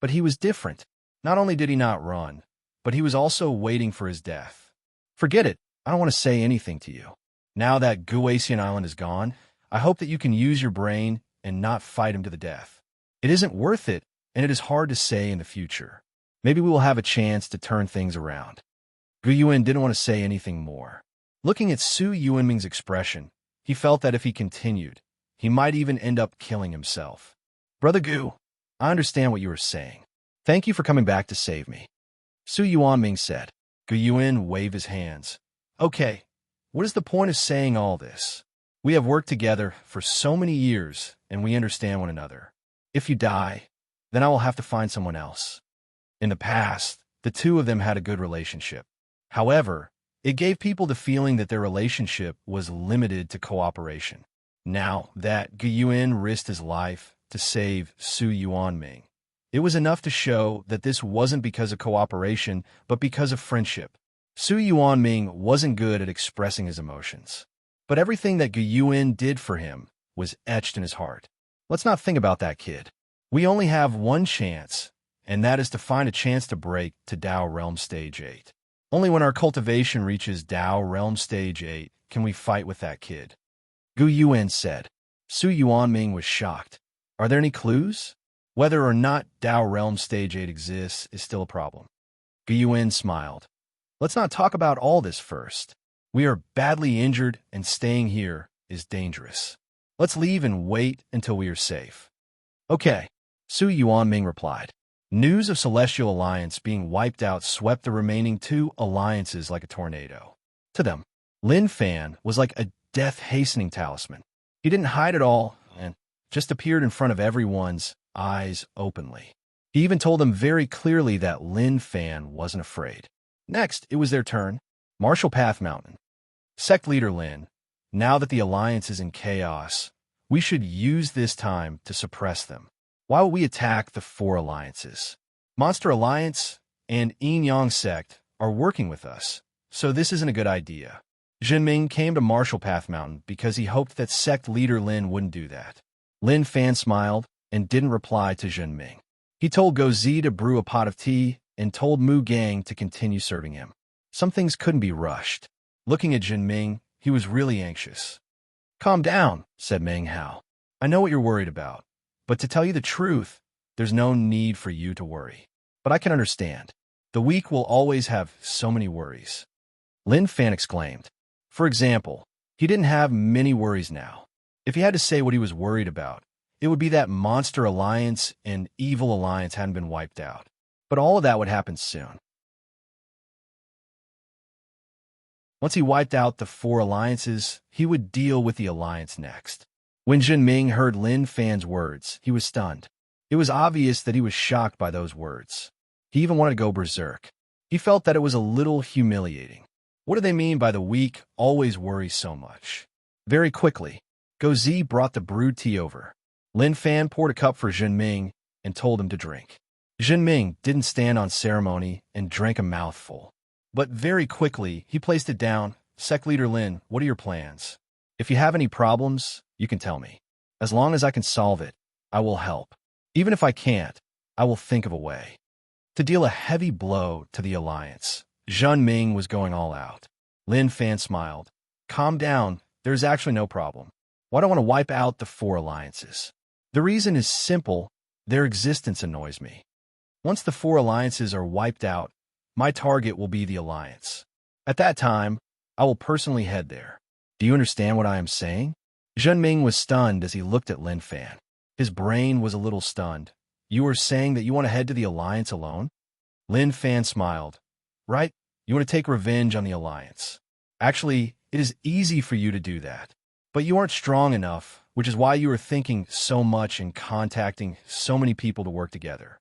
But he was different. Not only did he not run, but he was also waiting for his death. Forget it. I don't want to say anything to you. Now that Guasian Island is gone, I hope that you can use your brain and not fight him to the death. It isn't worth it, and it is hard to say in the future. Maybe we will have a chance to turn things around. Guyuin didn't want to say anything more. Looking at Su Yuanming's expression, he felt that if he continued, he might even end up killing himself. Brother Gu, I understand what you were saying. Thank you for coming back to save me. Su Yuanming said. Guyuin waved his hands. Okay, what is the point of saying all this? We have worked together for so many years, and we understand one another. If you die, then I will have to find someone else. In the past, the two of them had a good relationship. However, it gave people the feeling that their relationship was limited to cooperation. Now that Guyuin risked his life to save Su Yuanming, it was enough to show that this wasn't because of cooperation, but because of friendship. Su Yuanming wasn't good at expressing his emotions, but everything that Gu Yuan did for him was etched in his heart. Let's not think about that kid. We only have one chance, and that is to find a chance to break to Tao Realm Stage 8. Only when our cultivation reaches Tao Realm Stage 8 can we fight with that kid. Gu Yuan said. Su Yuanming was shocked. Are there any clues? Whether or not Tao Realm Stage 8 exists is still a problem. Gu Yuan smiled. Let's not talk about all this first. We are badly injured, and staying here is dangerous. Let's leave and wait until we are safe. Okay, Su Yuanming replied. News of Celestial Alliance being wiped out swept the remaining two alliances like a tornado. To them, Lin Fan was like a death-hastening talisman. He didn't hide at all and just appeared in front of everyone's eyes openly. He even told them very clearly that Lin Fan wasn't afraid. Next, it was their turn. Martial Path Mountain. Sect Leader Lin, now that the alliance is in chaos, we should use this time to suppress them. Why would we attack the four alliances? Monster Alliance and Yin Yang Sect are working with us, so this isn't a good idea. Jinming came to Martial Path Mountain because he hoped that Sect Leader Lin wouldn't do that. Lin Fan smiled and didn't reply to Jinming. He told Gozi to brew a pot of tea and told Mu Gang to continue serving him. Some things couldn't be rushed. Looking at Jinming, he was really anxious. Calm down, said Meng Hao. I know what you're worried about, but to tell you the truth, there's no need for you to worry. But I can understand. The weak will always have so many worries. Lin Fan exclaimed. For example, he didn't have many worries now. If he had to say what he was worried about, it would be that Monster Alliance and Evil Alliance hadn't been wiped out. But all of that would happen soon. Once he wiped out the four alliances, he would deal with the alliance next. When Jinming heard Lin Fan's words, he was stunned. It was obvious that he was shocked by those words. He even wanted to go berserk. He felt that it was a little humiliating. What do they mean by the weak always worry so much? Very quickly, Gozi brought the brewed tea over. Lin Fan poured a cup for Jinming and told him to drink. Jinming didn't stand on ceremony and drank a mouthful. But very quickly, he placed it down. Sect Leader Lin, what are your plans? If you have any problems, you can tell me. As long as I can solve it, I will help. Even if I can't, I will think of a way. To deal a heavy blow to the alliance, Jinming was going all out. Lin Fan smiled. Calm down, there's actually no problem. Why do I want to wipe out the four alliances? The reason is simple, their existence annoys me. Once the four alliances are wiped out, my target will be the alliance. At that time, I will personally head there. Do you understand what I am saying? Jinming was stunned as he looked at Lin Fan. His brain was a little stunned. You are saying that you want to head to the alliance alone? Lin Fan smiled. Right, you want to take revenge on the alliance. Actually, it is easy for you to do that. But you aren't strong enough, which is why you are thinking so much and contacting so many people to work together.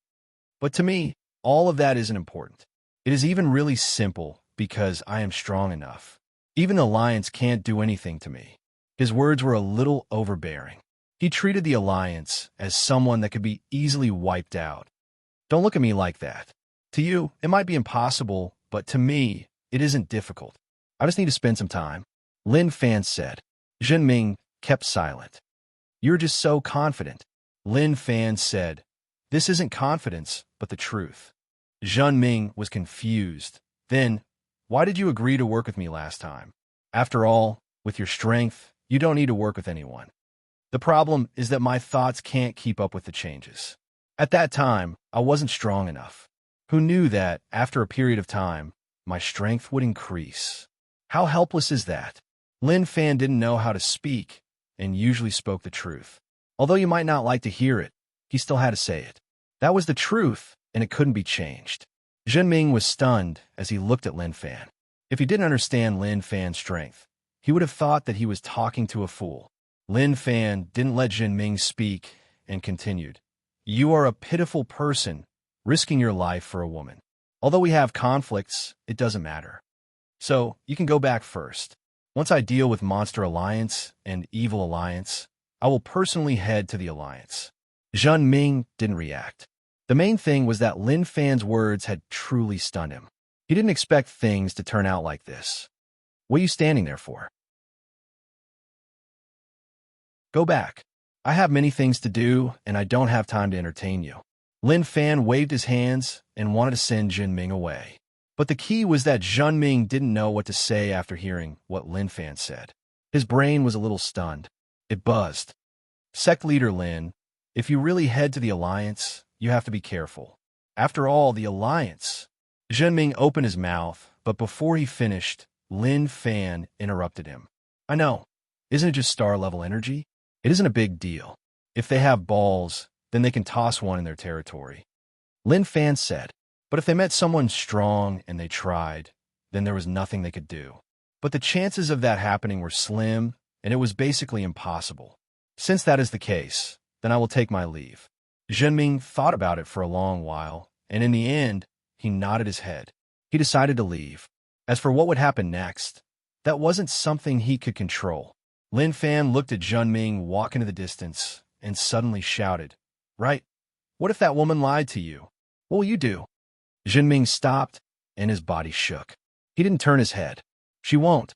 But to me, all of that isn't important. It is even really simple because I am strong enough. Even the alliance can't do anything to me. His words were a little overbearing. He treated the alliance as someone that could be easily wiped out. Don't look at me like that. To you, it might be impossible, but to me, it isn't difficult. I just need to spend some time. Lin Fan said. Jinming kept silent. You're just so confident. Lin Fan said. This isn't confidence, but the truth. Jinming was confused. Then, why did you agree to work with me last time? After all, with your strength, you don't need to work with anyone. The problem is that my thoughts can't keep up with the changes. At that time, I wasn't strong enough. Who knew that, after a period of time, my strength would increase? How helpless is that? Lin Fan didn't know how to speak, and usually spoke the truth. Although you might not like to hear it, he still had to say it. That was the truth, and it couldn't be changed. Jinming was stunned as he looked at Lin Fan. If he didn't understand Lin Fan's strength, he would have thought that he was talking to a fool. Lin Fan didn't let Jinming speak and continued. You are a pitiful person, risking your life for a woman. Although we have conflicts, it doesn't matter. So, you can go back first. Once I deal with Monster Alliance and Evil Alliance, I will personally head to the alliance. Jinming didn't react. The main thing was that Lin Fan's words had truly stunned him. He didn't expect things to turn out like this. What are you standing there for? Go back. I have many things to do, and I don't have time to entertain you. Lin Fan waved his hands and wanted to send Jinming away. But the key was that Jinming didn't know what to say after hearing what Lin Fan said. His brain was a little stunned. It buzzed. Sect leader Lin, if you really head to the Alliance, you have to be careful. After all, the Alliance. Jinming opened his mouth, but before he finished, Lin Fan interrupted him. I know. Isn't it just star-level energy? It isn't a big deal. If they have balls, then they can toss one in their territory. Lin Fan said, but if they met someone strong and they tried, then there was nothing they could do. But the chances of that happening were slim, and it was basically impossible. Since that is the case, then I will take my leave. Jinming thought about it for a long while, and in the end, he nodded his head. He decided to leave. As for what would happen next, that wasn't something he could control. Lin Fan looked at Jinming walk into the distance and suddenly shouted, Right, what if that woman lied to you? What will you do? Jinming stopped, and his body shook. He didn't turn his head. She won't.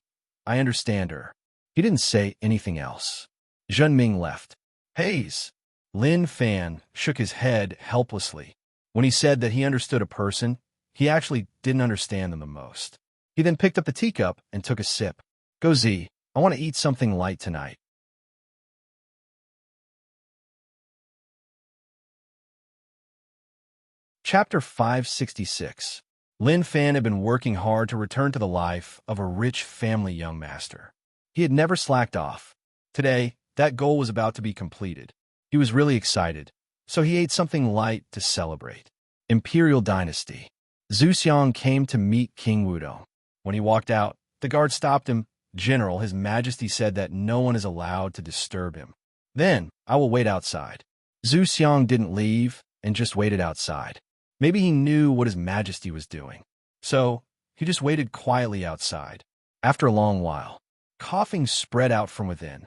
I understand her. He didn't say anything else. Jinming left. Haze. Lin Fan shook his head helplessly. When he said that he understood a person, he actually didn't understand them the most. He then picked up the teacup and took a sip. Go Z, I want to eat something light tonight. Chapter 566. Lin Fan had been working hard to return to the life of a rich family young master. He had never slacked off. Today, that goal was about to be completed. He was really excited, so he ate something light to celebrate. Imperial Dynasty. Zhu Xiang came to meet King Wudong. When he walked out, the guard stopped him. General, His Majesty said that no one is allowed to disturb him. Then, I will wait outside. Zhu Xiang didn't leave and just waited outside. Maybe he knew what His Majesty was doing. So, he just waited quietly outside. After a long while, coughing spread out from within.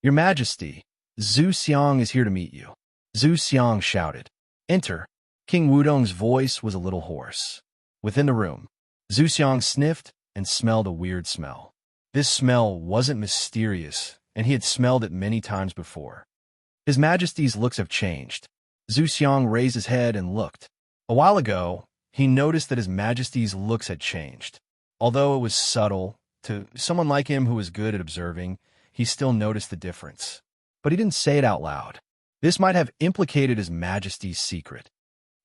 Your Majesty, Zhu Xiang is here to meet you. Zhu Xiang shouted. Enter. King Wudong's voice was a little hoarse. Within the room, Zhu Xiang sniffed and smelled a weird smell. This smell wasn't mysterious, and he had smelled it many times before. His Majesty's looks have changed. Zhu Xiang raised his head and looked. A while ago, he noticed that His Majesty's looks had changed. Although it was subtle, to someone like him who was good at observing, he still noticed the difference. But he didn't say it out loud. This might have implicated His Majesty's secret.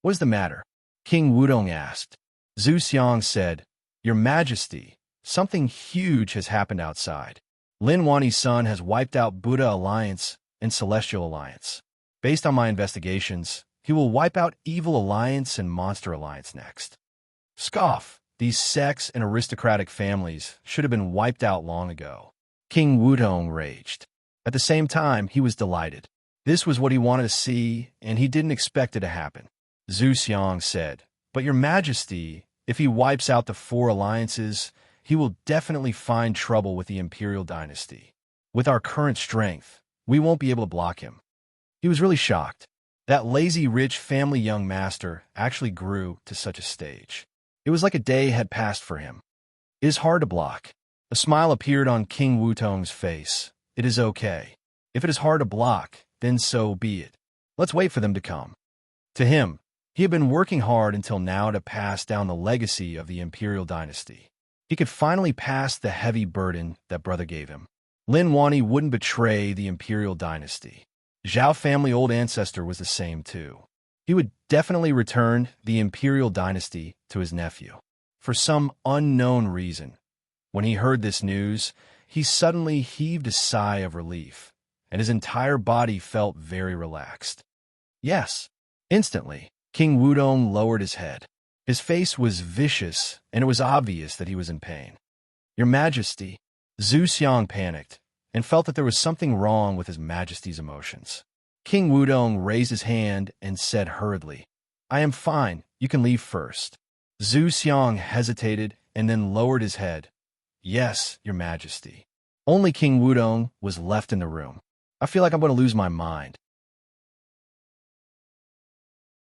What is the matter? King Wudong asked. Zhu Xiang said, Your Majesty, something huge has happened outside. Lin Wani's son has wiped out Buddha Alliance and Celestial Alliance. Based on my investigations, he will wipe out Evil Alliance and Monster Alliance next. Scoff, these sects and aristocratic families should have been wiped out long ago. King Wudong raged. At the same time, he was delighted. This was what he wanted to see, and he didn't expect it to happen. Zhu Xiang said, But Your Majesty, if he wipes out the 4 alliances, he will definitely find trouble with the Imperial Dynasty. With our current strength, we won't be able to block him. He was really shocked. That lazy rich family young master actually grew to such a stage. It was like a day had passed for him. It is hard to block. A smile appeared on King Wudong's face. It is okay. If it is hard to block, then so be it. Let's wait for them to come. To him, he had been working hard until now to pass down the legacy of the Imperial Dynasty. He could finally pass the heavy burden that brother gave him. Lin Wani wouldn't betray the Imperial Dynasty. Zhao family old ancestor was the same too. He would definitely return the Imperial Dynasty to his nephew. For some unknown reason, when he heard this news, he suddenly heaved a sigh of relief, and his entire body felt very relaxed. Yes, instantly, King Wudong lowered his head. His face was vicious, and it was obvious that he was in pain. Your Majesty, Zhu Xiang panicked, and felt that there was something wrong with His Majesty's emotions. King Wudong raised his hand and said hurriedly, I am fine, you can leave first. Zhu Xiang hesitated and then lowered his head. Yes, Your Majesty. Only King Wudong was left in the room. I feel like I'm going to lose my mind.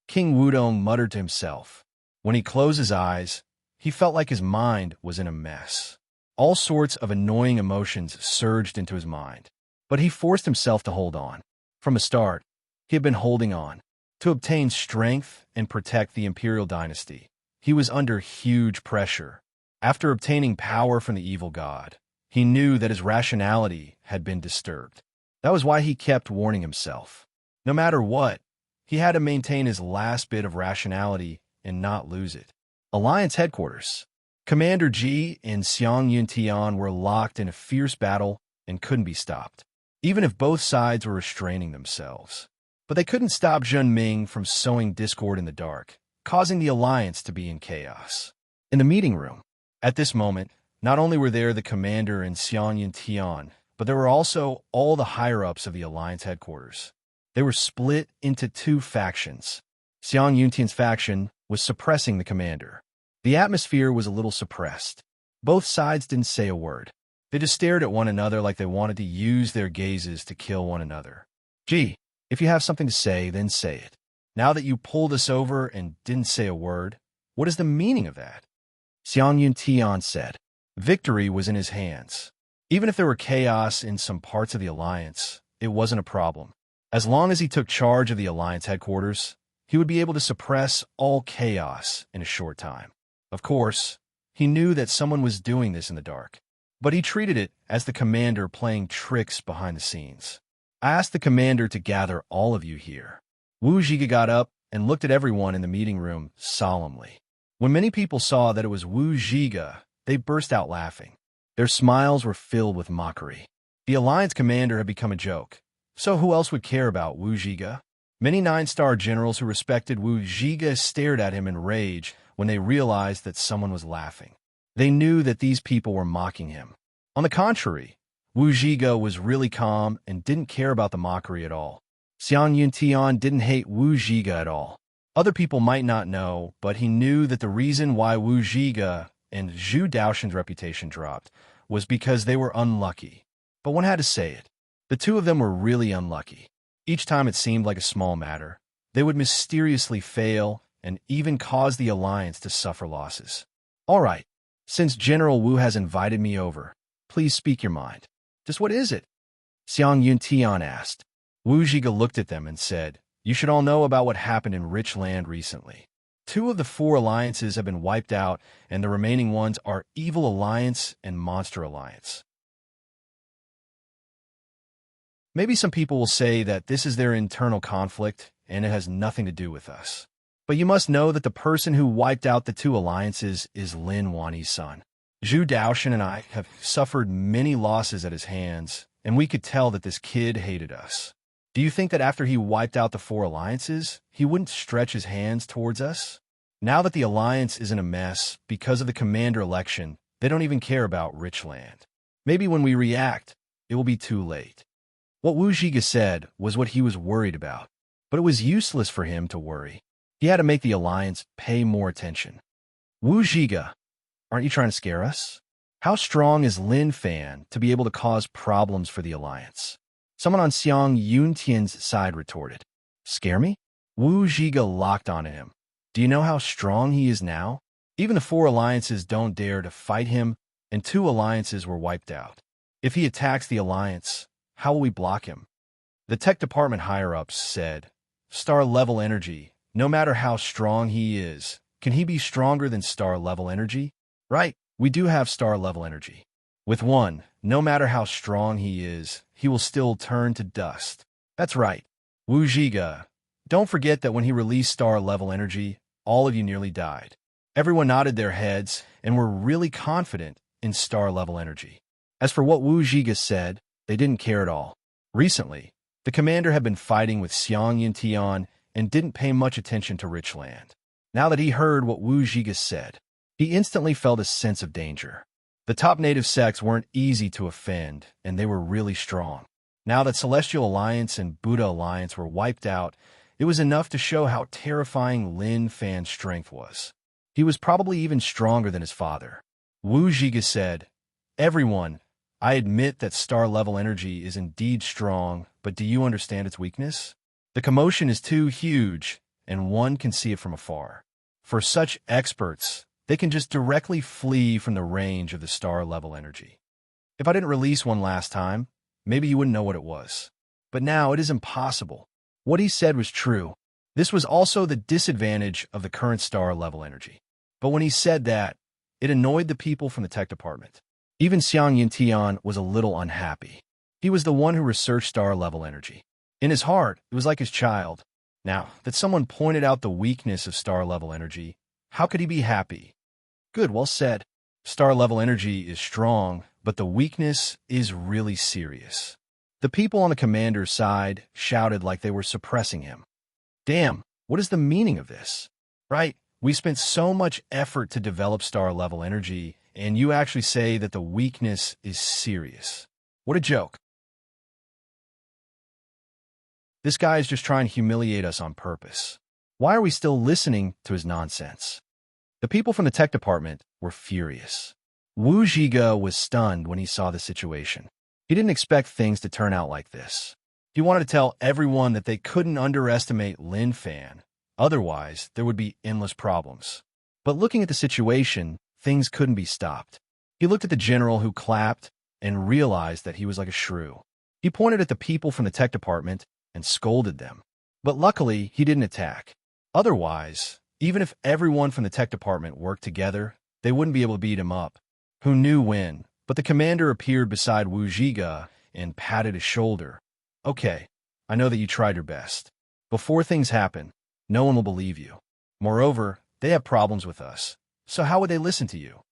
King Wudong muttered to himself. When he closed his eyes, He felt like his mind was in a mess. All sorts of annoying emotions surged into his mind. But he forced himself to hold on. From the start, he had been holding on. To obtain strength and protect the imperial dynasty, he was under huge pressure. After obtaining power from the evil god, he knew that his rationality had been disturbed. That was why he kept warning himself. No matter what, he had to maintain his last bit of rationality and not lose it. Alliance headquarters. Commander Ji and Xiang Yuntian were locked in a fierce battle and couldn't be stopped, even if both sides were restraining themselves. But they couldn't stop Zhen Ming from sowing discord in the dark, causing the alliance to be in chaos. In the meeting room, at this moment, not only were there the commander and Xiang Yuntian, but there were also all the higher-ups of the alliance headquarters. They were split into two factions. Xiang Yuntian's faction was suppressing the commander. The atmosphere was a little suppressed. Both sides didn't say a word. They just stared at one another like they wanted to use their gazes to kill one another. Gee, if you have something to say, then say it. Now that you pulled us over and didn't say a word, what is the meaning of that? Xiang Yuntian said. Victory was in his hands. Even if there were chaos in some parts of the alliance, it wasn't a problem. As long as he took charge of the alliance headquarters, he would be able to suppress all chaos in a short time. Of course, he knew that someone was doing this in the dark, but he treated it as the commander playing tricks behind the scenes. I asked the commander to gather all of you here. Wu Zhiga got up and looked at everyone in the meeting room solemnly. When many people saw that it was Wu Zhiga, they burst out laughing. Their smiles were filled with mockery. The alliance commander had become a joke, so who else would care about Wu Zhiga? Many 9-star generals who respected Wu Zhiga stared at him in rage when they realized that someone was laughing. They knew that these people were mocking him. On the contrary, Wu Zhiga was really calm and didn't care about the mockery at all. Xiang Yuntian didn't hate Wu Zhiga at all. Other people might not know, but he knew that the reason why Wu Zhiga and Zhu Daoxin's reputation dropped was because they were unlucky. But one had to say it. The two of them were really unlucky. Each time it seemed like a small matter, they would mysteriously fail and even cause the alliance to suffer losses. All right, since General Wu has invited me over, please speak your mind. Just what is it? Xiang Yuntian asked. Wu Zhiga looked at them and said, You should all know about what happened in Rich Land recently. 2 of the 4 alliances have been wiped out, and the remaining ones are Evil Alliance and Monster Alliance. Maybe some people will say that this is their internal conflict, and it has nothing to do with us. But you must know that the person who wiped out the 2 alliances is Lin Wani's son. Zhu Daoxin and I have suffered many losses at his hands, and we could tell that this kid hated us. Do you think that after he wiped out the 4 alliances, he wouldn't stretch his hands towards us? Now that the alliance is in a mess because of the commander election, they don't even care about Rich Land. Maybe when we react, it will be too late. What Wu Zhiga said was what he was worried about, but it was useless for him to worry. He had to make the alliance pay more attention. Wu Zhiga, aren't you trying to scare us? How strong is Lin Fan to be able to cause problems for the alliance? Someone on Xiang Yuntian's side retorted. Scare me? Wu Zhiga locked onto him. Do you know how strong he is now? Even the 4 alliances don't dare to fight him, and 2 alliances were wiped out. If he attacks the alliance, how will we block him? The tech department higher-ups said, Star-level energy, no matter how strong he is, can he be stronger than star-level energy? Right, we do have star-level energy. With 1, no matter how strong he is, he will still turn to dust. That's right. Wu Zhiga, don't forget that when he released star-level energy, all of you nearly died. Everyone nodded their heads and were really confident in star-level energy. As for what Wu Zhiga said, they didn't care at all. Recently, the commander had been fighting with Xiang Yuntian and didn't pay much attention to Rich Land. Now that he heard what Wu Zhiga said, he instantly felt a sense of danger. The top native sects weren't easy to offend, and they were really strong. Now that Celestial Alliance and Buddha Alliance were wiped out, it was enough to show how terrifying Lin Fan's strength was. He was probably even stronger than his father. Wu Zhiga said, Everyone, I admit that star-level energy is indeed strong, but do you understand its weakness? The commotion is too huge, and one can see it from afar. For such experts, they can just directly flee from the range of the star-level energy. If I didn't release one last time, maybe you wouldn't know what it was. But now it is impossible. What he said was true. This was also the disadvantage of the current star-level energy. But when he said that, it annoyed the people from the tech department. Even Xiang Yintian was a little unhappy. He was the one who researched star-level energy. In his heart, it was like his child. Now that someone pointed out the weakness of star-level energy, how could he be happy? Good, well said. Star-level energy is strong, but the weakness is really serious. The people on the commander's side shouted like they were suppressing him. Damn, what is the meaning of this? Right? We spent so much effort to develop star-level energy, and you actually say that the weakness is serious. What a joke. This guy is just trying to humiliate us on purpose. Why are we still listening to his nonsense? The people from the tech department were furious. Wu Zhige was stunned when he saw the situation. He didn't expect things to turn out like this. He wanted to tell everyone that they couldn't underestimate Lin Fan, otherwise there would be endless problems. But looking at the situation, things couldn't be stopped. He looked at the general who clapped and realized that he was like a shrew. He pointed at the people from the tech department and scolded them. But luckily, he didn't attack. Otherwise, even if everyone from the tech department worked together, they wouldn't be able to beat him up. Who knew when? But the commander appeared beside Wu Zhige and patted his shoulder. Okay, I know that you tried your best. Before things happen, no one will believe you. Moreover, they have problems with us, so how would they listen to you?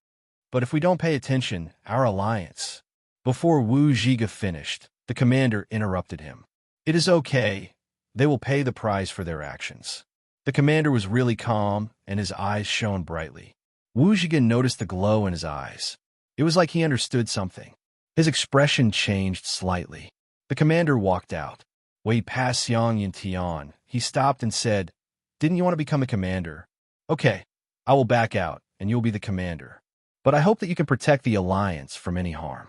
But if we don't pay attention, our alliance... Before Wu Zhige finished, the commander interrupted him. It is okay. They will pay the price for their actions. The commander was really calm, and his eyes shone brightly. Wu Zhige noticed the glow in his eyes. It was like he understood something. His expression changed slightly. The commander walked out. When he passed Xiang Yintian, he stopped and said, "Didn't you want to become a commander? Okay, I will back out, and you'll be the commander. But I hope that you can protect the alliance from any harm."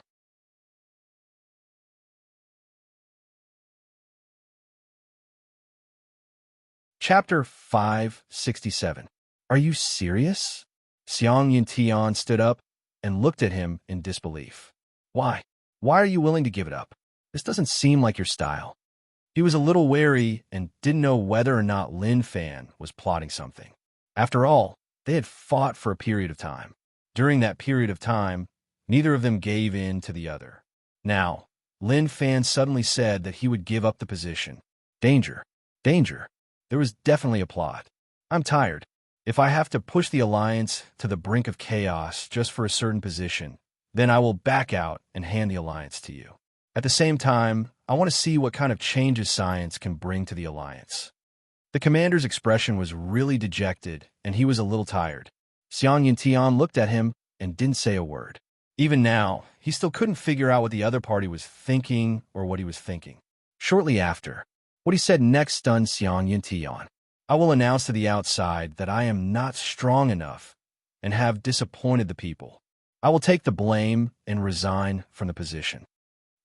Chapter 567. Are you serious? Xiang Yintian stood up and looked at him in disbelief. Why? Why are you willing to give it up? This doesn't seem like your style. He was a little wary and didn't know whether or not Lin Fan was plotting something. After all, they had fought for a period of time. During that period of time, neither of them gave in to the other. Now, Lin Fan suddenly said that he would give up the position. Danger. Danger. There was definitely a plot. I'm tired. If I have to push the alliance to the brink of chaos just for a certain position, then I will back out and hand the alliance to you. At the same time, I want to see what kind of changes science can bring to the alliance. The commander's expression was really dejected, and he was a little tired. Xiang Yintian looked at him and didn't say a word. Even now, he still couldn't figure out what the other party was thinking or what he was thinking. Shortly after, what he said next stunned Xiang Yintian. I will announce to the outside that I am not strong enough and have disappointed the people. I will take the blame and resign from the position.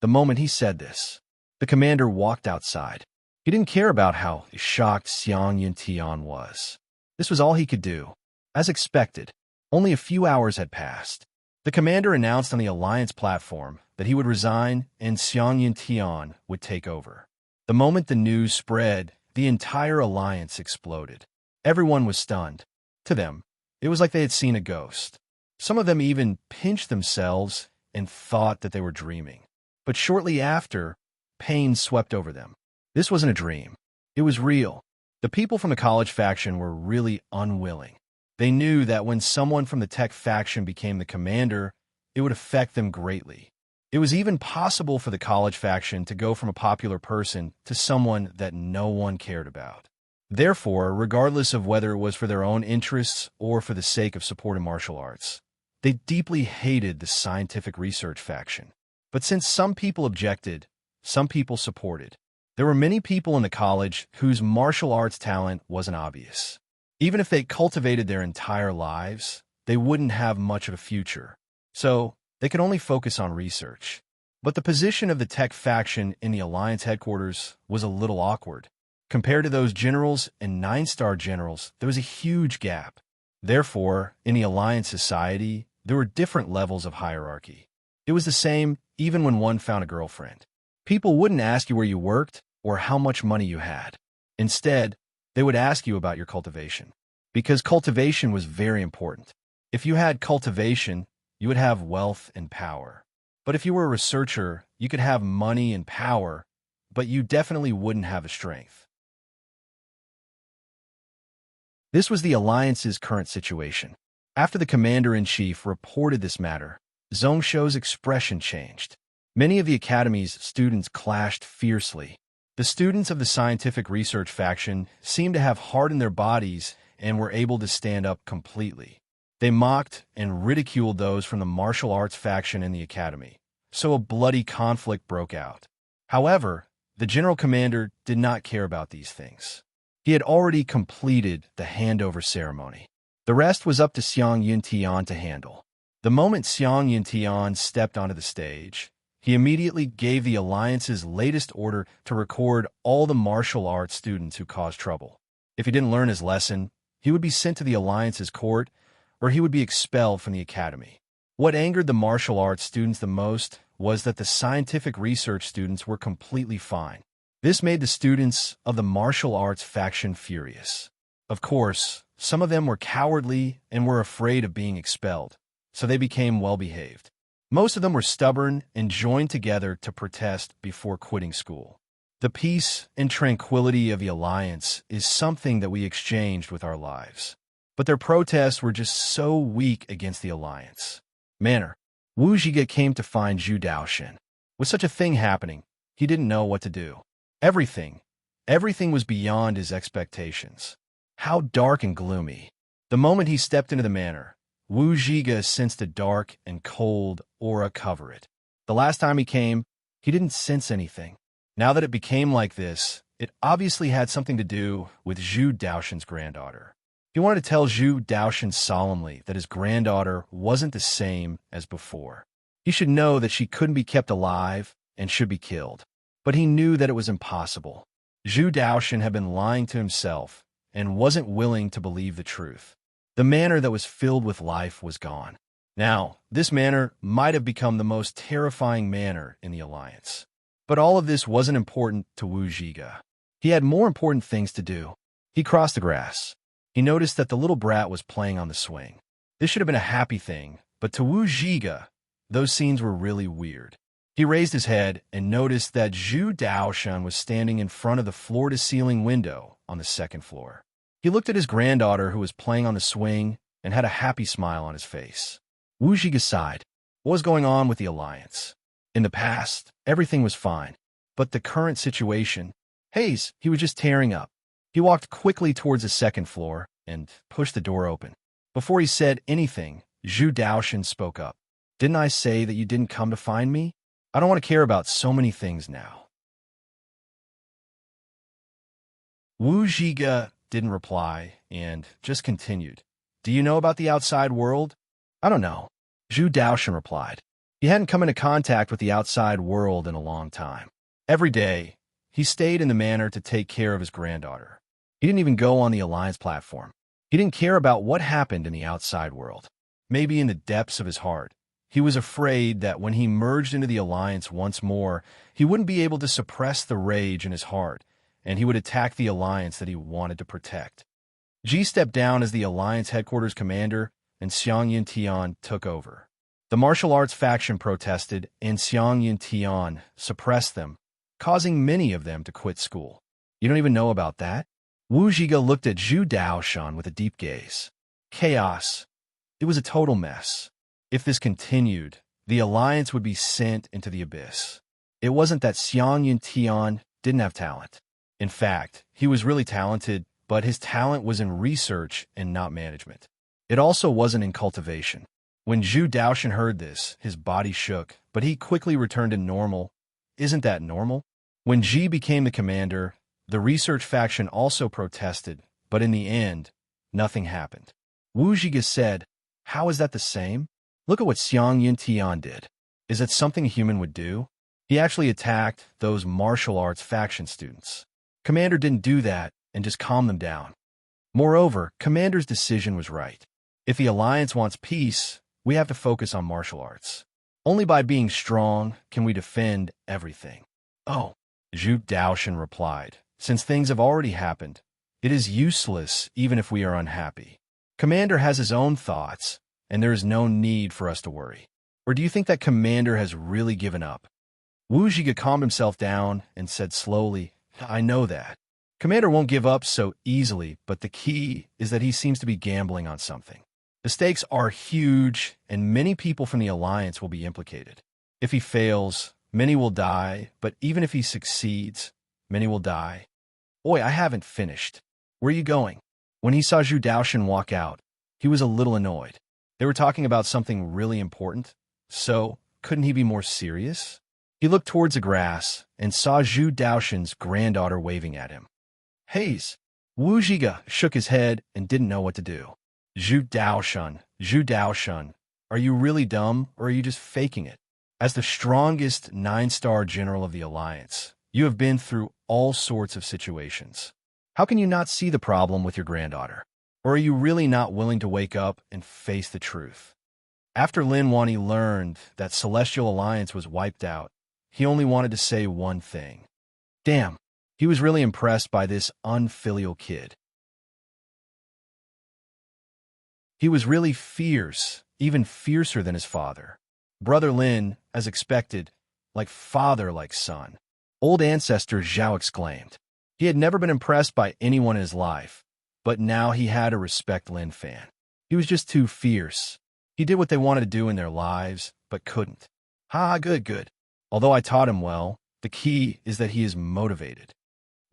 The moment he said this, the commander walked outside. He didn't care about how shocked Xiang Yintian was. This was all he could do. As expected, only a few hours had passed. The commander announced on the alliance platform that he would resign and Xiang Yintian would take over. The moment the news spread, the entire alliance exploded. Everyone was stunned. To them, it was like they had seen a ghost. Some of them even pinched themselves and thought that they were dreaming. But shortly after, pain swept over them. This wasn't a dream. It was real. The people from the college faction were really unwilling. They knew that when someone from the tech faction became the commander, it would affect them greatly. It was even possible for the college faction to go from a popular person to someone that no one cared about. Therefore, regardless of whether it was for their own interests or for the sake of supporting martial arts, they deeply hated the scientific research faction. But since some people objected, some people supported. There were many people in the college whose martial arts talent wasn't obvious. Even if they cultivated their entire lives, they wouldn't have much of a future. So, they could only focus on research. But the position of the tech faction in the Alliance headquarters was a little awkward. Compared to those generals and 9-star generals, there was a huge gap. Therefore, in the Alliance society, there were different levels of hierarchy. It was the same even when one found a girlfriend. People wouldn't ask you where you worked or how much money you had. Instead, they would ask you about your cultivation, because cultivation was very important. If you had cultivation, you would have wealth and power. But if you were a researcher, you could have money and power, but you definitely wouldn't have the strength. This was the Alliance's current situation. After the commander-in-chief reported this matter, Zhongshu's expression changed. Many of the Academy's students clashed fiercely. The students of the scientific research faction seemed to have heart in their bodies and were able to stand up completely. They mocked and ridiculed those from the martial arts faction in the Academy, so a bloody conflict broke out. However, the general commander did not care about these things. He had already completed the handover ceremony. The rest was up to Xiang Yuntian to handle. The moment Xiang Yuntian stepped onto the stage, he immediately gave the Alliance's latest order to record all the martial arts students who caused trouble. If he didn't learn his lesson, he would be sent to the Alliance's court, or he would be expelled from the Academy. What angered the martial arts students the most was that the scientific research students were completely fine. This made the students of the martial arts faction furious. Of course, some of them were cowardly and were afraid of being expelled, so they became well-behaved. Most of them were stubborn and joined together to protest before quitting school. The peace and tranquility of the Alliance is something that we exchanged with our lives. But their protests were just so weak against the Alliance. Manner. Wu Zhiga came to find Zhu Daoxin. With such a thing happening, he didn't know what to do. Everything was beyond his expectations. How dark and gloomy. The moment he stepped into the manor, Wu Zhiga sensed a dark and cold aura cover it. The last time he came, he didn't sense anything. Now that it became like this, it obviously had something to do with Zhu Daoxin's granddaughter. He wanted to tell Zhu Daoxin solemnly that his granddaughter wasn't the same as before. He should know that she couldn't be kept alive and should be killed. But he knew that it was impossible. Zhu Daoxin had been lying to himself and wasn't willing to believe the truth. The manor that was filled with life was gone. Now, this manor might have become the most terrifying manor in the Alliance. But all of this wasn't important to Wu Zhiga. He had more important things to do. He crossed the grass. He noticed that the little brat was playing on the swing. This should have been a happy thing, but to Wu Zhiga, those scenes were really weird. He raised his head and noticed that Zhu Daoxin was standing in front of the floor-to-ceiling window on the second floor. He looked at his granddaughter who was playing on the swing and had a happy smile on his face. Wu Zhiga sighed. What was going on with the Alliance? In the past, everything was fine, but the current situation, he was just tearing up. He walked quickly towards the second floor and pushed the door open. Before he said anything, Zhu Daoxin spoke up. Didn't I say that you didn't come to find me? I don't want to care about so many things now. Wu Zhiga didn't reply and just continued. Do you know about the outside world? I don't know. Zhu Daoxin replied. He hadn't come into contact with the outside world in a long time. Every day, he stayed in the manor to take care of his granddaughter. He didn't even go on the Alliance platform. He didn't care about what happened in the outside world. Maybe in the depths of his heart, he was afraid that when he merged into the Alliance once more, he wouldn't be able to suppress the rage in his heart, and he would attack the Alliance that he wanted to protect. Ji stepped down as the Alliance headquarters commander, and Xiang Yuntian took over. The martial arts faction protested, and Xiang Yuntian suppressed them, causing many of them to quit school. You don't even know about that? Wu Zhiga looked at Zhu Daoxin with a deep gaze. Chaos. It was a total mess. If this continued, the Alliance would be sent into the abyss. It wasn't that Xiang Yuntian didn't have talent. In fact, he was really talented, but his talent was in research and not management. It also wasn't in cultivation. When Zhu Daoxin heard this, his body shook, but he quickly returned to normal. Isn't that normal? When Ji became the commander, the research faction also protested, but in the end, nothing happened. Wu Zhiga said, how is that the same? Look at what Xiang Yuntian did. Is it something a human would do? He actually attacked those martial arts faction students. Commander didn't do that and just calm them down. Moreover, Commander's decision was right. If the Alliance wants peace, we have to focus on martial arts. Only by being strong can we defend everything. Oh, Zhu Daoshan replied, since things have already happened, it is useless even if we are unhappy. Commander has his own thoughts, and there is no need for us to worry. Or do you think that Commander has really given up? Wu Zhiga calmed himself down and said slowly, I know that. Commander won't give up so easily, but the key is that he seems to be gambling on something. The stakes are huge, and many people from the Alliance will be implicated. If he fails, many will die, but even if he succeeds, many will die. Oi, I haven't finished. Where are you going? When he saw Zhu Daoshan walk out, he was a little annoyed. They were talking about something really important, so couldn't he be more serious? He looked towards the grass and saw Zhu Daoshan's granddaughter waving at him. Haze! Wu Zhiga shook his head and didn't know what to do. Zhu Daoshan, are you really dumb or are you just faking it? As the strongest 9-star general of the Alliance, you have been through all sorts of situations. How can you not see the problem with your granddaughter? Or are you really not willing to wake up and face the truth? After Lin Wani learned that Celestial Alliance was wiped out, he only wanted to say one thing. Damn, he was really impressed by this unfilial kid. He was really fierce, even fiercer than his father. Brother Lin, as expected, like father, like son. Old ancestor Zhao exclaimed. He had never been impressed by anyone in his life, but now he had to respect Lin Fan. He was just too fierce. He did what they wanted to do in their lives, but couldn't. Good. Although I taught him well, the key is that he is motivated.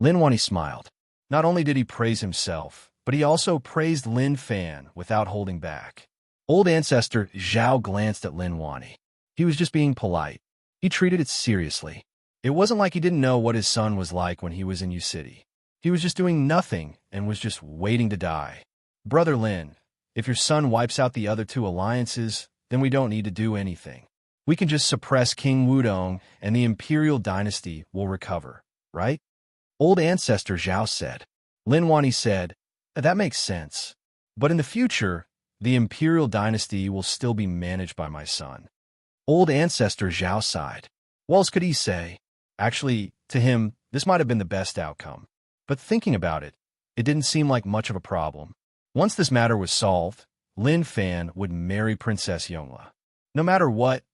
Lin Wani smiled. Not only did he praise himself, but he also praised Lin Fan without holding back. Old ancestor Zhao glanced at Lin Wani. He was just being polite. He treated it seriously. It wasn't like he didn't know what his son was like when he was in U City. He was just doing nothing and was just waiting to die. Brother Lin, if your son wipes out the other 2 alliances, then we don't need to do anything. We can just suppress King Wudong and the Imperial Dynasty will recover, right? Old ancestor Zhao said. Lin Wani said, that makes sense. But in the future, the Imperial Dynasty will still be managed by my son. Old ancestor Zhao sighed. What else could he say? Actually, to him, this might have been the best outcome. But thinking about it, it didn't seem like much of a problem. Once this matter was solved, Lin Fan would marry Princess Yongla. No matter what,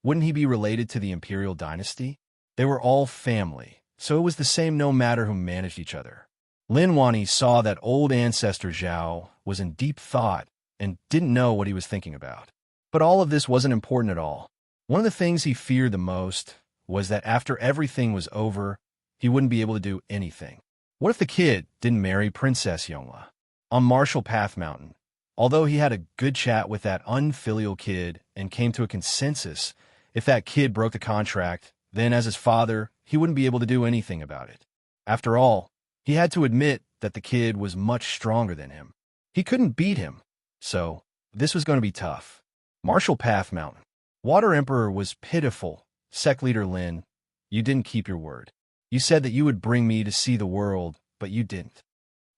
wouldn't he be related to the Imperial Dynasty? They were all family, so it was the same no matter who managed each other. Lin Wani saw that old ancestor Zhao was in deep thought and didn't know what he was thinking about. But all of this wasn't important at all. One of the things he feared the most was that after everything was over, he wouldn't be able to do anything. What if the kid didn't marry Princess Yongla? On Marshall Path Mountain, although he had a good chat with that unfilial kid and came to a consensus, if that kid broke the contract, then as his father, he wouldn't be able to do anything about it. After all, he had to admit that the kid was much stronger than him. He couldn't beat him, so this was going to be tough. Marshall Path Mountain. Water Emperor was pitiful. Sect Leader Lin, you didn't keep your word. You said that you would bring me to see the world, but you didn't.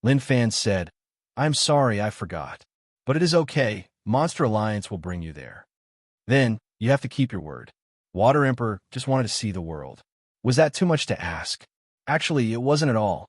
Lin Fan said, I'm sorry, I forgot. But it is okay. Monster Alliance will bring you there. Then, you have to keep your word. Water Emperor just wanted to see the world. Was that too much to ask? Actually, it wasn't at all.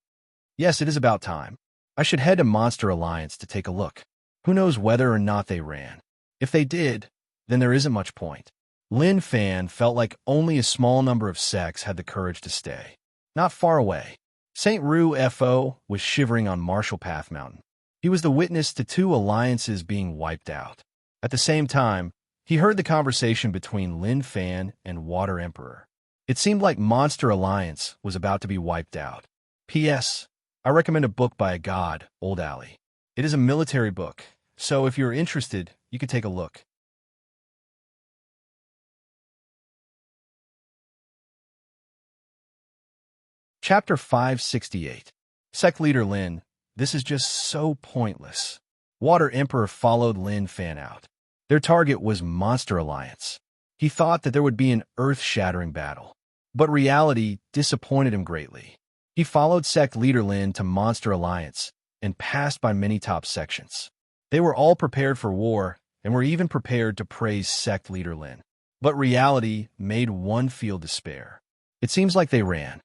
Yes, it is about time. I should head to Monster Alliance to take a look. Who knows whether or not they ran? If they did, then there isn't much point. Lin Fan felt like only a small number of sects had the courage to stay. Not far away, St. Rue Fo was shivering on Marshall Path Mountain. He was the witness to 2 alliances being wiped out. At the same time, he heard the conversation between Lin Fan and Water Emperor. It seemed like Monster Alliance was about to be wiped out. P.S. I recommend a book by a god, Old Ali. It is a military book, so if you're interested, you could take a look. Chapter 568. Sect Leader Lin, this is just so pointless. Water Emperor followed Lin Fan out. Their target was Monster Alliance. He thought that there would be an earth-shattering battle, but reality disappointed him greatly. He followed Sect Leader Lin to Monster Alliance and passed by many top sections. They were all prepared for war and were even prepared to praise sect leader Lin. But reality made one feel despair. It seems like they ran.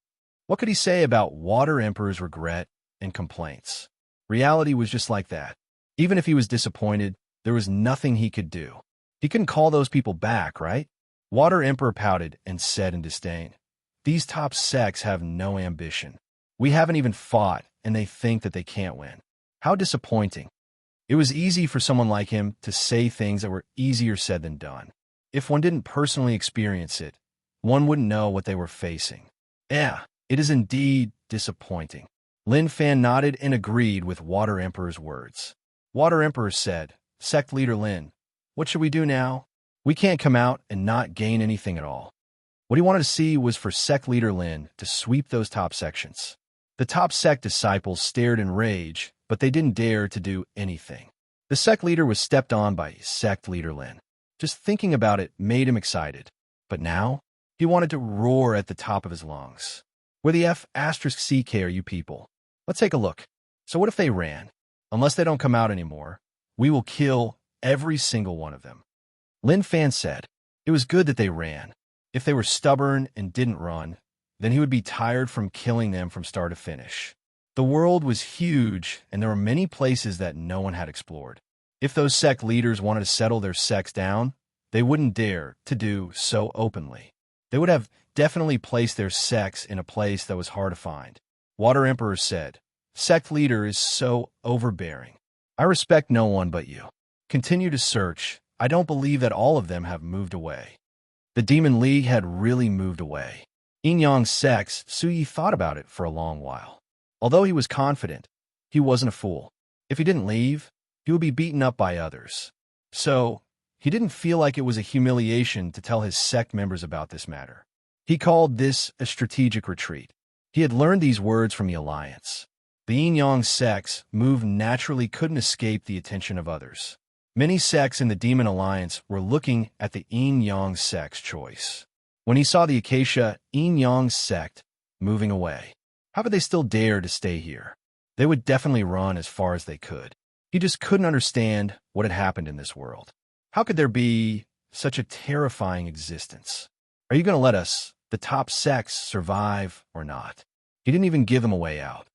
What could he say about Water Emperor's regret and complaints? Reality was just like that. Even if he was disappointed, there was nothing he could do. He couldn't call those people back, right? Water Emperor pouted and said in disdain, "These top sects have no ambition. We haven't even fought, and they think that they can't win. How disappointing." It was easy for someone like him to say things that were easier said than done. If one didn't personally experience it, one wouldn't know what they were facing. Yeah, it is indeed disappointing. Lin Fan nodded and agreed with Water Emperor's words. Water Emperor said, "Sect leader Lin, what should we do now? We can't come out and not gain anything at all." What he wanted to see was for sect leader Lin to sweep those top sections. The top sect disciples stared in rage, but they didn't dare to do anything. The sect leader was stepped on by sect leader Lin. Just thinking about it made him excited. But now, he wanted to roar at the top of his lungs. Where the F***CK are you people? Let's take a look. So what if they ran? Unless they don't come out anymore, we will kill every single one of them. Lin Fan said, it was good that they ran. If they were stubborn and didn't run, then he would be tired from killing them from start to finish. The world was huge, and there were many places that no one had explored. If those sect leaders wanted to settle their sects down, they wouldn't dare to do so openly. They would have definitely placed their sects in a place that was hard to find. Water Emperor said, "Sect leader is so overbearing. I respect no one but you. Continue to search. I don't believe that all of them have moved away." The Demon League had really moved away. Yin Yang's sects, Su Yi thought about it for a long while. Although he was confident, he wasn't a fool. If he didn't leave, he would be beaten up by others. So, he didn't feel like it was a humiliation to tell his sect members about this matter. He called this a strategic retreat. He had learned these words from the Alliance. The Yin Yang sects moved naturally couldn't escape the attention of others. Many sects in the Demon Alliance were looking at the Yin Yang sect's choice. When he saw the Acacia Yin Yang sect moving away, how could they still dare to stay here? They would definitely run as far as they could. He just couldn't understand what had happened in this world. How could there be such a terrifying existence? Are you going to let us, the top sects, survive or not? He didn't even give them a way out.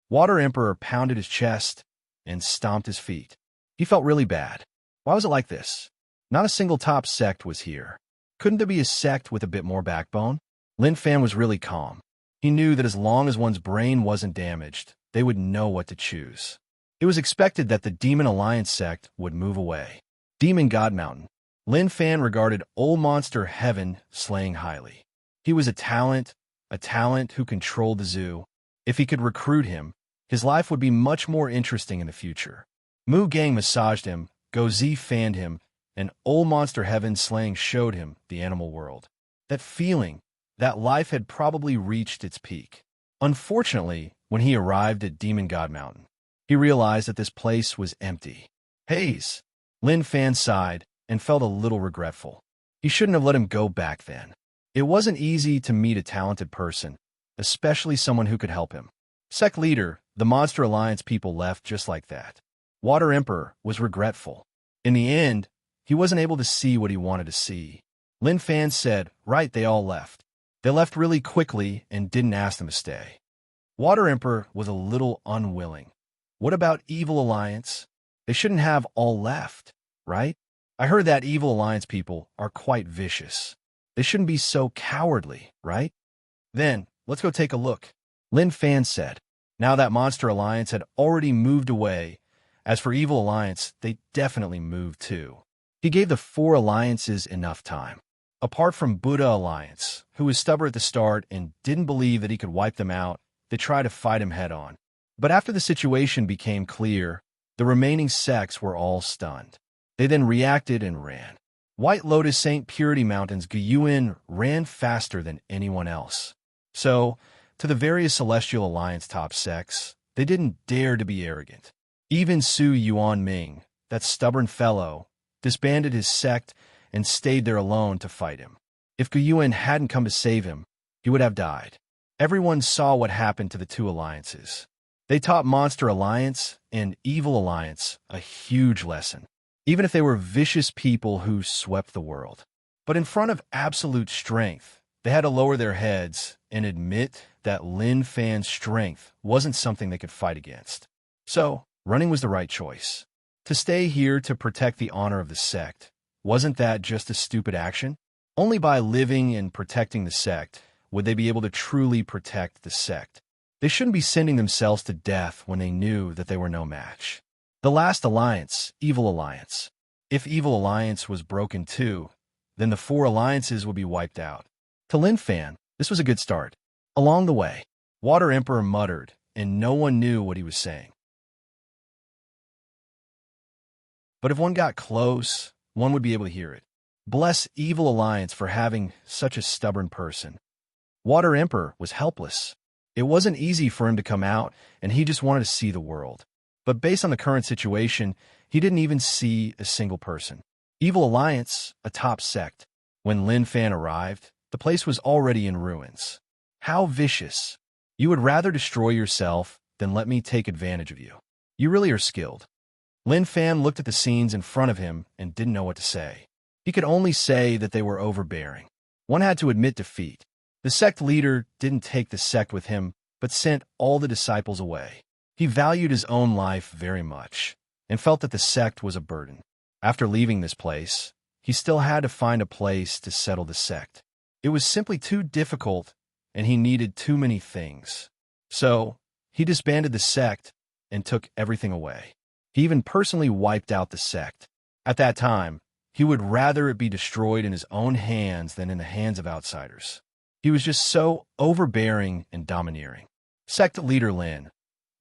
Water Emperor pounded his chest and stomped his feet. He felt really bad. Why was it like this? Not a single top sect was here. Couldn't there be a sect with a bit more backbone? Lin Fan was really calm. He knew that as long as one's brain wasn't damaged, they would know what to choose. It was expected that the Demon Alliance sect would move away. Demon God Mountain. Lin Fan regarded Old Monster Heaven slaying highly. He was a talent who controlled the zoo. If he could recruit him, his life would be much more interesting in the future. Mu Gang massaged him, Go Z fanned him, and Old Monster Heaven slaying showed him the animal world. That feeling, that life had probably reached its peak. Unfortunately, when he arrived at Demon God Mountain, he realized that this place was empty. Haze. Lin Fan sighed and felt a little regretful. He shouldn't have let him go back then. It wasn't easy to meet a talented person, especially someone who could help him. Sect leader, the Monster Alliance people left just like that. Water Emperor was regretful. In the end, he wasn't able to see what he wanted to see. Lin Fan said, right, they all left. They left really quickly and didn't ask them to stay. Water Emperor was a little unwilling. What about Evil Alliance? They shouldn't have all left, right? I heard that Evil Alliance people are quite vicious. They shouldn't be so cowardly, right? Then, let's go take a look. Lin Fan said. Now that Monster Alliance had already moved away, as for Evil Alliance, they definitely moved too. He gave the 4 alliances enough time. Apart from Buddha Alliance, who was stubborn at the start and didn't believe that he could wipe them out, they tried to fight him head-on. But after the situation became clear, the remaining sects were all stunned. They then reacted and ran. White Lotus St. Purity Mountain's Guyuan ran faster than anyone else. So, to the various Celestial Alliance top sects, they didn't dare to be arrogant. Even Su Yuan Ming, that stubborn fellow, disbanded his sect and stayed there alone to fight him. If Guyuan hadn't come to save him, he would have died. Everyone saw what happened to the 2 alliances. They taught Monster Alliance and Evil Alliance a huge lesson, even if they were vicious people who swept the world. But in front of absolute strength, they had to lower their heads and admit that Lin Fan's strength wasn't something they could fight against. So, running was the right choice. To stay here to protect the honor of the sect, wasn't that just a stupid action? Only by living and protecting the sect would they be able to truly protect the sect. They shouldn't be sending themselves to death when they knew that they were no match. The last alliance, Evil Alliance. If Evil Alliance was broken too, then the 4 alliances would be wiped out. To Lin Fan, this was a good start. Along the way, Water Emperor muttered, and no one knew what he was saying. But if one got close, one would be able to hear it. Bless Evil Alliance for having such a stubborn person. Water Emperor was helpless. It wasn't easy for him to come out, and he just wanted to see the world. But based on the current situation, he didn't even see a single person. Evil Alliance, a top sect. When Lin Fan arrived, the place was already in ruins. How vicious. You would rather destroy yourself than let me take advantage of you. You really are skilled. Lin Fan looked at the scenes in front of him and didn't know what to say. He could only say that they were overbearing. One had to admit defeat. The sect leader didn't take the sect with him, but sent all the disciples away. He valued his own life very much, and felt that the sect was a burden. After leaving this place, he still had to find a place to settle the sect. It was simply too difficult, and he needed too many things. So, he disbanded the sect and took everything away. He even personally wiped out the sect. At that time, he would rather it be destroyed in his own hands than in the hands of outsiders. He was just so overbearing and domineering. Sect leader Lin,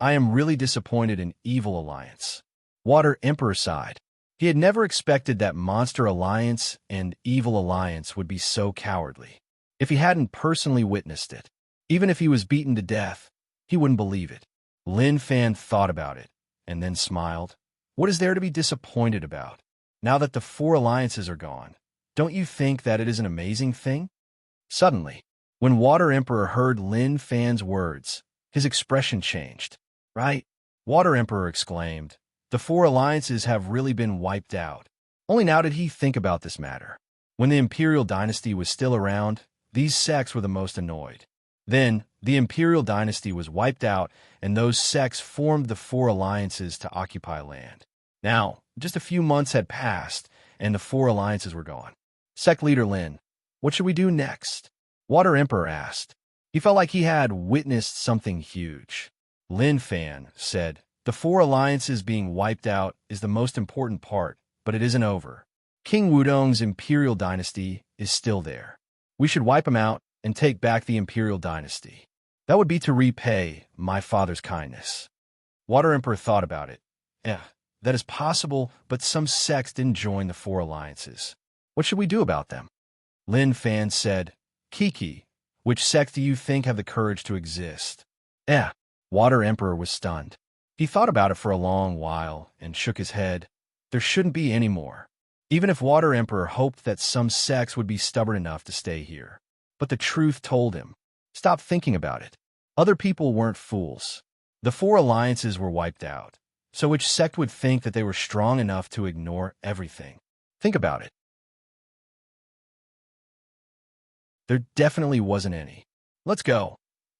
I am really disappointed in Evil Alliance. Water Emperor sighed. He had never expected that Monster Alliance and Evil Alliance would be so cowardly. If he hadn't personally witnessed it, even if he was beaten to death, he wouldn't believe it. Lin Fan thought about it, and then smiled. What is there to be disappointed about? Now that the 4 alliances are gone, don't you think that it is an amazing thing? Suddenly, when Water Emperor heard Lin Fan's words, his expression changed. Right? Water Emperor exclaimed. The 4 alliances have really been wiped out. Only now did he think about this matter. When the Imperial Dynasty was still around, these sects were the most annoyed. Then, the Imperial Dynasty was wiped out, and those sects formed the 4 alliances to occupy land. Now, just a few months had passed, and the 4 alliances were gone. Sect leader Lin, what should we do next? Water Emperor asked. He felt like he had witnessed something huge. Lin Fan said, the 4 alliances being wiped out is the most important part, but it isn't over. King Wudong's Imperial Dynasty is still there. We should wipe him out and take back the Imperial Dynasty. That would be to repay my father's kindness. Water Emperor thought about it. That is possible, but some sects didn't join the 4 alliances. What should we do about them? Lin Fan said, Kiki, which sect do you think have the courage to exist? Water Emperor was stunned. He thought about it for a long while and shook his head. There shouldn't be any more. Even if Water Emperor hoped that some sects would be stubborn enough to stay here. But the truth told him, stop thinking about it. Other people weren't fools. The 4 alliances were wiped out. So which sect would think that they were strong enough to ignore everything? Think about it. There definitely wasn't any. Let's go.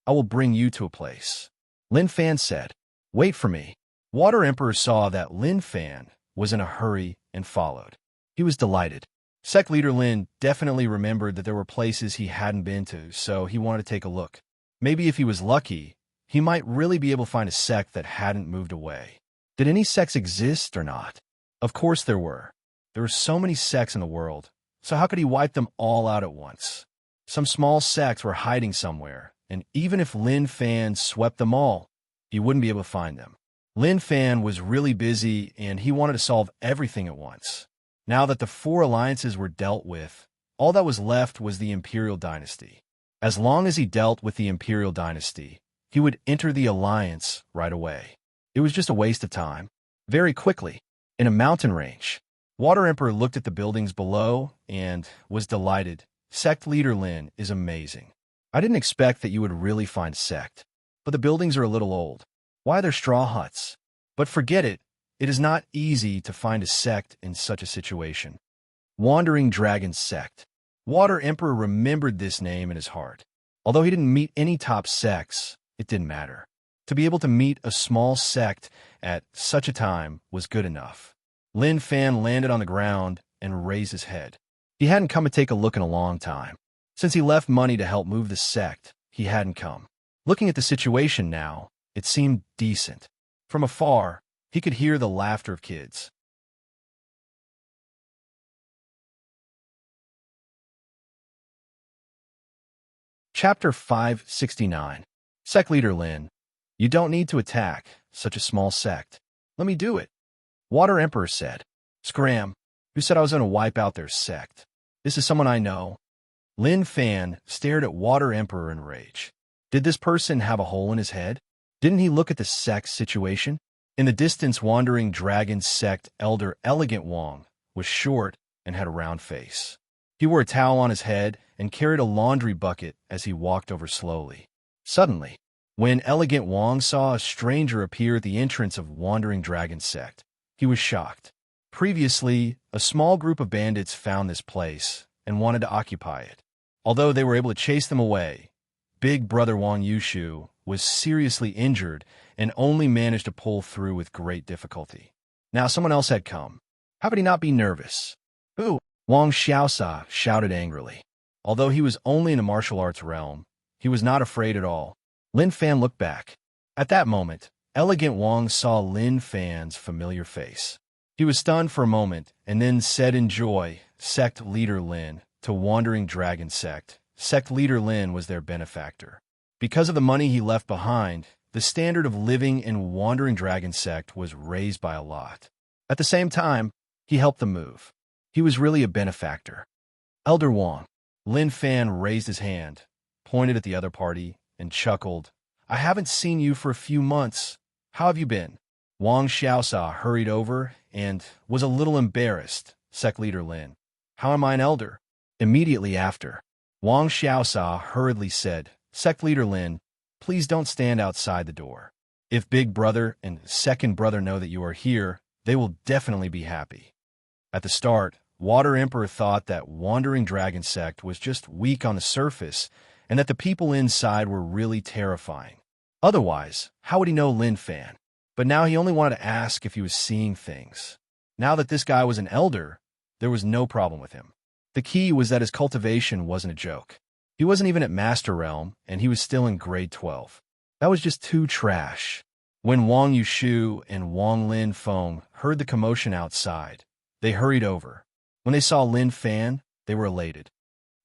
I will bring you to a place. Lin Fan said, wait for me. Water Emperor saw that Lin Fan was in a hurry and followed. He was delighted. Sect leader Lin definitely remembered that there were places he hadn't been to, so he wanted to take a look. Maybe if he was lucky, he might really be able to find a sect that hadn't moved away. Did any sects exist or not? Of course there were. There were so many sects in the world, so how could he wipe them all out at once? Some small sects were hiding somewhere, and even if Lin Fan swept them all, he wouldn't be able to find them. Lin Fan was really busy, and he wanted to solve everything at once. Now that the 4 alliances were dealt with, all that was left was the Imperial Dynasty. As long as he dealt with the Imperial Dynasty, he would enter the alliance right away. It was just a waste of time. Very quickly, in a mountain range, Water Emperor looked at the buildings below and was delighted. Sect leader Lin is amazing. I didn't expect that you would really find a sect, but the buildings are a little old. Why are there straw huts? But forget it. It is not easy to find a sect in such a situation. Wandering Dragon Sect. Water Emperor remembered this name in his heart. Although he didn't meet any top sects, it didn't matter. To be able to meet a small sect at such a time was good enough. Lin Fan landed on the ground and raised his head. He hadn't come to take a look in a long time. Since he left money to help move the sect, he hadn't come. Looking at the situation now, it seemed decent. From afar, he could hear the laughter of kids. Chapter 569. Sect Leader Lin. You don't need to attack such a small sect. Let me do it. Water Emperor said. Scram. Who said I was going to wipe out their sect? This is someone I know. Lin Fan stared at Water Emperor in rage. Did this person have a hole in his head? Didn't he look at the sect's situation? In the distance, Wandering Dragon Sect Elder Elegant Wong was short and had a round face. He wore a towel on his head and carried a laundry bucket as he walked over slowly. Suddenly, when Elegant Wong saw a stranger appear at the entrance of Wandering Dragon Sect, he was shocked. Previously, a small group of bandits found this place and wanted to occupy it. Although they were able to chase them away, Big Brother Wang Yushu was seriously injured and only managed to pull through with great difficulty. Now someone else had come. How could he not be nervous? Who? Wang Xiaosa shouted angrily. Although he was only in a martial arts realm, he was not afraid at all. Lin Fan looked back. At that moment, Elegant Wang saw Lin Fan's familiar face. He was stunned for a moment and then said in joy, Sect Leader Lin, to Wandering Dragon Sect. Sect Leader Lin was their benefactor. Because of the money he left behind, the standard of living in Wandering Dragon Sect was raised by a lot. At the same time, he helped them move. He was really a benefactor. Elder Wang. Lin Fan raised his hand, pointed at the other party, and chuckled. I haven't seen you for a few months. How have you been? Wang Xiaosa hurried over and was a little embarrassed. Sect Leader Lin. How am I an elder? Immediately after, Wang Xiaosa hurriedly said, Sect Leader Lin, please don't stand outside the door. If Big Brother and Second Brother know that you are here, they will definitely be happy. At the start, Water Emperor thought that Wandering Dragon Sect was just weak on the surface and that the people inside were really terrifying. Otherwise, how would he know Lin Fan? But now he only wanted to ask if he was seeing things. Now that this guy was an elder, there was no problem with him. The key was that his cultivation wasn't a joke. He wasn't even at Master Realm, and he was still in grade 12. That was just too trash. When Wang Yushu and Wang Lin Feng heard the commotion outside, they hurried over. When they saw Lin Fan, they were elated.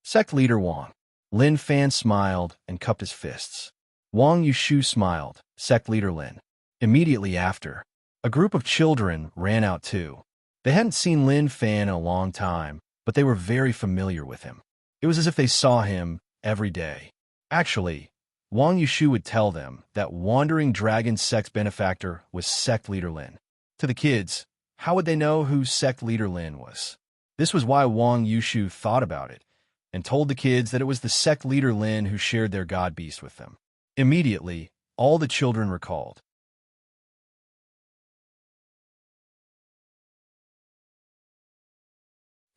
Sect Leader Wang. Lin Fan smiled and cupped his fists. Wang Yushu smiled. Sect Leader Lin. Immediately after, a group of children ran out too. They hadn't seen Lin Fan in a long time, but they were very familiar with him. It was as if they saw him every day. Actually, Wang Yushu would tell them that Wandering Dragon Sect's benefactor was Sect Leader Lin. To the kids, how would they know who Sect Leader Lin was? This was why Wang Yushu thought about it and told the kids that it was the Sect Leader Lin who shared their god beast with them. Immediately, all the children recalled.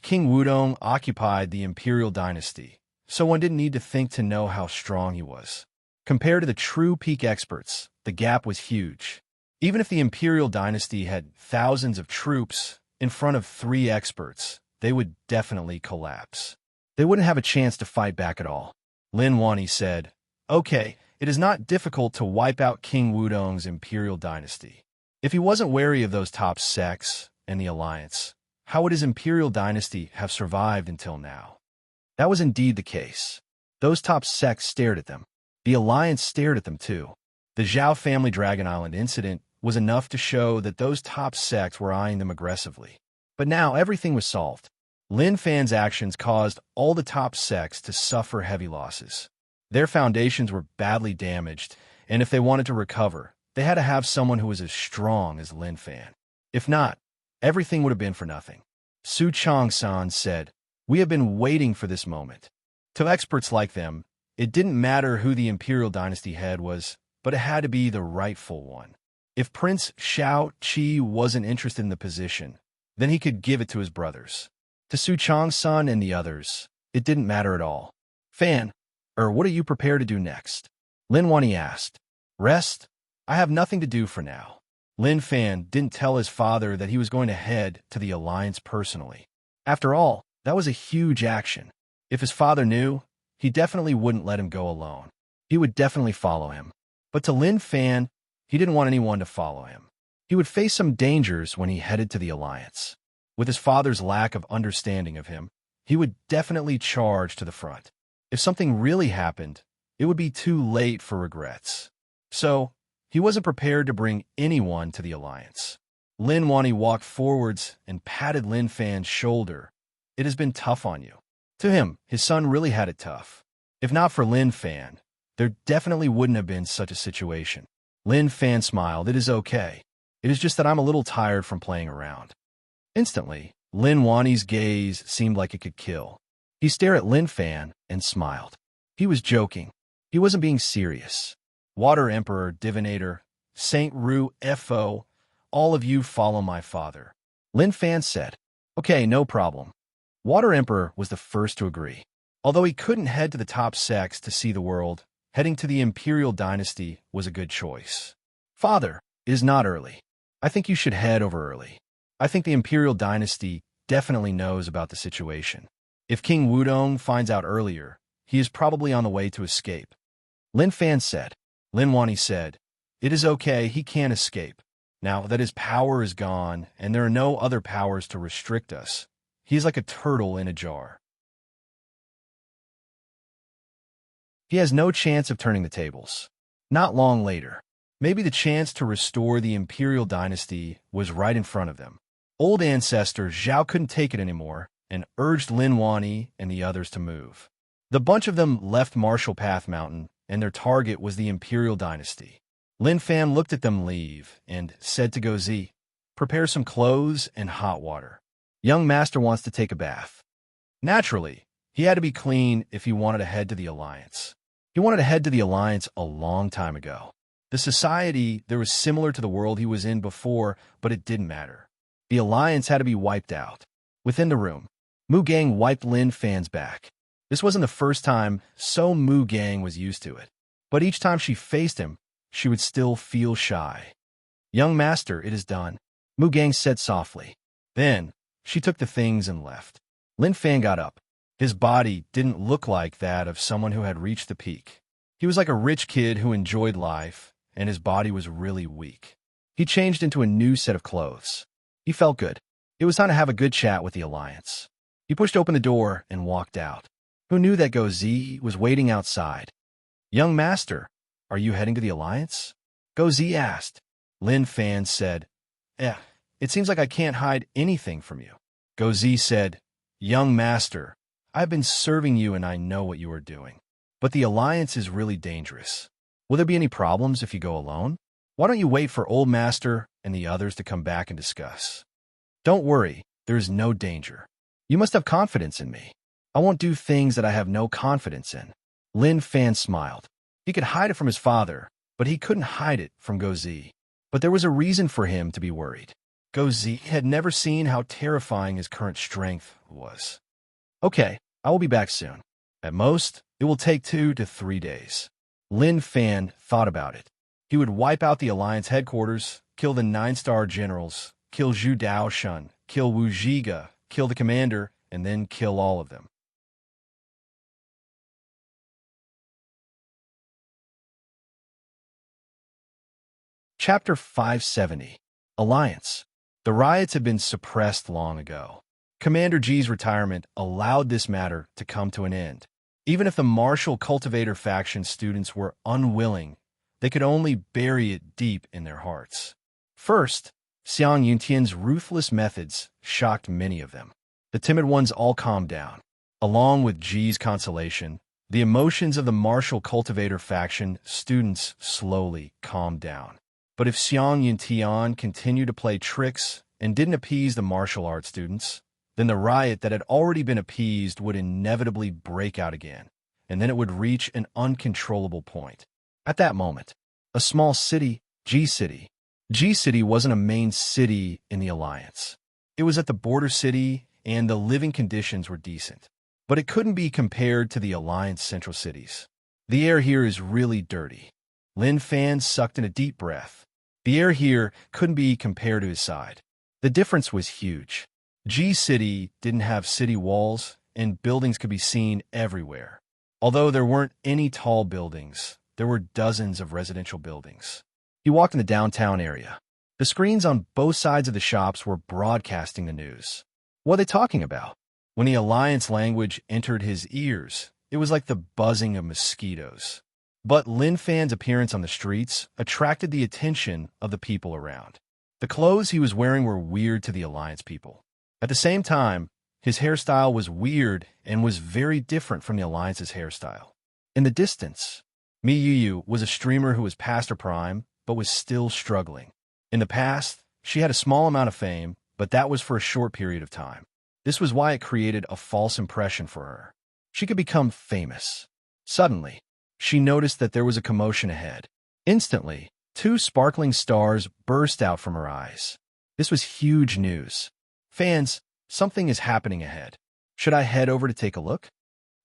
King Wudong occupied the imperial dynasty, so one didn't need to think to know how strong he was. Compared to the true peak experts, the gap was huge. Even if the imperial dynasty had thousands of troops in front of 3 experts, they would definitely collapse. They wouldn't have a chance to fight back at all. Lin Wani said, Okay, it is not difficult to wipe out King Wudong's imperial dynasty. If he wasn't wary of those top sects and the alliance, how would his imperial dynasty have survived until now? That was indeed the case. Those top sects stared at them. The alliance stared at them too. The Zhao family Dragon Island incident was enough to show that those top sects were eyeing them aggressively. But now everything was solved. Lin Fan's actions caused all the top sects to suffer heavy losses. Their foundations were badly damaged, and if they wanted to recover, they had to have someone who was as strong as Lin Fan. If not, everything would have been for nothing. Su Changsan said, We have been waiting for this moment. To experts like them, it didn't matter who the imperial dynasty head was. but it had to be the rightful one. If Prince Xiao Qi wasn't interested in the position, then he could give it to his brothers. To Su Chang's son and the others, it didn't matter at all. Fan, what are you prepared to do next? Lin Wanyi asked. Rest? I have nothing to do for now. Lin Fan didn't tell his father that he was going to head to the Alliance personally. After all, that was a huge action. If his father knew, he definitely wouldn't let him go alone. He would definitely follow him. But to Lin Fan, he didn't want anyone to follow him. He would face some dangers when he headed to the Alliance. With his father's lack of understanding of him, he would definitely charge to the front. If something really happened, it would be too late for regrets. So, he wasn't prepared to bring anyone to the Alliance. Lin Wanyi walked forwards and patted Lin Fan's shoulder. It has been tough on you. To him, his son really had it tough. If not for Lin Fan, there definitely wouldn't have been such a situation. Lin Fan smiled. It is okay. It is just that I'm a little tired from playing around. Instantly, Lin Wanyi's gaze seemed like it could kill. He stared at Lin Fan and smiled. He was joking. He wasn't being serious. Water Emperor, Divinator, Saint Ru Fo, all of you follow my father. Lin Fan said. Okay, no problem. Water Emperor was the first to agree. Although he couldn't head to the top sects to see the world, heading to the Imperial Dynasty was a good choice. Father, it is not early. I think you should head over early. I think the Imperial Dynasty definitely knows about the situation. If King Wudong finds out earlier, he is probably on the way to escape. Lin Fan said. Lin Wanyi said, it is okay, he can't escape. Now that his power is gone and there are no other powers to restrict us, he is like a turtle in a jar. He has no chance of turning the tables. Not long later, maybe the chance to restore the Imperial Dynasty was right in front of them. Old ancestor Zhao couldn't take it anymore and urged Lin Wanyi and the others to move. The bunch of them left Marshall Path Mountain, and their target was the Imperial Dynasty. Lin Fan looked at them leave and said to Gozi, prepare some clothes and hot water. Young master wants to take a bath. Naturally, he had to be clean if he wanted to head to the Alliance. He wanted to head to the Alliance a long time ago. The society there was similar to the world he was in before, but it didn't matter. The Alliance had to be wiped out. Within the room, Mu Gang wiped Lin Fan's back. This wasn't the first time, so Mu Gang was used to it. But each time she faced him, she would still feel shy. Young master, it is done, Mu Gang said softly. Then, she took the things and left. Lin Fan got up. His body didn't look like that of someone who had reached the peak. He was like a rich kid who enjoyed life, and his body was really weak. He changed into a new set of clothes. He felt good. It was time to have a good chat with the Alliance. He pushed open the door and walked out. Who knew that Gozi was waiting outside? Young master, are you heading to the Alliance? Gozi asked. Lin Fan said, it seems like I can't hide anything from you. Gozi said, young master, I've been serving you and I know what you are doing. But the Alliance is really dangerous. Will there be any problems if you go alone? Why don't you wait for Old Master and the others to come back and discuss? Don't worry, there is no danger. You must have confidence in me. I won't do things that I have no confidence in. Lin Fan smiled. He could hide it from his father, but he couldn't hide it from Gozi. But there was a reason for him to be worried. Gozi had never seen how terrifying his current strength was. Okay, I will be back soon. At most, it will take 2 to 3 days. Lin Fan thought about it. He would wipe out the Alliance headquarters, kill the 9-star generals, kill Zhu Daoshun, kill Wu Zhiga, kill the commander, and then kill all of them. Chapter 570. Alliance. The riots had been suppressed long ago. Commander G's retirement allowed this matter to come to an end. Even if the martial cultivator faction students were unwilling, they could only bury it deep in their hearts. First, Xiang Yuntian's ruthless methods shocked many of them. The timid ones all calmed down. Along with G's consolation, the emotions of the martial cultivator faction students slowly calmed down. But if Xiang Yuntian continued to play tricks and didn't appease the martial arts students, then the riot that had already been appeased would inevitably break out again, and then it would reach an uncontrollable point. At that moment, A small city, G-City. G-City wasn't a main city in the Alliance. It was at the border city, and the living conditions were decent. But it couldn't be compared to the Alliance central cities. The air here is really dirty. Lin Fan sucked in a deep breath. The air here couldn't be compared to his side. The difference was huge. G-City didn't have city walls, and buildings could be seen everywhere. Although there weren't any tall buildings, there were dozens of residential buildings. He walked in the downtown area. The screens on both sides of the shops were broadcasting the news. What are they talking about? When the Alliance language entered his ears, it was like the buzzing of mosquitoes. But Lin Fan's appearance on the streets attracted the attention of the people around. The clothes he was wearing were weird to the Alliance people. At the same time, his hairstyle was weird and was very different from the Alliance's hairstyle. In the distance, Mi Yu was a streamer who was past her prime, but was still struggling. In the past, she had a small amount of fame, but that was for a short period of time. This was why it created a false impression for her. She could become famous. Suddenly, she noticed that there was a commotion ahead. Instantly, two sparkling stars burst out from her eyes. This was huge news. Fans, something is happening ahead. Should I head over to take a look?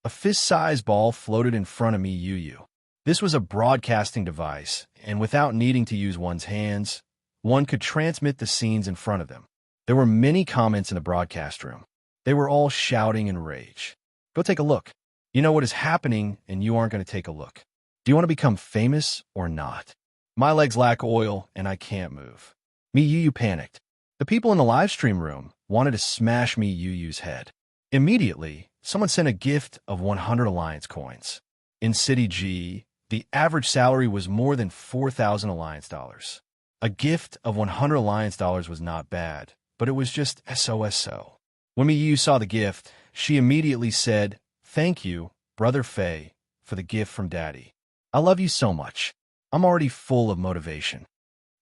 A fist-sized ball floated in front of Mi Yu. This was a broadcasting device, and without needing to use one's hands, one could transmit the scenes in front of them. There were many comments in the broadcast room. They were all shouting in rage. Go take a look. You know what is happening, and you aren't going to take a look. Do you want to become famous or not? My legs lack oil, and I can't move. Mi Yu panicked. The people in the live stream room wanted to smash Mi Yu's head. Immediately, someone sent a gift of 100 Alliance coins. In City G, the average salary was more than 4,000 Alliance dollars. A gift of 100 Alliance dollars was not bad, but it was just SOSO. When Mi Yu saw the gift, she immediately said, "Thank you, Brother Fei, for the gift from Daddy. I love you so much. I'm already full of motivation."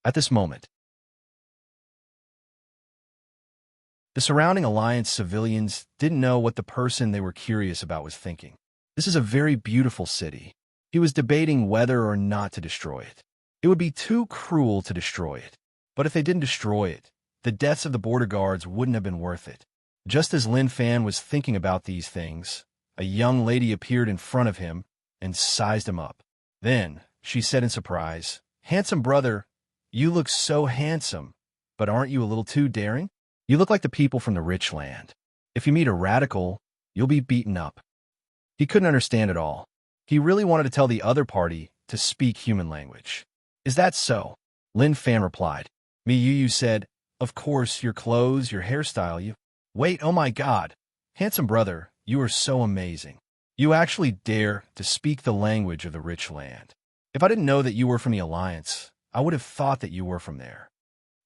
At this moment, the surrounding Alliance civilians didn't know what the person they were curious about was thinking. This is a very beautiful city. He was debating whether or not to destroy it. It would be too cruel to destroy it. But if they didn't destroy it, the deaths of the border guards wouldn't have been worth it. Just as Lin Fan was thinking about these things, a young lady appeared in front of him and sized him up. Then, she said in surprise, "Handsome brother, you look so handsome, but aren't you a little too daring? You look like the people from the rich land. If you meet a radical, you'll be beaten up." He couldn't understand it all. He really wanted to tell the other party to speak human language. "Is that so?" Lin Fan replied. Mi Yu said, "Of course, your clothes, your hairstyle, you—" "Wait, oh my God! Handsome brother, you are so amazing. You actually dare to speak the language of the rich land. If I didn't know that you were from the Alliance, I would have thought that you were from there."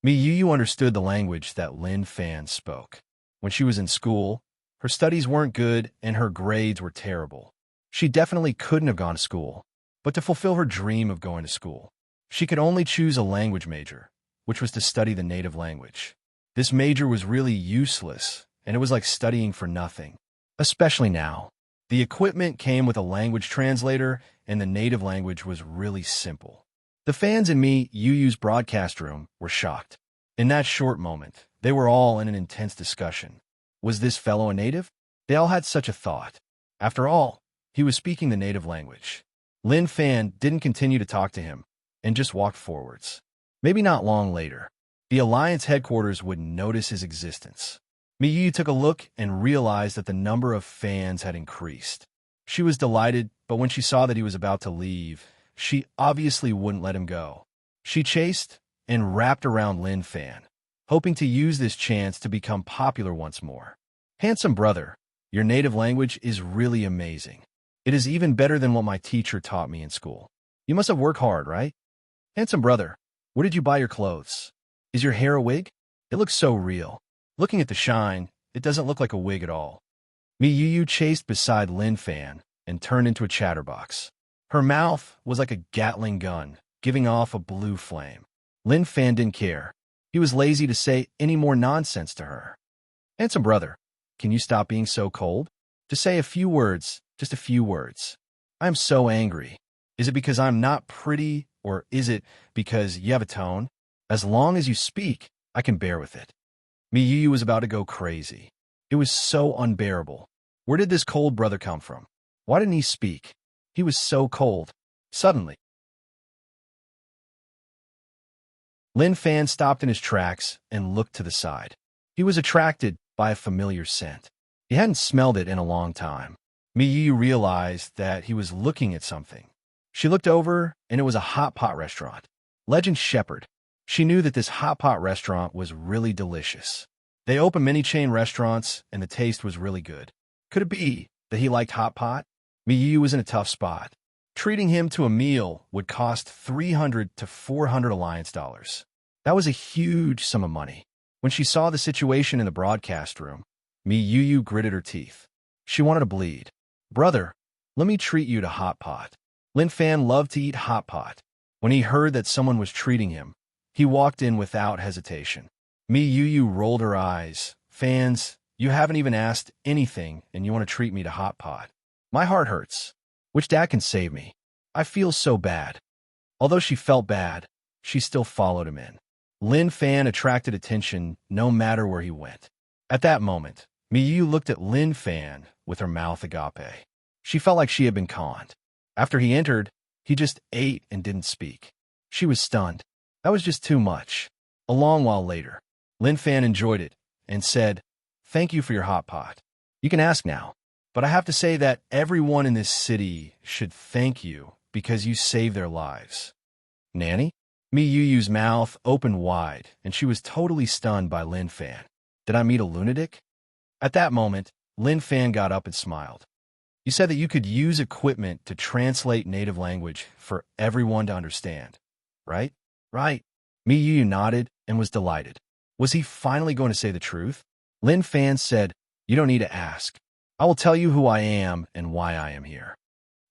Mi Yu understood the language that Lin Fan spoke. When she was in school, her studies weren't good and her grades were terrible. She definitely couldn't have gone to school. But to fulfill her dream of going to school, she could only choose a language major, which was to study the native language. This major was really useless, and it was like studying for nothing. Especially now. The equipment came with a language translator, and the native language was really simple. The fans in Mi Yu's broadcast room were shocked. In that short moment, they were all in an intense discussion. Was this fellow a native? They all had such a thought. After all, he was speaking the native language. Lin Fan didn't continue to talk to him, and just walked forwards. Maybe not long later, the Alliance headquarters would notice his existence. Mi Yu took a look and realized that the number of fans had increased. She was delighted, but when she saw that he was about to leave, she obviously wouldn't let him go. She chased and wrapped around Lin Fan, hoping to use this chance to become popular once more. "Handsome brother, your native language is really amazing. It is even better than what my teacher taught me in school. You must have worked hard, right? Handsome brother, where did you buy your clothes? Is your hair a wig? It looks so real. Looking at the shine, it doesn't look like a wig at all." Mi Yu chased beside Lin Fan and turned into a chatterbox. Her mouth was like a Gatling gun, giving off a blue flame. Lin Fan didn't care. He was lazy to say any more nonsense to her. "Handsome brother, can you stop being so cold? Just say a few words, just a few words. I am so angry. Is it because I'm not pretty or is it because you have a tone? As long as you speak, I can bear with it. Miyu was about to go crazy. It was so unbearable. Where did this cold brother come from? Why didn't he speak? He was so cold. Suddenly, Lin Fan stopped in his tracks and looked to the side. He was attracted by a familiar scent. He hadn't smelled it in a long time. Miyu realized that he was looking at something. She looked over, and it was a hot pot restaurant. Legend Shepherd. She knew that this hot pot restaurant was really delicious. They opened many chain restaurants, and the taste was really good. Could it be that he liked hot pot? Miyu was in a tough spot. Treating him to a meal would cost 300 to 400 alliance dollars. That was a huge sum of money. When she saw the situation in the broadcast room, Miyu gritted her teeth. She wanted to bleed. Brother, let me treat you to hot pot. Lin Fan loved to eat hot pot. When he heard that someone was treating him, he walked in without hesitation. Miyu rolled her eyes. Fans, you haven't even asked anything, and you want to treat me to hot pot. My heart hurts. Which dad can save me? I feel so bad. Although she felt bad, she still followed him in. Lin Fan attracted attention no matter where he went. At that moment, Miyu looked at Lin Fan with her mouth agape. She felt like she had been conned. After he entered, he just ate and didn't speak. She was stunned. That was just too much. A long while later, Lin Fan enjoyed it and said, "Thank you for your hot pot. You can ask now. But I have to say that everyone in this city should thank you because you saved their lives." Nanny? Miyu's mouth opened wide, and she was totally stunned by Lin Fan. Did I meet a lunatic? At that moment, Lin Fan got up and smiled. You said that you could use equipment to translate native language for everyone to understand, right? Right. Miyu nodded and was delighted. Was he finally going to say the truth? Lin Fan said, "You don't need to ask. I will tell you who I am and why I am here.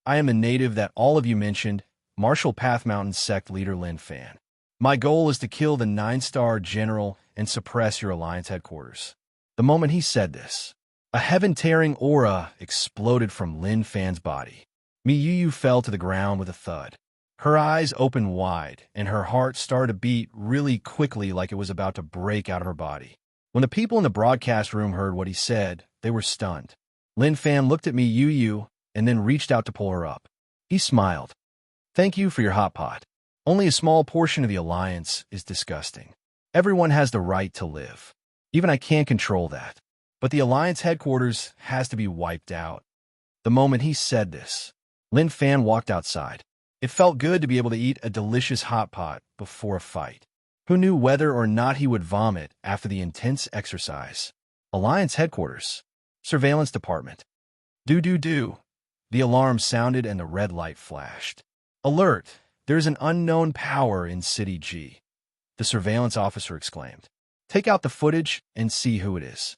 I am a native that all of you mentioned, Martial Path Mountain sect leader Lin Fan. My goal is to kill the 9-star general and suppress your alliance headquarters." The moment he said this, a heaven-tearing aura exploded from Lin Fan's body. Miyu fell to the ground with a thud. Her eyes opened wide, and her heart started to beat really quickly like it was about to break out of her body. When the people in the broadcast room heard what he said, they were stunned. Lin Fan looked at Miyu and then reached out to pull her up. He smiled. "Thank you for your hot pot. Only a small portion of the alliance is disgusting. Everyone has the right to live. Even I can't control that. But the alliance headquarters has to be wiped out." The moment he said this, Lin Fan walked outside. It felt good to be able to eat a delicious hot pot before a fight. Who knew whether or not he would vomit after the intense exercise? Alliance headquarters. Surveillance department. Do. The alarm sounded and the red light flashed. "Alert! There's an unknown power in City G." The surveillance officer exclaimed. "Take out the footage and see who it is."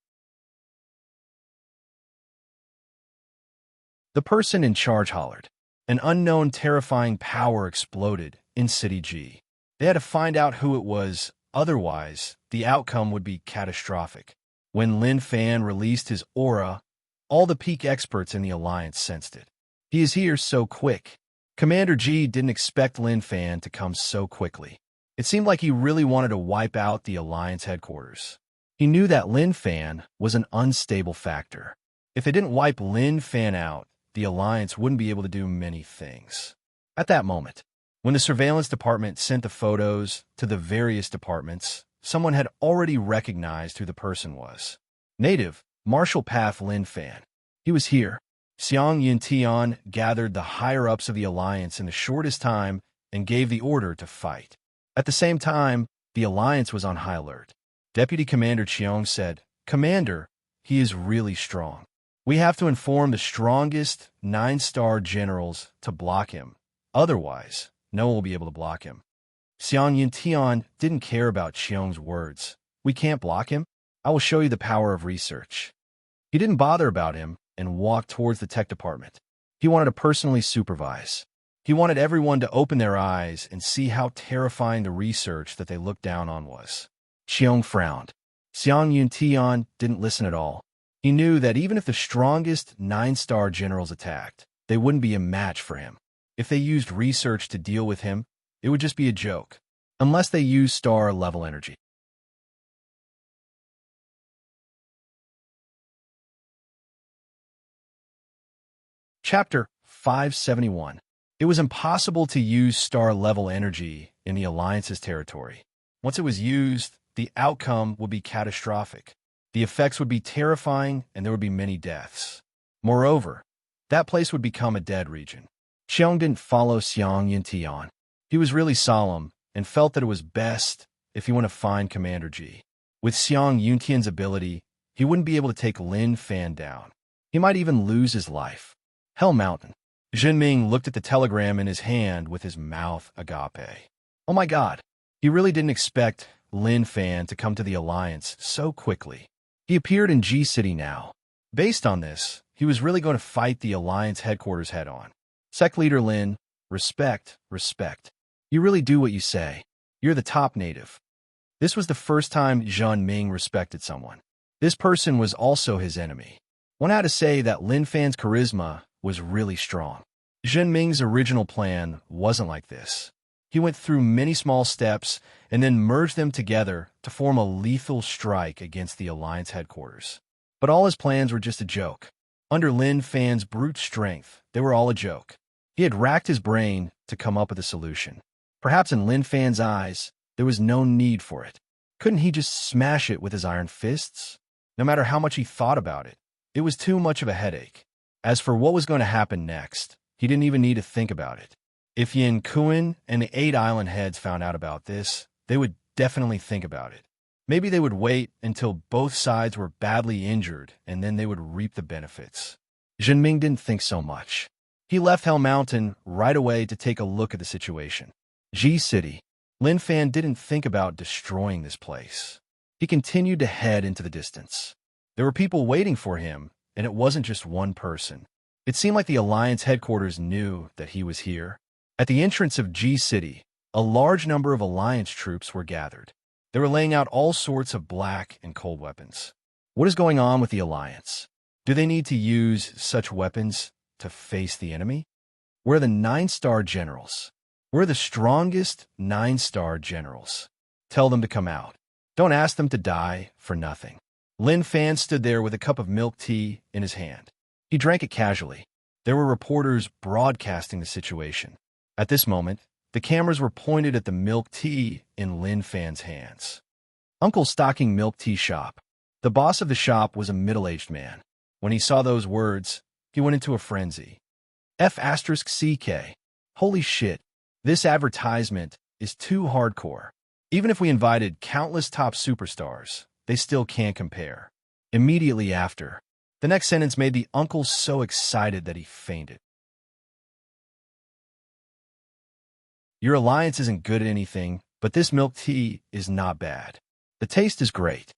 The person in charge hollered. An unknown terrifying power exploded in City G. They had to find out who it was, otherwise the outcome would be catastrophic. When Lin Fan released his aura, all the peak experts in the Alliance sensed it. He is here so quick. Commander G didn't expect Lin Fan to come so quickly. It seemed like he really wanted to wipe out the Alliance headquarters. He knew that Lin Fan was an unstable factor. If they didn't wipe Lin Fan out, the Alliance wouldn't be able to do many things. At that moment, when the surveillance department sent the photos to the various departments, someone had already recognized who the person was. Native, Martial Path Lin Fan. He was here. Xiang Yuntian gathered the higher-ups of the Alliance in the shortest time and gave the order to fight. At the same time, the Alliance was on high alert. Deputy Commander Cheong said, "Commander, he is really strong. We have to inform the strongest 9-star generals to block him. Otherwise, no one will be able to block him." Xiang Yuntian didn't care about Cheong's words. "We can't block him? I will show you the power of research." He didn't bother about him and walked towards the tech department. He wanted to personally supervise. He wanted everyone to open their eyes and see how terrifying the research that they looked down on was. Cheong frowned. Xiang Yuntian didn't listen at all. He knew that even if the strongest 9-star generals attacked, they wouldn't be a match for him. If they used research to deal with him, it would just be a joke, unless they use star-level energy. Chapter 571. It was impossible to use star-level energy in the Alliance's territory. Once it was used, the outcome would be catastrophic. The effects would be terrifying, and there would be many deaths. Moreover, that place would become a dead region. Xiong didn't follow Xiang Yuntian. He was really solemn and felt that it was best if he wanted to find Commander Ji. With Xiang Yuntian's ability, he wouldn't be able to take Lin Fan down. He might even lose his life. Hell Mountain. Jinming looked at the telegram in his hand with his mouth agape. Oh my god. He really didn't expect Lin Fan to come to the Alliance so quickly. He appeared in G City now. Based on this, he was really going to fight the Alliance headquarters head-on. Sect Leader Lin, respect, respect. You really do what you say. You're the top native. This was the first time Zhang Ming respected someone. This person was also his enemy. One had to say that Lin Fan's charisma was really strong. Zhang Ming's original plan wasn't like this. He went through many small steps and then merged them together to form a lethal strike against the Alliance headquarters. But all his plans were just a joke. Under Lin Fan's brute strength, they were all a joke. He had racked his brain to come up with a solution. Perhaps in Lin Fan's eyes, there was no need for it. Couldn't he just smash it with his iron fists? No matter how much he thought about it, it was too much of a headache. As for what was going to happen next, he didn't even need to think about it. If Yin Kuan and the 8 island heads found out about this, they would definitely think about it. Maybe they would wait until both sides were badly injured, and then they would reap the benefits. Jinming didn't think so much. He left Hell Mountain right away to take a look at the situation. G City. Lin Fan didn't think about destroying this place. He continued to head into the distance. There were people waiting for him, and it wasn't just one person. It seemed like the Alliance headquarters knew that he was here. At the entrance of G City, a large number of Alliance troops were gathered. They were laying out all sorts of black and cold weapons. What is going on with the Alliance? Do they need to use such weapons to face the enemy? We're the 9-star generals. We're the strongest 9-star generals. Tell them to come out. Don't ask them to die for nothing. Lin Fan stood there with a cup of milk tea in his hand. He drank it casually. There were reporters broadcasting the situation. At this moment, the cameras were pointed at the milk tea in Lin Fan's hands. Uncle Stocking Milk Tea Shop. The boss of the shop was a middle-aged man. When he saw those words, he went into a frenzy. F***CK. Holy shit. This advertisement is too hardcore. Even if we invited countless top superstars, they still can't compare. Immediately after, the next sentence made the uncle so excited that he fainted. Your alliance isn't good at anything, but this milk tea is not bad. The taste is great.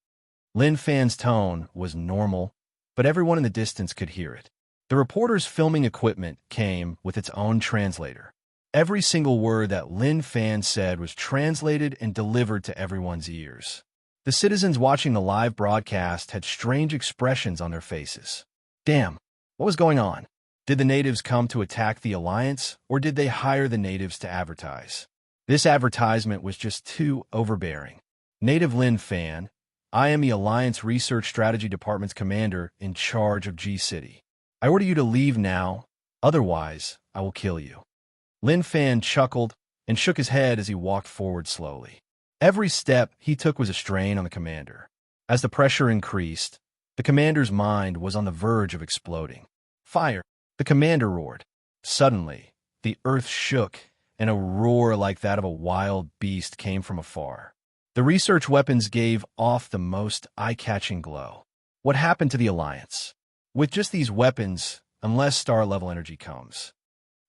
Lin Fan's tone was normal, but everyone in the distance could hear it. The reporter's filming equipment came with its own translator. Every single word that Lin Fan said was translated and delivered to everyone's ears. The citizens watching the live broadcast had strange expressions on their faces. Damn, what was going on? Did the natives come to attack the Alliance, or did they hire the natives to advertise? This advertisement was just too overbearing. Native Lin Fan, I am the Alliance Research Strategy Department's commander in charge of G City. I order you to leave now, otherwise I will kill you. Lin Fan chuckled and shook his head as he walked forward slowly. Every step he took was a strain on the commander. As the pressure increased, the commander's mind was on the verge of exploding. Fire! The commander roared. Suddenly, the earth shook, and a roar like that of a wild beast came from afar. The research weapons gave off the most eye-catching glow. What happened to the Alliance? With just these weapons, unless star-level energy comes.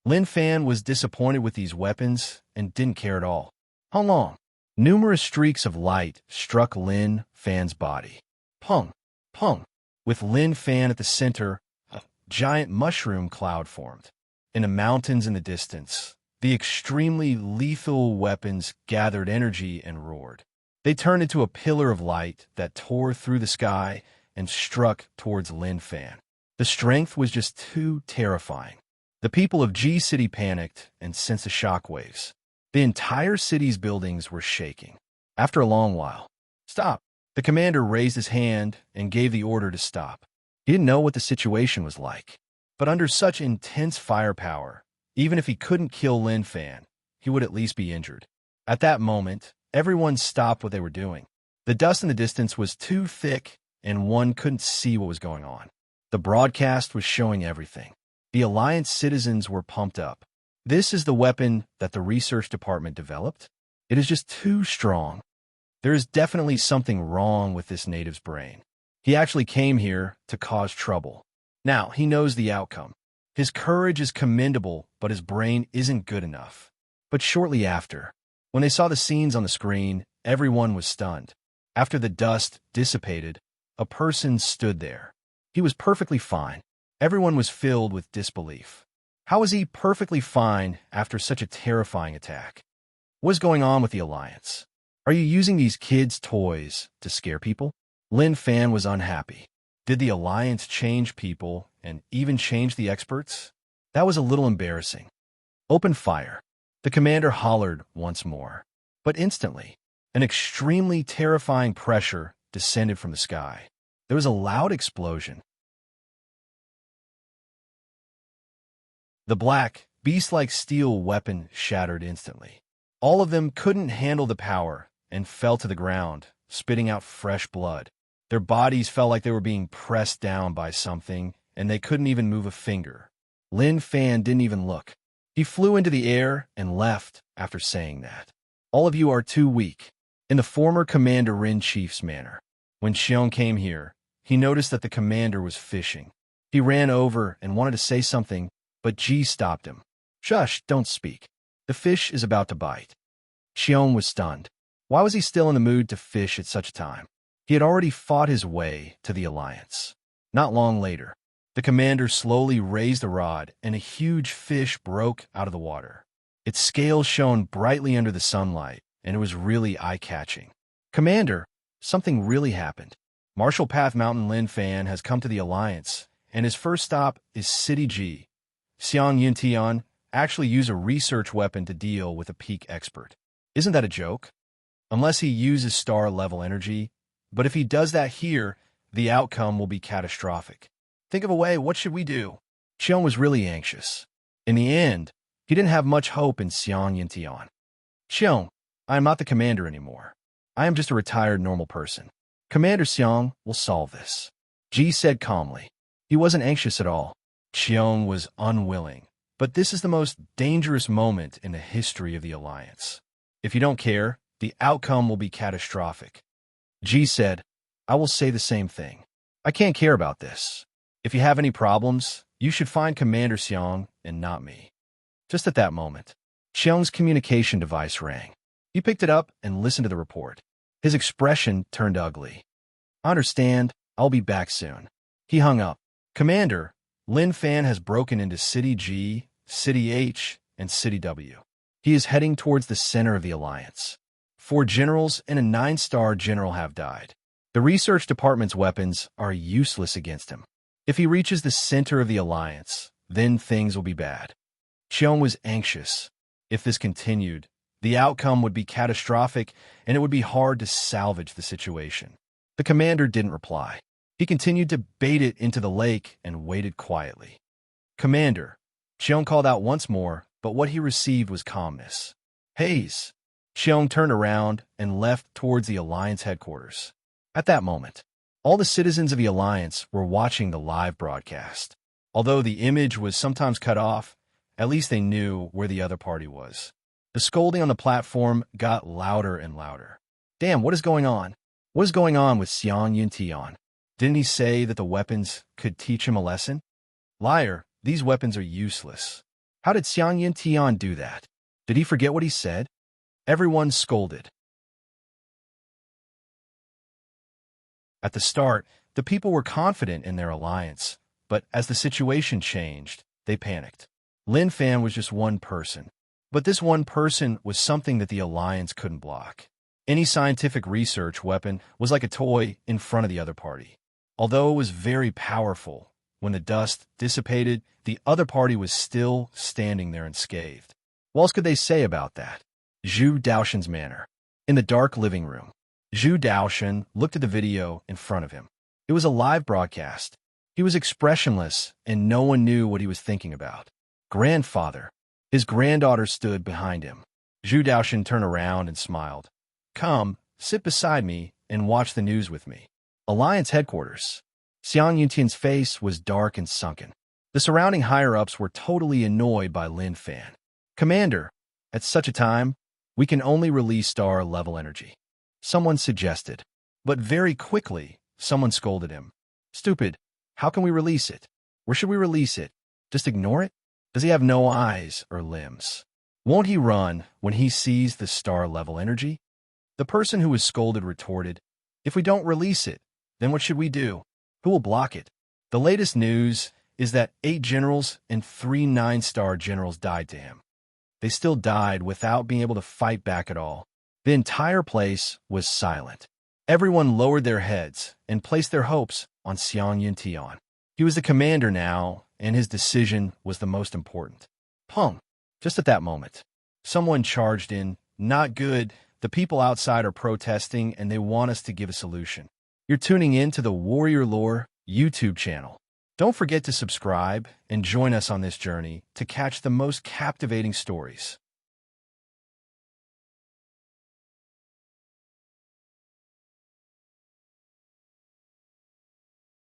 Lin Fan was disappointed with these weapons and didn't care at all. How long? Numerous streaks of light struck Lin Fan's body. Pung, pung. With Lin Fan at the center, a giant mushroom cloud formed. In the mountains in the distance, the extremely lethal weapons gathered energy and roared. They turned into a pillar of light that tore through the sky and struck towards Lin Fan. The strength was just too terrifying. The people of G City panicked and sensed the shockwaves. The entire city's buildings were shaking. After a long while, "Stop!" The commander raised his hand and gave the order to stop. He didn't know what the situation was like, but under such intense firepower, even if he couldn't kill Lin Fan, he would at least be injured. At that moment, everyone stopped what they were doing. The dust in the distance was too thick, and one couldn't see what was going on. The broadcast was showing everything. The Alliance citizens were pumped up. This is the weapon that the research department developed? It is just too strong. There is definitely something wrong with this native's brain. He actually came here to cause trouble. Now, he knows the outcome. His courage is commendable, but his brain isn't good enough. But shortly after, when they saw the scenes on the screen, everyone was stunned. After the dust dissipated, a person stood there. He was perfectly fine. Everyone was filled with disbelief. How was he perfectly fine after such a terrifying attack? What is going on with the Alliance? Are you using these kids' toys to scare people? Lin Fan was unhappy. Did the Alliance change people and even change the experts? That was a little embarrassing. Open fire. The commander hollered once more. But instantly, an extremely terrifying pressure descended from the sky. There was a loud explosion. The black, beast-like steel weapon shattered instantly. All of them couldn't handle the power and fell to the ground, spitting out fresh blood. Their bodies felt like they were being pressed down by something, and they couldn't even move a finger. Lin Fan didn't even look. He flew into the air and left after saying that. All of you are too weak. In the former Commander-in-Chief's manner. When Xiong came here, he noticed that the commander was fishing. He ran over and wanted to say something, but Ji stopped him. Shush, don't speak. The fish is about to bite. Xiong was stunned. Why was he still in the mood to fish at such a time? He had already fought his way to the Alliance. Not long later, the commander slowly raised the rod, and a huge fish broke out of the water. Its scales shone brightly under the sunlight, and it was really eye-catching. Commander, something really happened. Marshal Path Mountain Lin Fan has come to the Alliance, and his first stop is City G. Xiang Yintian actually used a research weapon to deal with a peak expert. Isn't that a joke? Unless he uses star-level energy. But if he does that here, the outcome will be catastrophic. Think of a way, what should we do? Xiong was really anxious. In the end, he didn't have much hope in Xiang Yintian. Xiong, I am not the commander anymore. I am just a retired normal person. Commander Xiong will solve this. Ji said calmly. He wasn't anxious at all. Xiong was unwilling. But this is the most dangerous moment in the history of the Alliance. If you don't care, the outcome will be catastrophic. Ji said, I will say the same thing. I can't care about this. If you have any problems, you should find Commander Xiong and not me. Just at that moment, Xiong's communication device rang. He picked it up and listened to the report. His expression turned ugly. I understand. I'll be back soon. He hung up. Commander, Lin Fan has broken into City G, City H, and City W. He is heading towards the center of the Alliance. 4 generals and a 9-star general have died. The research department's weapons are useless against him. If he reaches the center of the Alliance, then things will be bad. Xiong was anxious. If this continued, the outcome would be catastrophic, and it would be hard to salvage the situation. The commander didn't reply. He continued to bait it into the lake and waited quietly. Commander, Xiong called out once more, but what he received was calmness. Haze. Xiong turned around and left towards the Alliance headquarters. At that moment, all the citizens of the Alliance were watching the live broadcast. Although the image was sometimes cut off, at least they knew where the other party was. The scolding on the platform got louder and louder. Damn, what is going on? What is going on with Xiang Yintian? Didn't he say that the weapons could teach him a lesson? Liar, these weapons are useless. How did Xiang Yintian do that? Did he forget what he said? Everyone scolded. At the start, the people were confident in their alliance, but as the situation changed, they panicked. Lin Fan was just one person, but this one person was something that the alliance couldn't block. Any scientific research weapon was like a toy in front of the other party. Although it was very powerful, when the dust dissipated, the other party was still standing there unscathed. What else could they say about that? Zhu Daoshan's manor. In the dark living room, Zhu Daoshan looked at the video in front of him. It was a live broadcast. He was expressionless, and no one knew what he was thinking about. Grandfather. His granddaughter stood behind him. Zhu Daoshan turned around and smiled. Come, sit beside me and watch the news with me. Alliance headquarters. Xiang Yuntian's face was dark and sunken. The surrounding higher-ups were totally annoyed by Lin Fan. Commander, at such a time, we can only release star-level energy. Someone suggested. But very quickly, someone scolded him. Stupid, how can we release it? Where should we release it? Just ignore it? Does he have no eyes or limbs? Won't he run when he sees the star-level energy? The person who was scolded retorted, if we don't release it, then what should we do? Who will block it? The latest news is that 8 generals and 3 9-star generals died to him. They still died without being able to fight back at all. The entire place was silent. Everyone lowered their heads and placed their hopes on Xiang Yuntian. He was the commander now, and his decision was the most important. Pum! Just at that moment, someone charged in. Not good. The people outside are protesting, and they want us to give a solution. You're tuning in to the Warrior Lore YouTube channel. Don't forget to subscribe and join us on this journey to catch the most captivating stories.